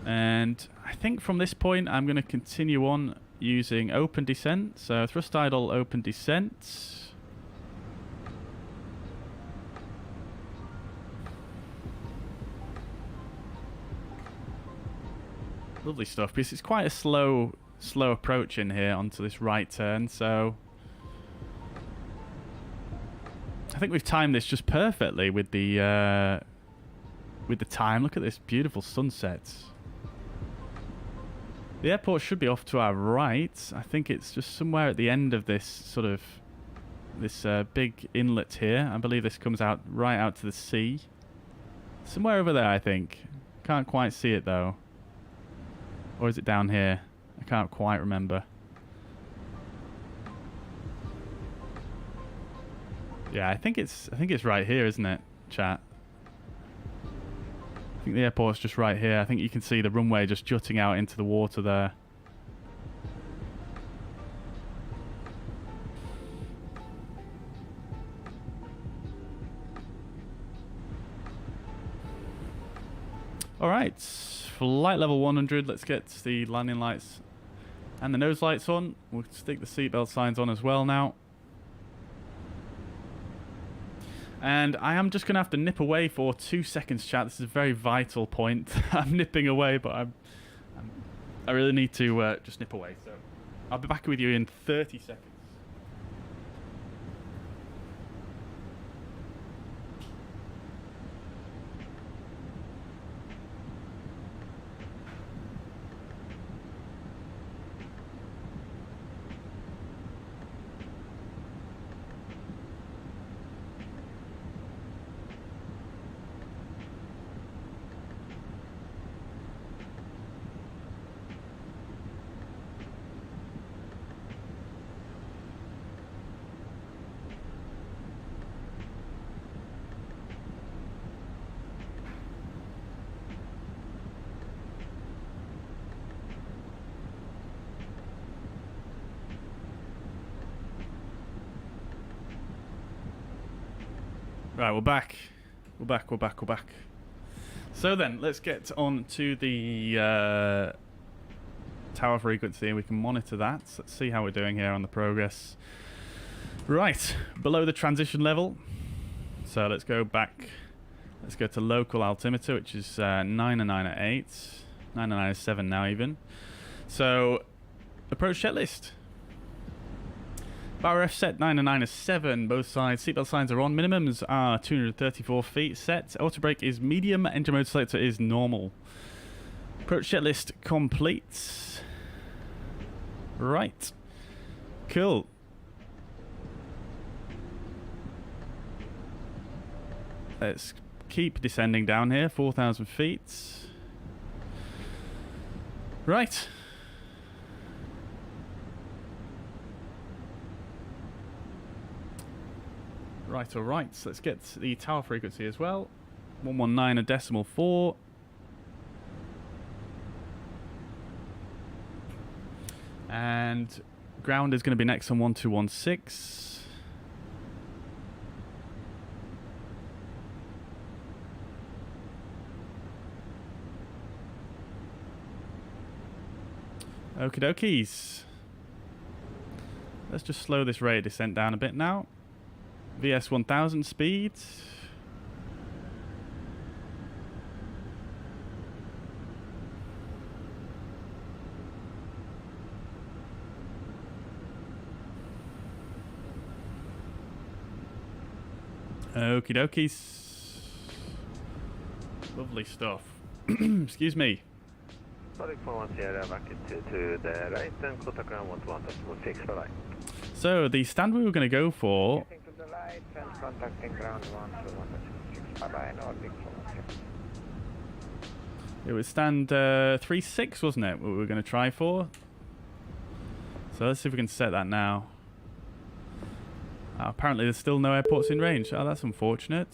And I think from this point, I'm going to continue on using open descent. So thrust idle, open descent. Lovely stuff, because it's quite a slow approach in here onto this right turn, so I think we've timed this just perfectly with the time. Look at this beautiful sunset. The airport should be off to our right. I think it's just somewhere at the end of this this big inlet here. I believe this comes out right out to the sea. Somewhere over there, I think. Can't quite see it though. Or is it down here? I I can't quite remember. Yeah, I think it's right here, isn't it, chat? I think the airport's just right here. I think you can see the runway just jutting out into the water there. Alright, flight level 100. Let's get the landing lights and the nose lights on. We'll stick the seatbelt signs on as well now. And I am just going to have to nip away for 2 seconds, chat. This is a very vital point. I'm nipping away, but I really need to just nip away. So I'll be back with you in 30 seconds. Right, we're back. We're back. So then, let's get on to the tower frequency, and we can monitor that. So let's see how we're doing here on the progress. Right, below the transition level. So let's go back. Let's go to local altimeter, which is 909 at 8. 909 at 7 now even. So, approach checklist. Power F set 909 is 7, both sides. Seatbelt signs are on. Minimums are 234 feet set. Auto brake is medium. Engine mode selector is normal. Approach checklist complete. Right. Cool. Let's keep descending down here. 4,000 feet. Right. Right, alright, so let's get the tower frequency as well. 119.4. And ground is going to be next on 1216. Okie dokies. Let's just slow this rate of descent down a bit now. VS 1000 speed. Okie dokies. Lovely stuff. Excuse me. So the stand we were going to go for. It was stand 3-6, wasn't it? What we were going to try for. So let's see if we can set that now. Apparently there's still no airports in range. Oh, that's unfortunate.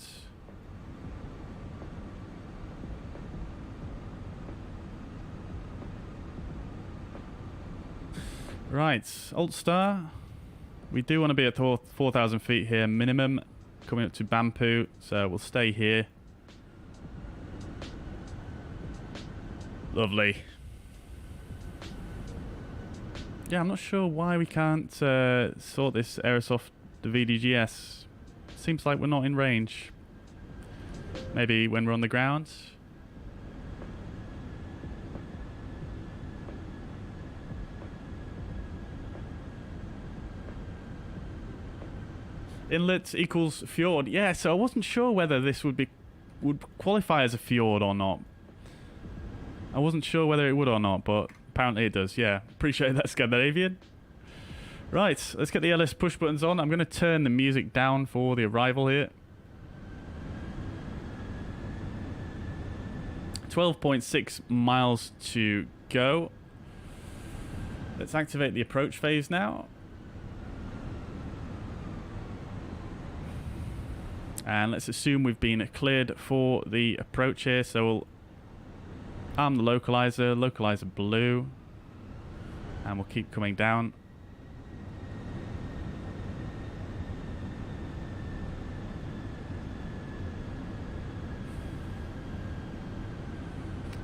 Right, Alt Star. We do want to be at 4,000 feet here minimum, coming up to Bampu, so we'll stay here. Lovely. Yeah, I'm not sure why we can't sort this Aerosoft, the VDGS. Seems like we're not in range. Maybe when we're on the ground. Inlet equals fjord. Yeah, so I wasn't sure whether this would qualify as a fjord or not. I wasn't sure whether it would or not, but apparently it does. Yeah, appreciate that, Scandinavian. Right, let's get the LS push buttons on. I'm going to turn the music down for the arrival here. 12.6 miles to go. Let's activate the approach phase now. And let's assume we've been cleared for the approach here. So we'll arm the localizer blue. And we'll keep coming down.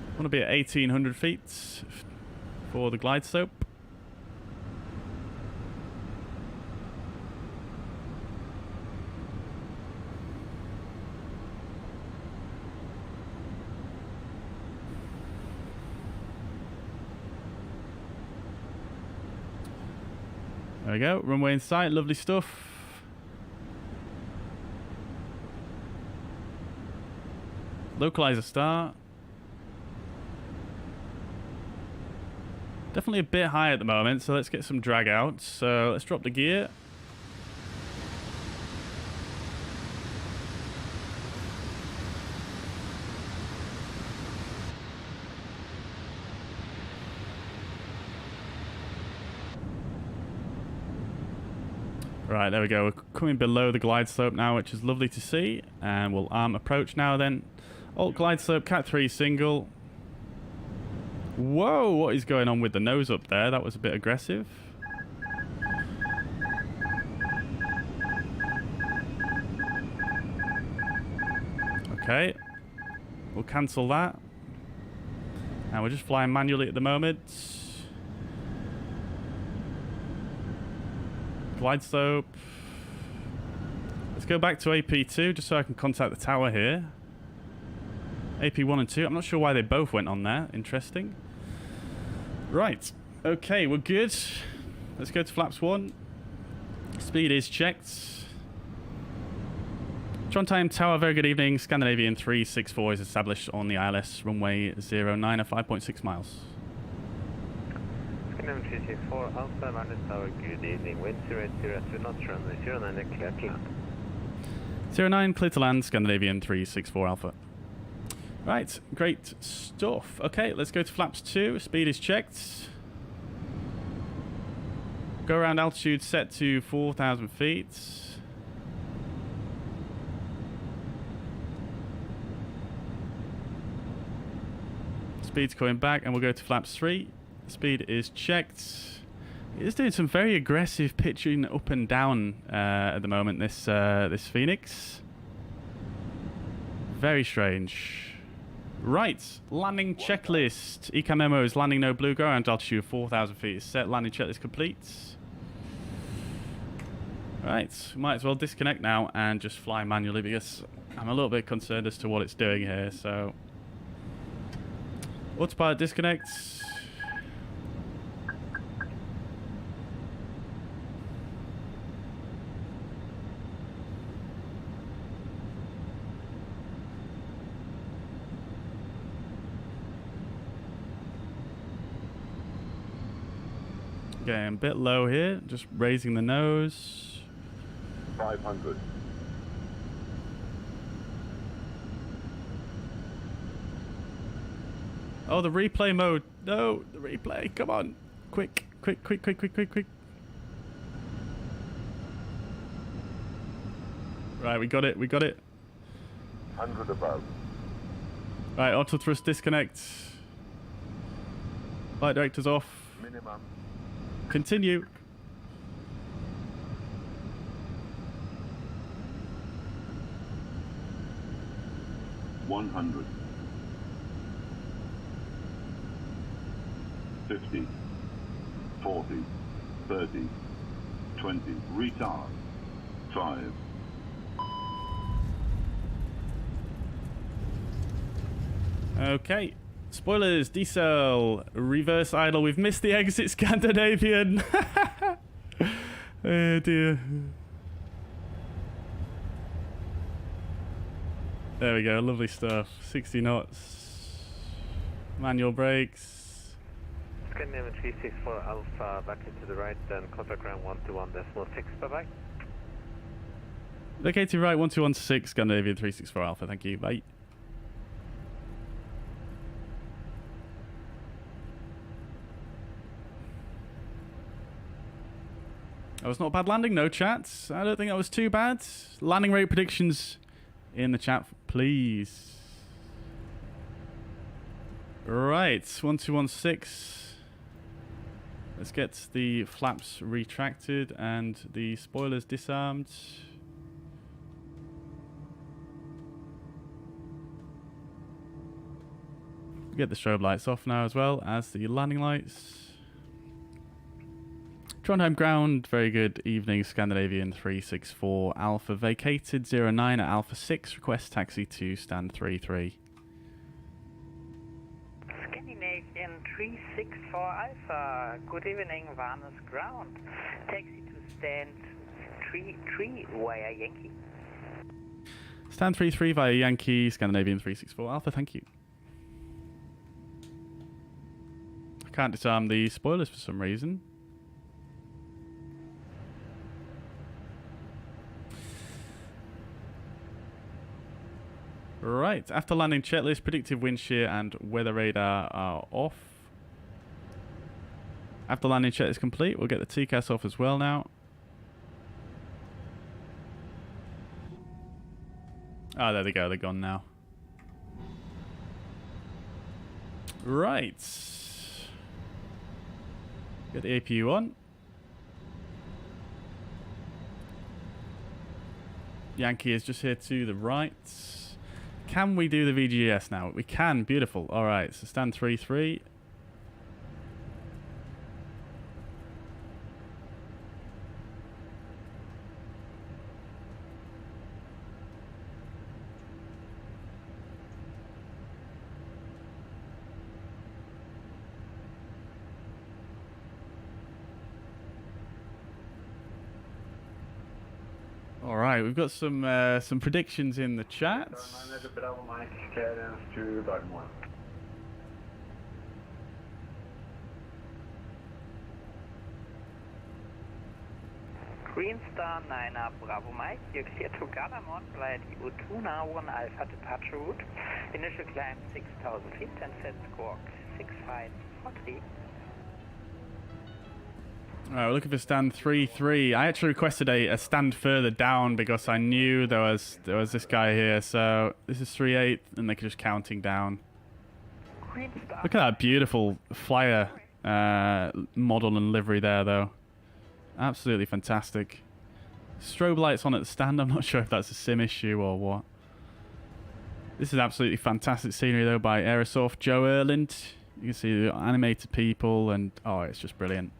I want to be at 1800 feet for the glide slope. There we go, runway in sight, lovely stuff. Localizer start. Definitely a bit high at the moment, so let's get some drag out. So let's drop the gear. Right, there we go. We're coming below the glide slope now, which is lovely to see. And we'll arm approach now then. Alt glide slope, Cat 3 single. Whoa, what is going on with the nose up there? That was a bit aggressive. Okay. We'll cancel that. And we're just flying manually at the moment. Glide slope. Let's go back to AP2 just so I can contact the tower here. AP1 and 2. I'm not sure why they both went on there. Interesting. Right. Okay, we're good. Let's go to flaps 1. Speed is checked. Trondheim Tower, very good evening. Scandinavian 364 is established on the ILS runway 09 at 5.6 miles. Scandinavian 364, Alpha, Manus Tower, good evening. Wind 0802 knots, runway 09, clear to land. 09, clear to land, Scandinavian 364 Alpha. Right, great stuff. Okay, let's go to flaps 2. Speed is checked. Go around altitude set to 4,000 feet. Speed's coming back, and we'll go to flaps 3. Speed is checked. It is doing some very aggressive pitching up and down at the moment, this Fenix. Very strange. Right, landing checklist. ECA memo is landing no blue, go around altitude 4,000 feet is set. Landing checklist complete. Right, might as well disconnect now and just fly manually because I'm a little bit concerned as to what it's doing here. So, autopilot disconnect. Okay, I'm a bit low here, just raising the nose. 500. Oh, the replay mode. No, the replay. Come on. Quick, quick, quick, quick, quick, quick, quick. Right, we got it, we got it. 100 above. Right, auto thrust disconnect. Flight director's off. Minimum. Continue. $100. 50. 40. 30. 20. Retard. 5. Okay. Spoilers, diesel, reverse idle. We've missed the exit, Scandinavian. Oh dear. There we go, lovely stuff. 60 knots. Manual brakes. Scandinavian 364 Alpha, back into the right, then contact ground 121.6, bye-bye. Located right, 1216, Scandinavian 364 Alpha, thank you, bye. That was not a bad landing, no chats. I don't think that was too bad. Landing rate predictions in the chat, please. Right, 1216. Let's get the flaps retracted and the spoilers disarmed. Get the strobe lights off now as well as the landing lights. Trondheim ground, very good evening, Scandinavian 364 Alpha vacated 09 at Alpha 6, request taxi to stand 33. Scandinavian 364 Alpha, good evening, Varnus ground, taxi to stand 33 via Yankee. Stand 33 via Yankee, Scandinavian 364 Alpha, thank you. I can't disarm the spoilers for some reason. Right, after landing checklist, predictive wind shear and weather radar are off. After landing checklist complete, we'll get the TCAS off as well now. Oh, there they go, they're gone now. Right. Get the APU on. Yankee is just here to the right. Can we do the VGS now? We can. Beautiful. All right. So stand 3-3. All right, we've got some predictions in the chat. Green Star 9 up Bravo Mike, you're clear to Gardermoen, flight EU2 now 1 Alpha departure route. Initial climb 6,000 feet and set squawk 6543. Alright, we're looking for stand 3-3. I actually requested a stand further down because I knew there was this guy here. So this is 3-8 and they're just counting down. Look at that beautiful flyer model and livery there though. Absolutely fantastic. Strobe lights on at the stand. I'm not sure if that's a sim issue or what. This is absolutely fantastic scenery though by Aerosoft. Joe Erland. You can see the animated people and oh, it's just brilliant.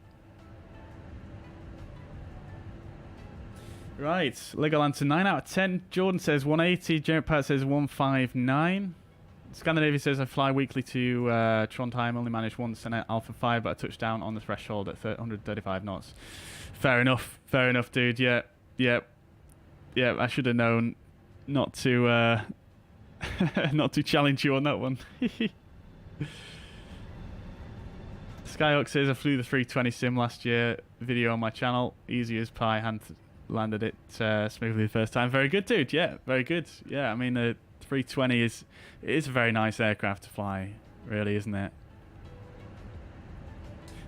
Right, Legoland to 9 out of 10. Jordan says 180. Jared Pat says 159. Scandinavia says I fly weekly to Trondheim. Only managed once at Alpha 5, but I touched down on the threshold at 135 knots. Fair enough, dude. Yeah. I should have known not to not to challenge you on that one. Skyhawk says I flew the 320 sim last year. Video on my channel. Easy as pie. Hand landed it smoothly the first time. Very good, dude. Yeah, very good. Yeah, I mean the 320 is a very nice aircraft to fly, really, isn't it?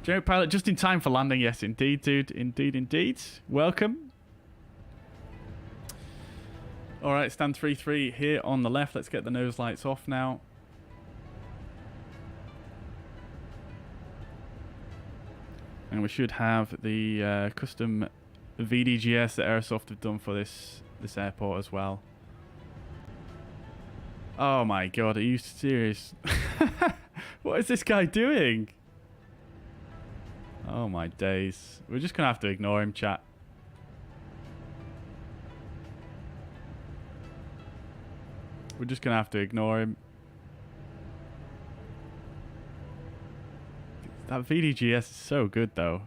General pilot, just in time for landing. Yes, indeed, dude. Indeed. Welcome. All right, stand 3-3 here on the left. Let's get the nose lights off now. And we should have the custom VDGS that Aerosoft have done for this airport as well. Oh my god, are you serious? What is this guy doing? Oh my days. We're just gonna have to ignore him, chat. We're just gonna have to ignore him. That VDGS is so good though.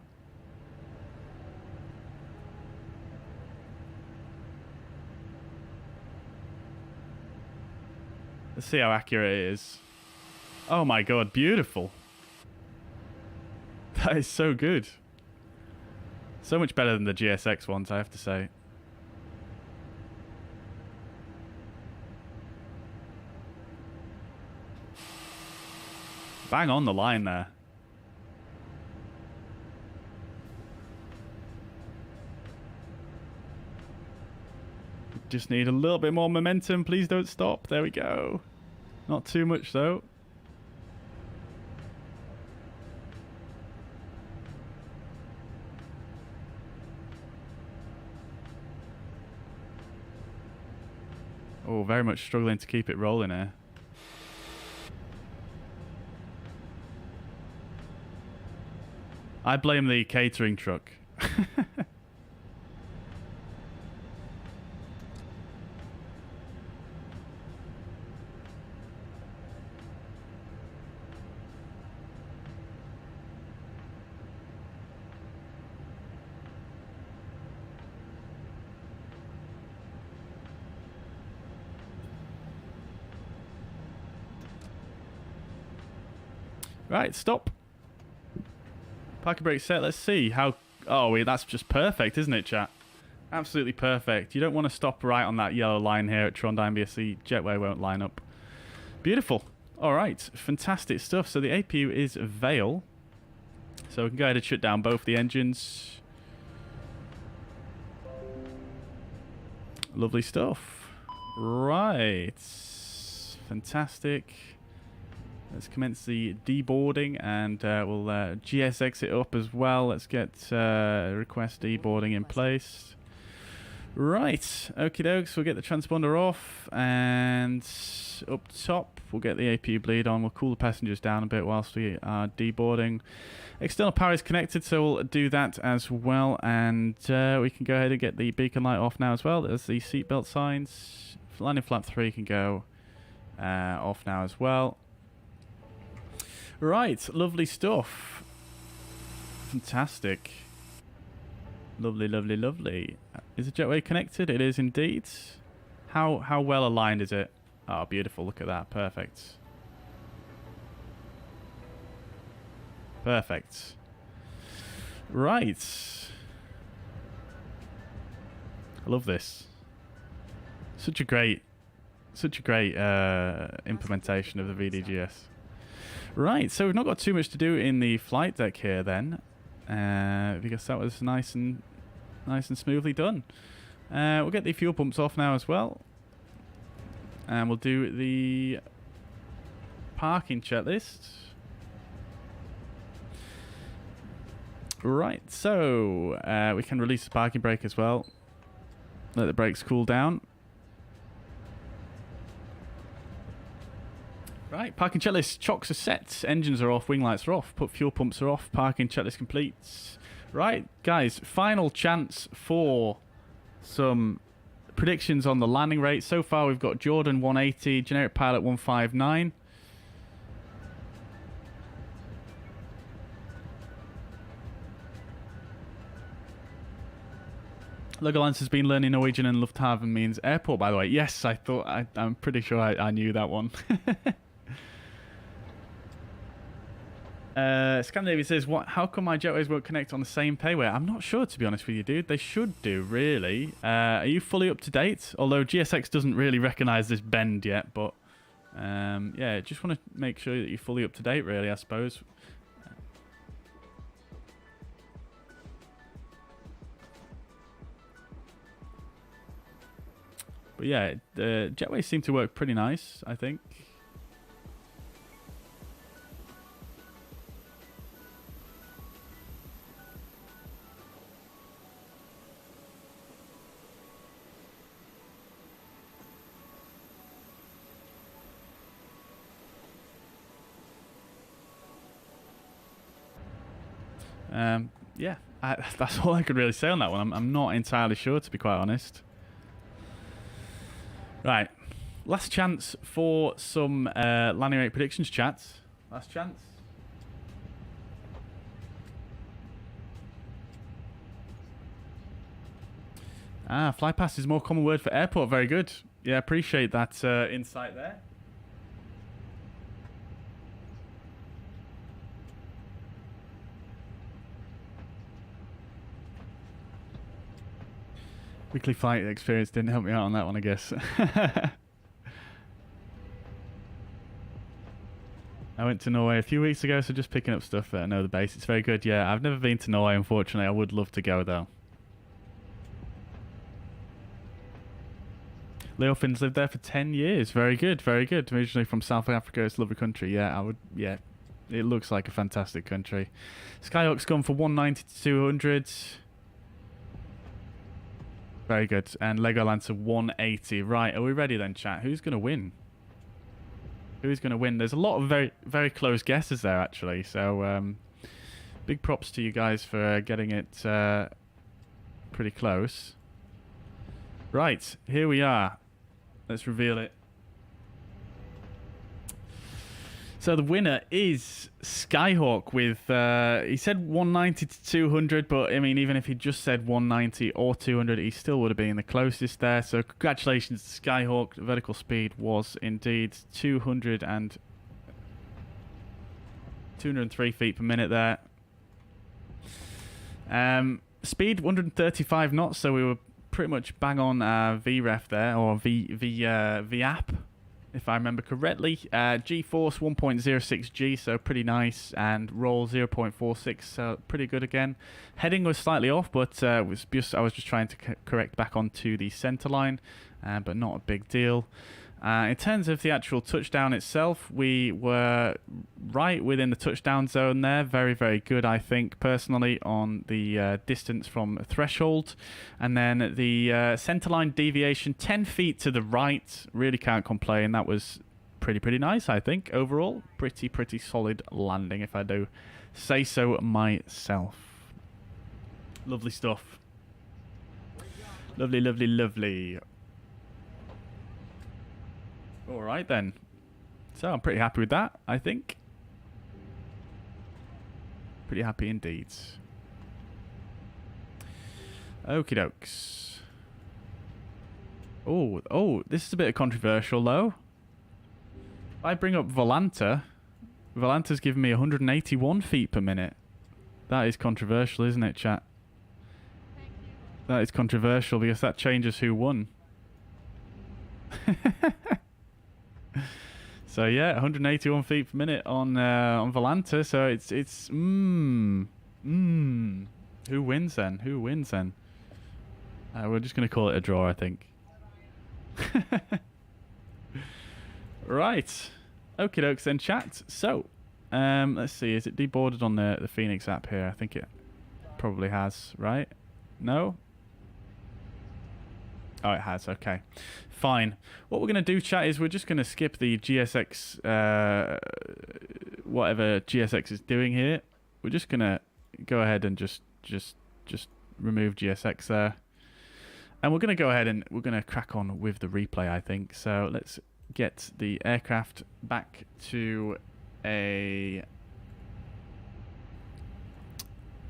Let's see how accurate it is. Oh my god, beautiful. That is so good. So much better than the GSX ones, I have to say. Bang on the line there. Just need a little bit more momentum. Please don't stop. There we go. Not too much though. Oh, very much struggling to keep it rolling here. I blame the catering truck. Right, stop. Parking brake set. Let's see how... Oh, wait, that's just perfect, isn't it, chat? Absolutely perfect. You don't want to stop right on that yellow line here at Trondheim BSC. Jetway won't line up. Beautiful. All right, fantastic stuff. So the APU is Vale. So we can go ahead and shut down both the engines. Lovely stuff. Right. Fantastic. Let's commence the deboarding, and we'll GS exit up as well. Let's get request deboarding in place. Right, okie dokes, we'll get the transponder off, and up top, we'll get the APU bleed on. We'll cool the passengers down a bit whilst we are deboarding. External power is connected, so we'll do that as well, and we can go ahead and get the beacon light off now as well. There's the seatbelt signs. Landing flap 3 can go off now as well. Right, lovely stuff. Fantastic. Lovely, lovely, lovely. Is the jetway connected? It is indeed. How well aligned is it? Oh, beautiful. Look at that. Perfect. Perfect. Right. I love this. Such a great implementation of the VDGS. Right, so we've not got too much to do in the flight deck here then, because that was nice and smoothly done. We'll get the fuel pumps off now as well, and we'll do the parking checklist. Right, so we can release the parking brake as well. Let the brakes cool down. Right, parking checklist. Chocks are set. Engines are off. Wing lights are off. Put fuel pumps are off. Parking checklist complete. Right, guys. Final chance for some predictions on the landing rate. So far, we've got Jordan 180, generic pilot 159. Lugolance has been learning Norwegian, and Lufthansa means airport, by the way. Yes, I'm pretty sure I knew that one. Scandinavian says, how come my jetways won't connect on the same payway? I'm not sure, to be honest with you, dude. They should do, really. Are you fully up to date? Although GSX doesn't really recognize this bend yet, but yeah, just want to make sure that you're fully up to date, really, I suppose. But yeah, the jetways seem to work pretty nice, I think. Yeah, that's all I could really say on that one. I'm not entirely sure, to be quite honest. Right, last chance for some landing rate predictions, chat. Last chance. Fly past is a more common word for airport. Very good. Yeah, appreciate that insight there. Weekly flight experience didn't help me out on that one, I guess. I went to Norway a few weeks ago, so just picking up stuff that I know the base. It's very good, yeah. I've never been to Norway, unfortunately. I would love to go, though. Leo Finn's lived there for 10 years. Very good, very good. Originally from South Africa, it's a lovely country. Yeah, I would. Yeah, it looks like a fantastic country. Skyhawk's gone for 190 to 200. Very good. And Legoland to 180. Right, are we ready then, chat? Who's going to win? Who's going to win? There's a lot of very, very close guesses there, actually. So, big props to you guys for getting it pretty close. Right, here we are. Let's reveal it. So the winner is Skyhawk with, he said 190 to 200, but I mean, even if he just said 190 or 200, he still would have been the closest there. So congratulations to Skyhawk. The vertical speed was indeed 203 feet per minute there. Speed 135 knots, so we were pretty much bang on VREF there, or VAP, if I remember correctly. G-force 1.06 G, so pretty nice, and roll 0.46, so pretty good again. Heading was slightly off, but I was just trying to correct back onto the center line, but not a big deal. In terms of the actual touchdown itself, we were right within the touchdown zone there. Very, very good, I think, personally, on the distance from threshold. And then the centerline deviation, 10 feet to the right. Really can't complain. That was pretty nice, I think, overall. Pretty solid landing, if I do say so myself. Lovely stuff. Lovely. All right, then. So I'm pretty happy with that, I think. Pretty happy indeed. Okie dokes. Oh, this is a bit controversial, though. If I bring up Volanta, Volanta's giving me 181 feet per minute. That is controversial, isn't it, chat? That is controversial because that changes who won. So yeah, 181 feet per minute on Volanta. So it's Who wins then? Who wins then? We're just gonna call it a draw, I think. Right. Okie dokes then, chat. So let's see. Is it deboarded on the Fenix app here? I think it probably has. Right? No. Oh, it has. Okay. Fine. What we're going to do, chat, is we're just going to skip the GSX, whatever GSX is doing here. We're just going to go ahead and just remove GSX there. And we're going to go ahead and we're going to crack on with the replay, I think. So let's get the aircraft back to a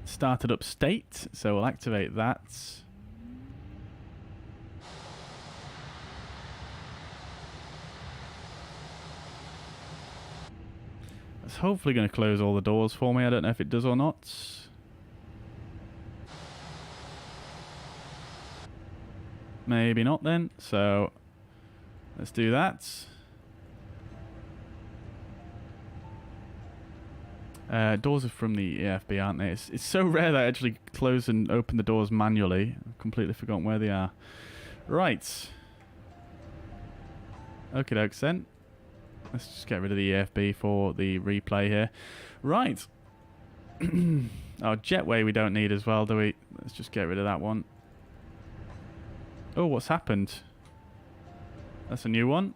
started up state. So we'll activate that. It's hopefully going to close all the doors for me. I don't know if it does or not. Maybe not then. So let's do that. Doors are from the EFB, aren't they? It's so rare that I actually close and open the doors manually. I've completely forgotten where they are. Right. Okie dokes then. Let's just get rid of the EFB for the replay here. Right. Oh, jetway we don't need as well, do we? Let's just get rid of that one. Oh, what's happened? That's a new one.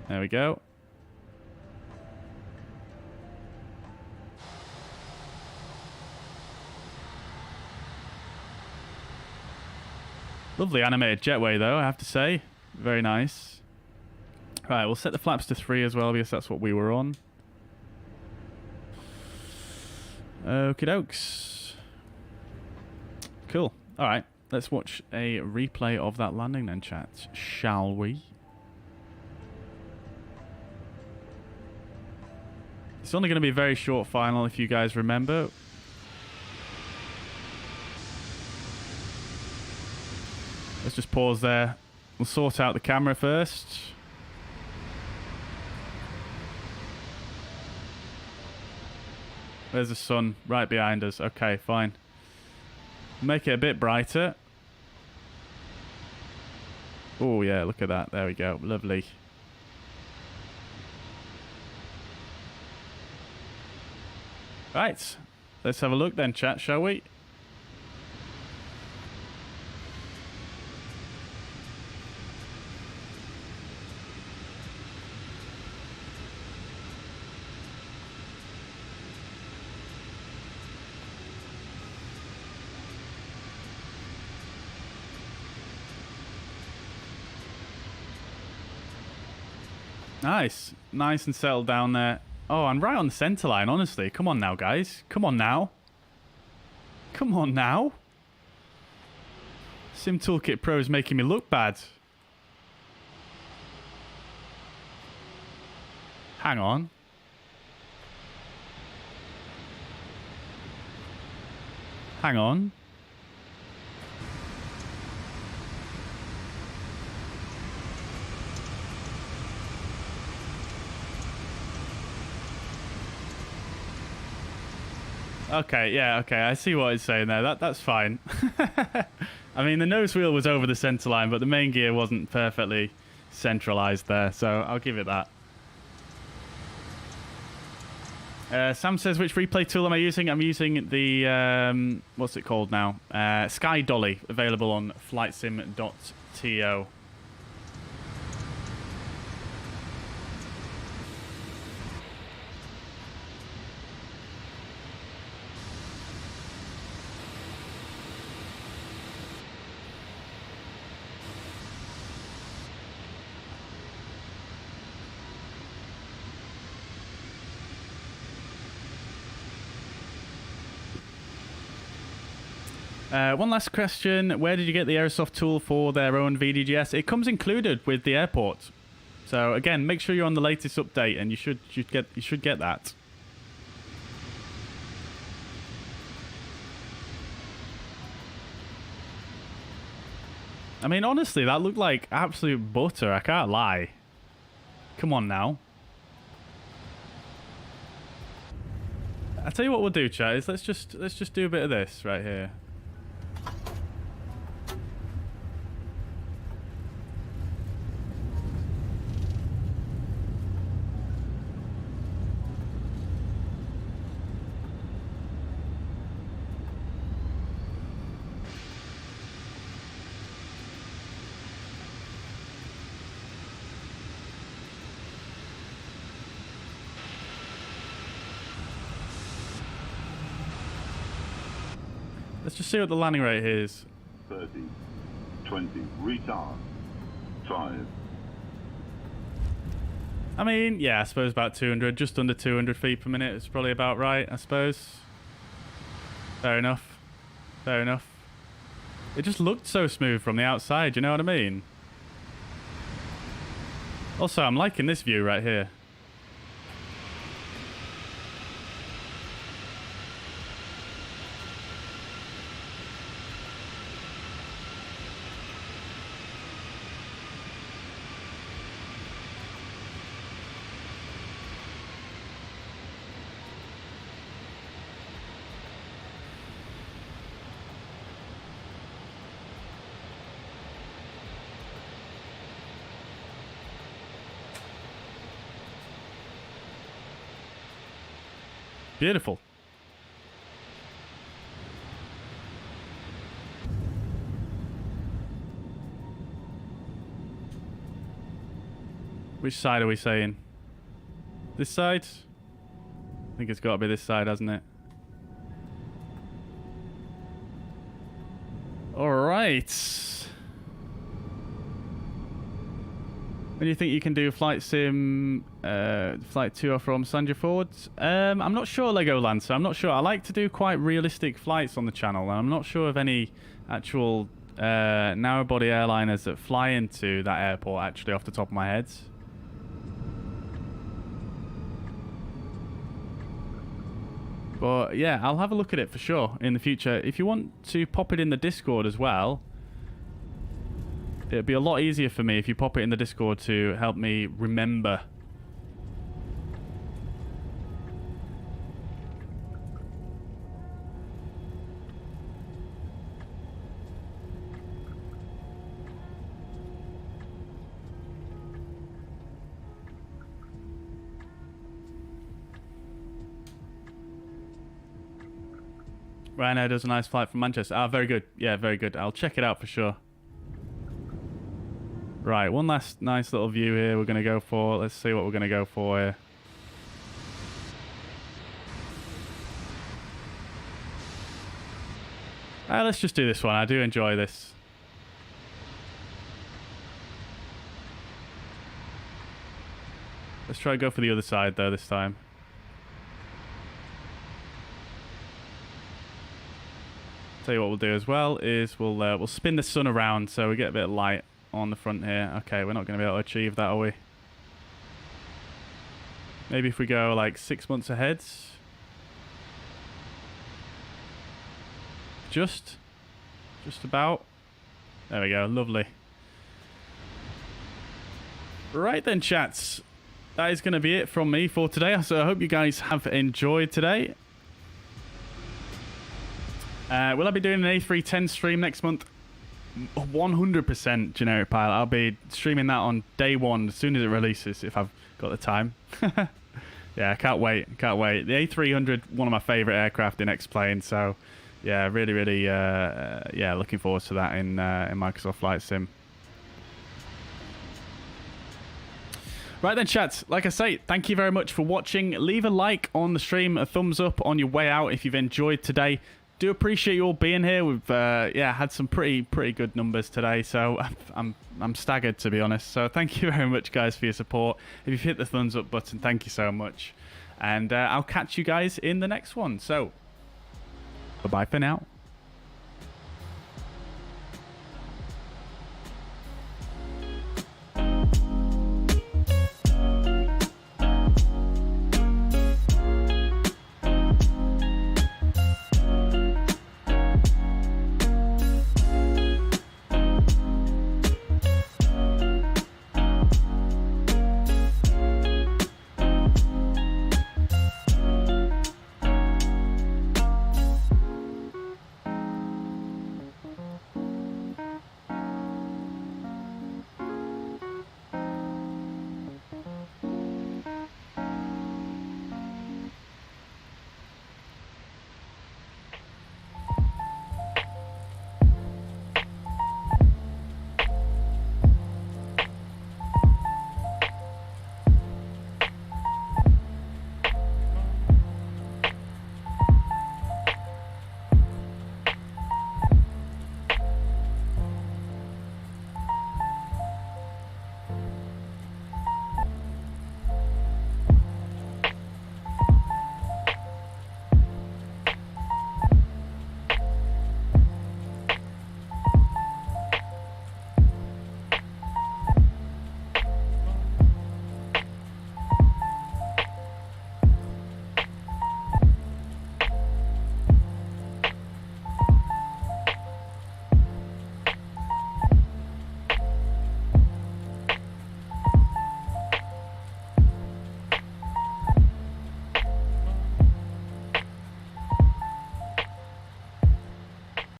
There we go. Lovely animated jetway, though, I have to say. Very nice. Right, we'll set the flaps to 3 as well, because that's what we were on. Okie dokes. Cool. Alright, let's watch a replay of that landing then, chat. Shall we? It's only going to be a very short final, if you guys remember. Let's just pause there. We'll sort out the camera first. There's the sun right behind us. Okay, fine. Make it a bit brighter. Oh, yeah, look at that. There we go. Lovely. Right. Let's have a look then, chat, shall we? Nice. Nice and settled down there. Oh, and right on the centre line, honestly. Come on now, guys. Come on now. Come on now. SimToolkitPro is making me look bad. Hang on. Hang on. Okay, yeah, okay, I see what it's saying there. That's fine. I mean, the nose wheel was over the centre line, but the main gear wasn't perfectly centralised there, so I'll give it that. Sam says, which replay tool am I using? I'm using the, what's it called now? Sky Dolly, available on flightsim.to. One last question. Where did you get the Aerosoft tool for their own VDGS? It comes included with the airport. So again, make sure you're on the latest update, and you should get that. I mean, honestly, that looked like absolute butter. I can't lie. Come on now. I'll tell you what we'll do, chat. Is let's just do a bit of this right here. Let's just see what the landing rate is. 30, 20, retard, 5. I mean, yeah, I suppose about 200, just under 200 feet per minute is probably about right, I suppose. Fair enough. Fair enough. It just looked so smooth from the outside, you know what I mean? Also, I'm liking this view right here. Beautiful. Which side are we saying? This side? I think it's got to be this side, hasn't it? All right. When do you think you can do flight sim, flight 2 from Sandra Ford? I'm not sure, Legoland, so I'm not sure. I like to do quite realistic flights on the channel, and I'm not sure of any actual narrow-body airliners that fly into that airport, actually, off the top of my head. But, yeah, I'll have a look at it for sure in the future. If you want to pop it in the Discord as well, it'd be a lot easier for me if you pop it in the Discord to help me remember. Ryanair does a nice flight from Manchester. Ah, very good. Yeah, very good. I'll check it out for sure. Right, one last nice little view here we're going to go for. Let's see what we're going to go for here. Let's just do this one. I do enjoy this. Let's try to go for the other side though this time. Tell you what we'll do as well is we'll spin the sun around so we get a bit of light on the front here. Okay, we're not going to be able to achieve that, are we? Maybe if we go like 6 months ahead. Just about. There we go, lovely. Right then, chats. That is going to be it from me for today. So I hope you guys have enjoyed today. Will I be doing an A310 stream next month? 100% generic pilot. I'll be streaming that on day one as soon as it releases if I've got the time. Yeah, I can't wait. Can't wait. The A300, one of my favorite aircraft in X-Plane. So yeah, really, yeah, looking forward to that in Microsoft Flight Sim. Right then, chats, like I say, thank you very much for watching. Leave a like on the stream, a thumbs up on your way out if you've enjoyed today. Do appreciate you all being here. We've yeah, had some pretty good numbers today, so I'm staggered, to be honest. So thank you very much, guys, for your support. If you've hit the thumbs up button, thank you so much. And I'll catch you guys in the next one. So bye-bye for now.